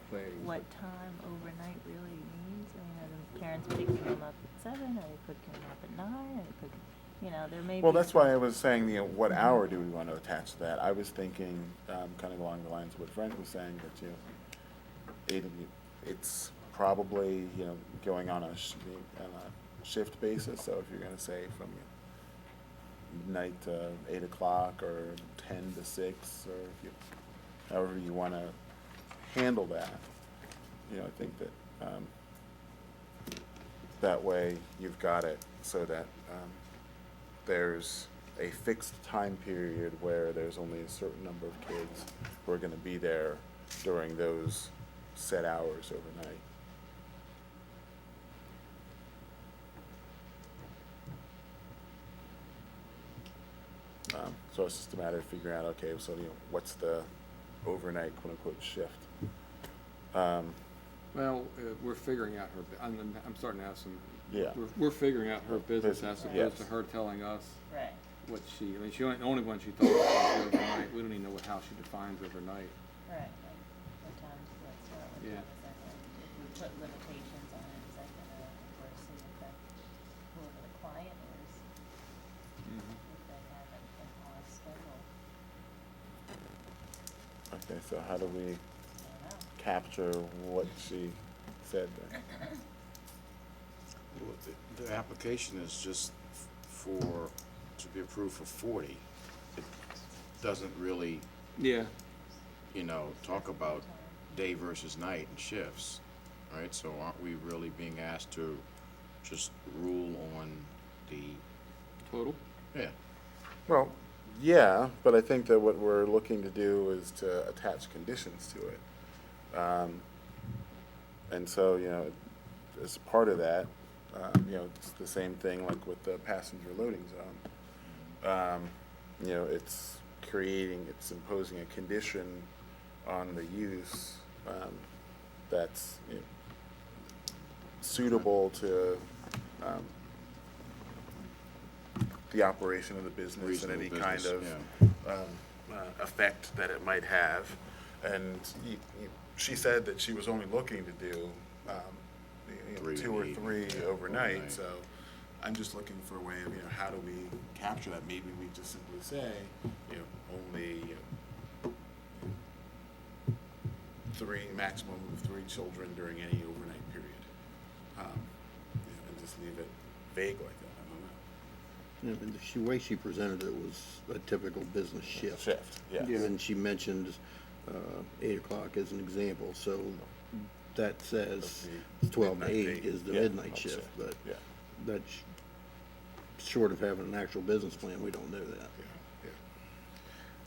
Planning. what time overnight really means, are the parents picking them up at 7, are they picking them up at 9, are they picking, there may be. Well, that's why I was saying, what hour do we want to attach to that? I was thinking, kind of along the lines of what Frank was saying, that it's probably, going on a shift basis, so if you're gonna say from midnight to 8 o'clock, or 10 to 6, or if you, however you wanna handle that, I think that, that way you've got it so that, there's a fixed time period where there's only a certain number of kids who are gonna be there during those set hours overnight. So it's just a matter of figuring out, okay, so, what's the overnight quote-unquote shift? Well, we're figuring out her, I'm starting to have some, Yeah. we're figuring out her business as opposed to Yes. her telling us Right. what she, she only one she told us was overnight. We don't even know how she defines overnight. Right, like, what time does that start, what Yeah. time does that end? If we put limitations on it, is that gonna adversely affect whoever the client is, if they have an off schedule? Okay, so how do we I don't know. capture what she said there? Well, the application is just to be approved for 40. It doesn't really, Yeah. talk about day versus night and shifts, right? So aren't we really being asked to just rule on the, Total? yeah, Well, yeah, but I think that what we're looking to do is to attach conditions to it. And so, as part of that, it's the same thing like with the passenger loading zone. It's imposing a condition on the use, that's, suitable to, the operation of the business and any Reasonable kind of, business, effect that it might have. And she said that she was only looking to do, 2 or 3 overnight, so I'm just looking for a way of, how do we capture that? Maybe we just simply say, only, 3, maximum of 3 children during any overnight period. And just leave it vague like that, I don't know. The way she presented it was a typical business shift. Shift, yes. And she mentioned 8 o'clock as an example, so that says 12 to 8 is the midnight shift, but Yeah. that's short of having an actual business plan, we don't know that.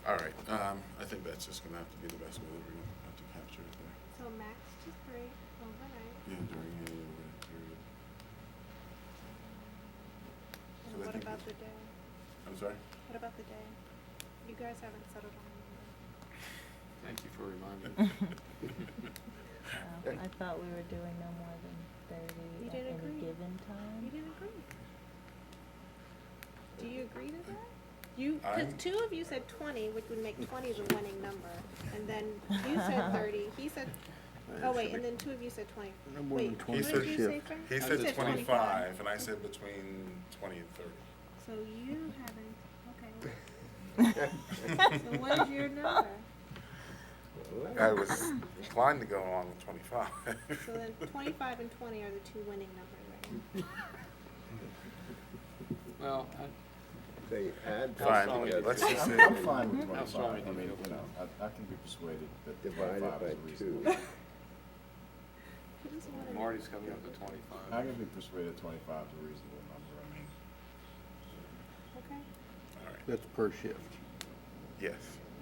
All right, I think that's just gonna have to be the best way that we're gonna have to capture it there. So max to 3 overnight. Yeah, during any overnight period. And So I what think about the day? I'm sorry? What about the day? You guys haven't settled on a number. Thank you for reminding me. I thought we were doing no more than 30 You at didn't any agree. given time. You didn't agree. Do you agree to that? Because I'm- 2 of you said 20, which would make 20 the winning number. And then you said 30, he said, oh wait, and then 2 of you said 20. No more Wait, than 20 what He did you said- say, Frank? He You said 25, and I said between 20 and 30. So you haven't, okay. So what is your number? I was inclined to go along with 25. So then 25 and 20 are the 2 winning numbers, right? Well, They add Fine, them together. let's just say. I'm fine with How strong 25. I do you mean, feel? I can be persuaded that Divided 25 by is a 2. reasonable. Who doesn't wanna- Marty's coming up to 25. I can be persuaded 25 is a reasonable number. I mean, Okay, All right, That's per shift. yes,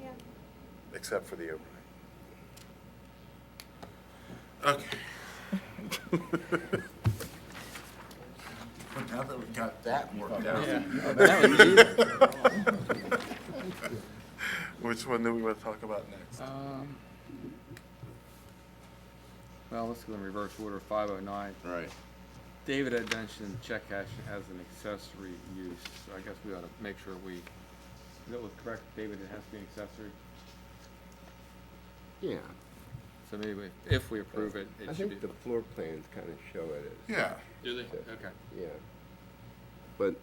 yeah. except for the overnight. Okay. Now that we got that worked out. Which one do we want to talk about next? Well, let's go in reverse order, 509. right. David had mentioned check cashing as an accessory use, so I guess we ought to make sure that was correct, David, it has to be an accessory? Yeah, So maybe if we approve it, I it should be. think the floor plans kind of show it as. Yeah. Do they? Okay. Yeah. But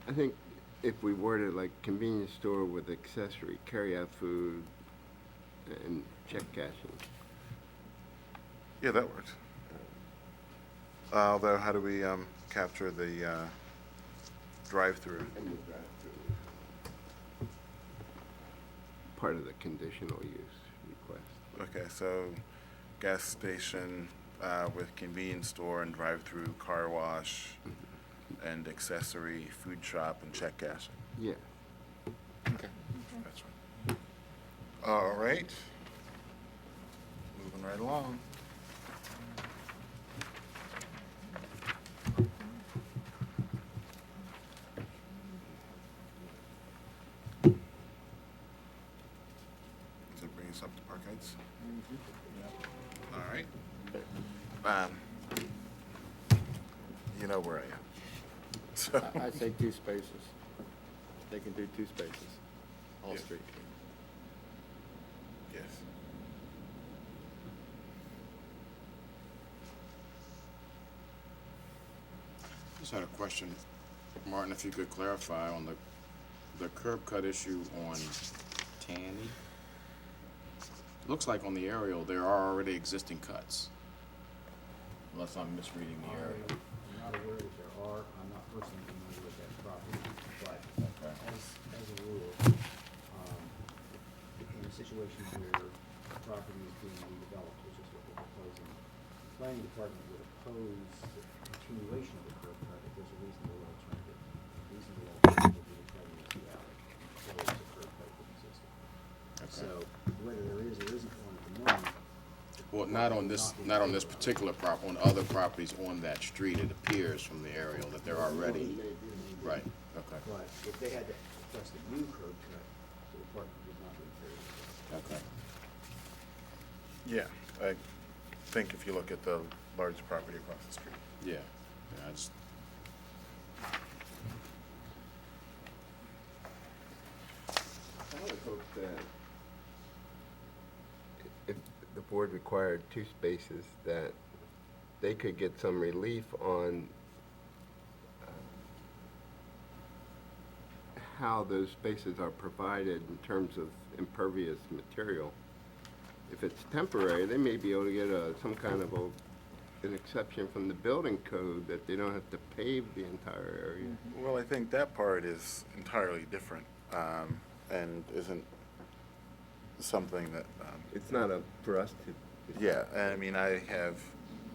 I think if we worded like convenience store with accessory, carry out food, and check cashing. Yeah, that works. Although, how do we capture the drive-through? And the drive-through. Part of the conditional use request. Okay, so gas station with convenience store and drive-through car wash and accessory food shop and check cashing. Yeah. Okay. That's right. All right. Moving right along. Does it bring us up to Park Heights? All right. You know where I am. So. I'd say 2 spaces. They can do 2 spaces, all Yeah. street. Yes. Just had a question, Martin, if you could clarify on the curb cut issue on Tanny. Looks like on the aerial, there are already existing cuts. Unless I'm misreading the aerial. I'm not aware that there are, I'm not personally familiar with that property, but as a rule, in a situation where the property is being redeveloped, which is what we're proposing, the planning department would oppose the continuation of the curb cut if there's a reasonable alternative. A reasonable alternative would be to try to use the alley, close the curb cut that existed. So whether there is or isn't one at the moment, Well, not on this particular on other properties on that street, it appears from the aerial that they're already, right, okay. but if they had to request a new curb cut, the department would not be in favor of that. Okay. Yeah, I think if you look at the large property across the street. Yeah, yeah, I just, I would hope that if the board required 2 spaces, that they could get some relief on how those spaces are provided in terms of impervious material. If it's temporary, they may be able to get some kind of an exception from the building code that they don't have to pave the entire area. Well, I think that part is entirely different and isn't something that. It's not up for us to. Yeah, I mean, I have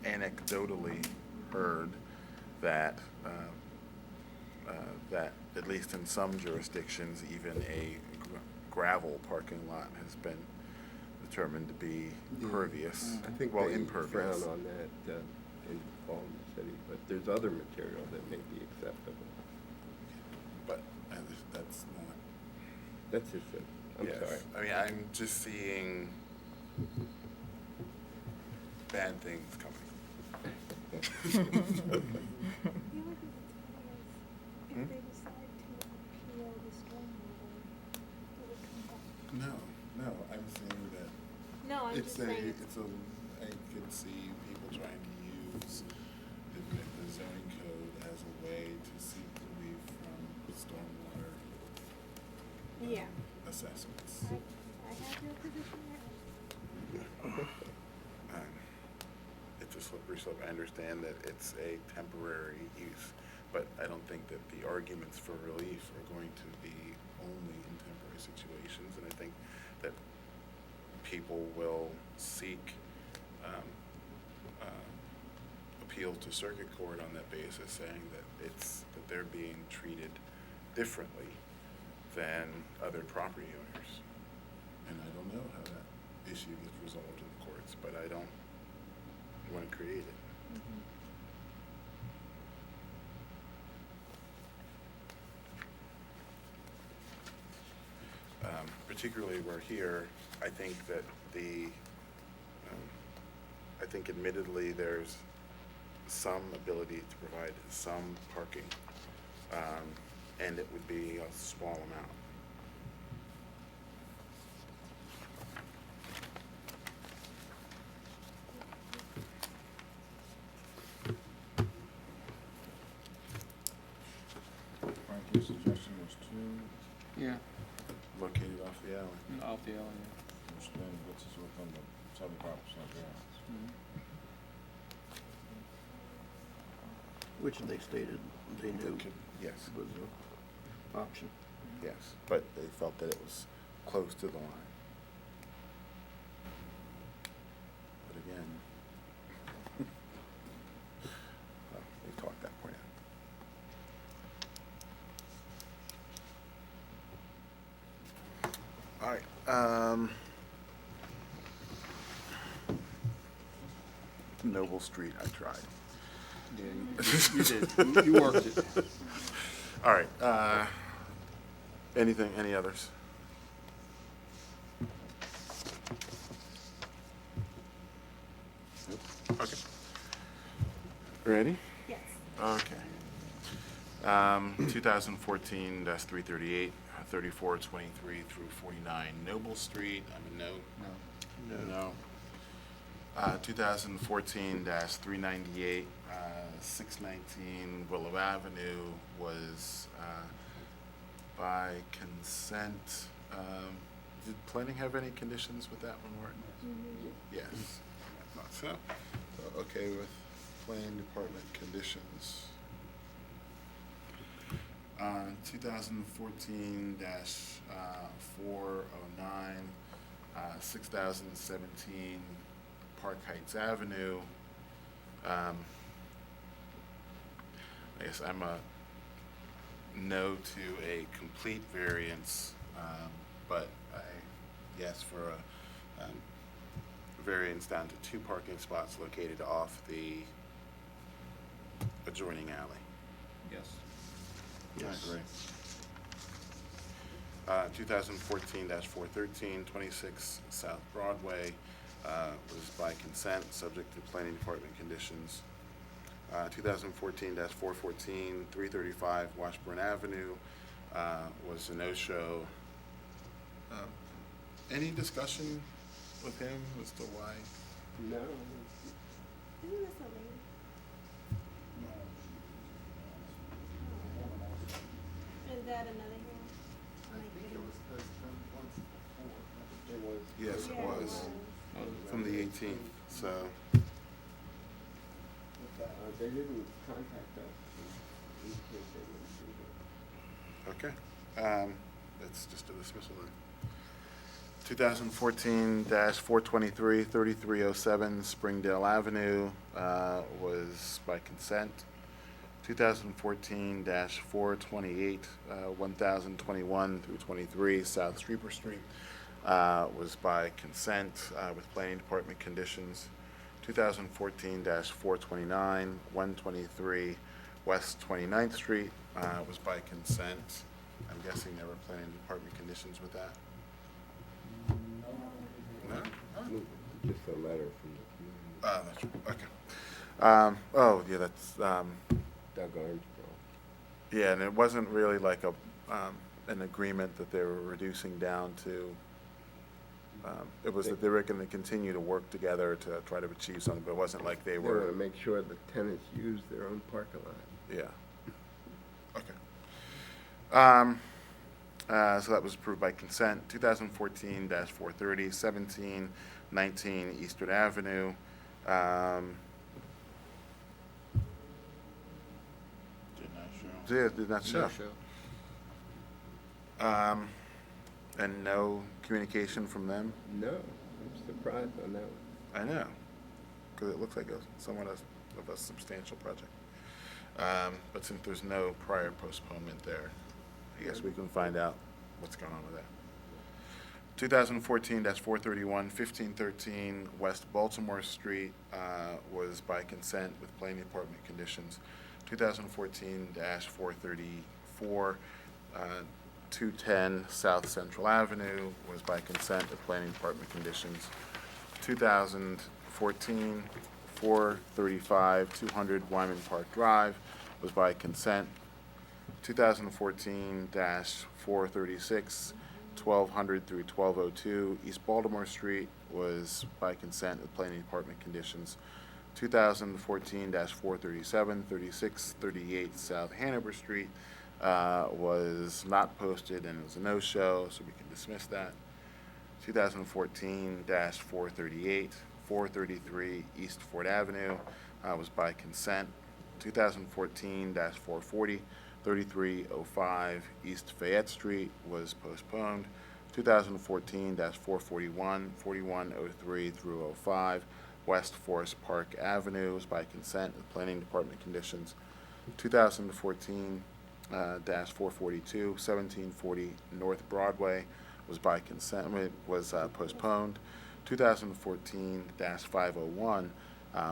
anecdotally heard that that at least in some jurisdictions, even a gravel parking lot has been determined to be pervious. I think well, they impervious. frown on that in Baltimore City, but there's other material that may be acceptable. But that's not. That's just it. I'm Yes. sorry. I mean, I'm just seeing bad things coming. The only thing that's funny is if they decide to appeal the stormwater, it would come back. No, I'm saying that. No, I'm It's just saying. I could see people trying to use the zoning code as a way to seek relief from stormwater Yeah. assessments. I have your position there. It's a slippery slope. I understand that it's a temporary use, but I don't think that the arguments for relief are going to be only in temporary situations, and I think that people will seek appeal to circuit court on that basis, saying that that they're being treated differently than other property owners. And I don't know how that issue gets resolved in the courts, but I don't want to create it. Particularly where here, I think that I think admittedly there's some ability to provide some parking, and it would be a small amount. Frank, your suggestion was 2. Yeah. Located off the alley. Off the alley, yeah. Which then is within the 75% variance. Which they stated they knew Yes, was an option. yes, but they felt that it was close to the line. But again, well, we talked that point out. All right, Noble Street, I tried. Yeah, you did. You worked it. All right, any others? Okay. Ready? Yes. Okay. 2014-338, 3423 through 49 Noble Street, I'm a no. No. 2014-398, 619 Willow Avenue was by consent. Did planning have any conditions with that one, Martin? Yes, I thought so. So, okay with planning department conditions. 2014-409, 6017 Park Heights Avenue. I guess I'm a no to a complete variance, but I yes for a variance down to 2 parking spots located off the adjoining alley. Yes. I agree. 2014-413, 26 South Broadway was by consent, subject to planning department conditions. 2014-414, 335 Washburn Avenue was a no-show. Any discussion with him as to why? No. Isn't this a lady? Is that another hearing? I think it was postponed once before. It was. Yes, it Yeah, was. From the 18th, so. They didn't contact us. In case they wouldn't do that. Okay, that's just a dismissal then. 2014-423, 3307 Springdale Avenue was by consent. 2014-428, 1021 through 23 South Streeper Street was by consent with planning department conditions. 2014-429, 123 West 29th Street was by consent. I'm guessing there were planning department conditions with that? No? Just a letter from the community. That's right, okay. Yeah, that's, Doug Armstrong. yeah, and it wasn't really like an agreement that they were reducing down to. It was that they were gonna continue to work together to try to achieve something, but it wasn't like they They were. want to make sure the tenants use their own parking lot. Yeah. Okay. So that was approved by consent. 2014-430, 1719 Eastern Avenue. Did not show. Yeah, did not show. And no communication from them? No, I'm surprised on that one. I know, because it looks like somewhat of a substantial project. But since there's no prior postponement there, I guess we can find out what's going on with that. 2014-431, 1513 West Baltimore Street was by consent with planning department conditions. 2014-434, 210 South Central Avenue was by consent with planning department conditions. 2014, 435, 200 Wyman Park Drive was by consent. 2014-436, 1200 through 1202 East Baltimore Street was by consent with planning department conditions. 2014-437, 36, 38 South Hanover Street was not posted and it was a no-show, so we can dismiss that. 2014-438, 433 East Fort Avenue was by consent. 2014-440, 3305 East Fayette Street was postponed. 2014-441, 4103 through 05 West Forest Park Avenue was by consent with Planning Department conditions. 2014-442, 1740 North Broadway was by consent, was postponed. 2014-501,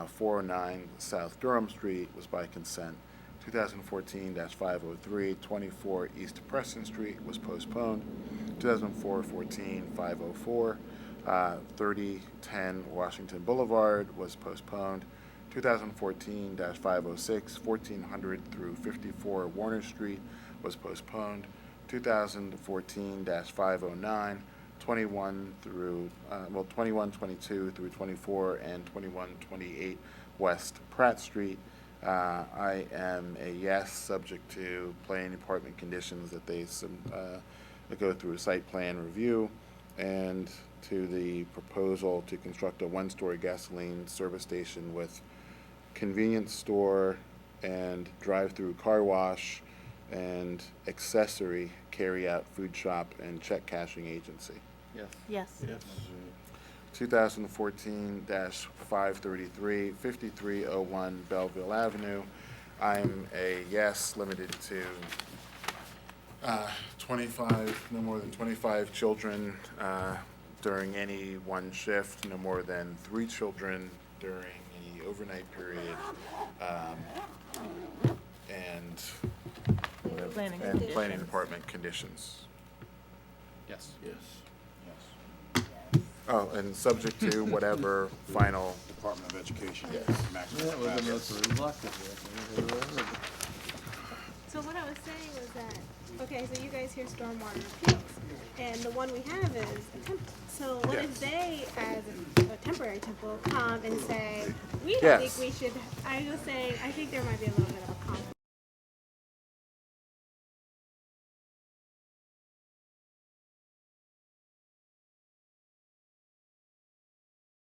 409 South Durham Street was by consent. 2014-503, 24 East Preston Street was postponed. 2014-504, 3010 Washington Boulevard was postponed. 2014-506, 1400 through 54 Warner Street was postponed. 2014-509, 2122 through 24 and 2128 West Pratt Street. I am a yes, subject to planning department conditions that they go through a site plan review, and to the proposal to construct a one-story gasoline service station with convenience store and drive-through car wash and accessory carry-out food shop and check cashing agency. Yes. Yes. Yes. 2014-533, 5301 Belleville Avenue. I'm a yes, limited to 25, no more than 25 children during any one shift, no more than 3 children during any overnight period, and Planning and planning conditions. department conditions. Yes. Yes. Oh, and subject to whatever final. Department of Education. Yes. Maximum That was the most capacity. reluctant one. So what I was saying was that, okay, so you guys hear stormwater appeals, and the one we have is a temple. So what if they, as a temporary temple, come and say, we don't Yes. think we should, I was saying, I think there might be a little bit of a conflict.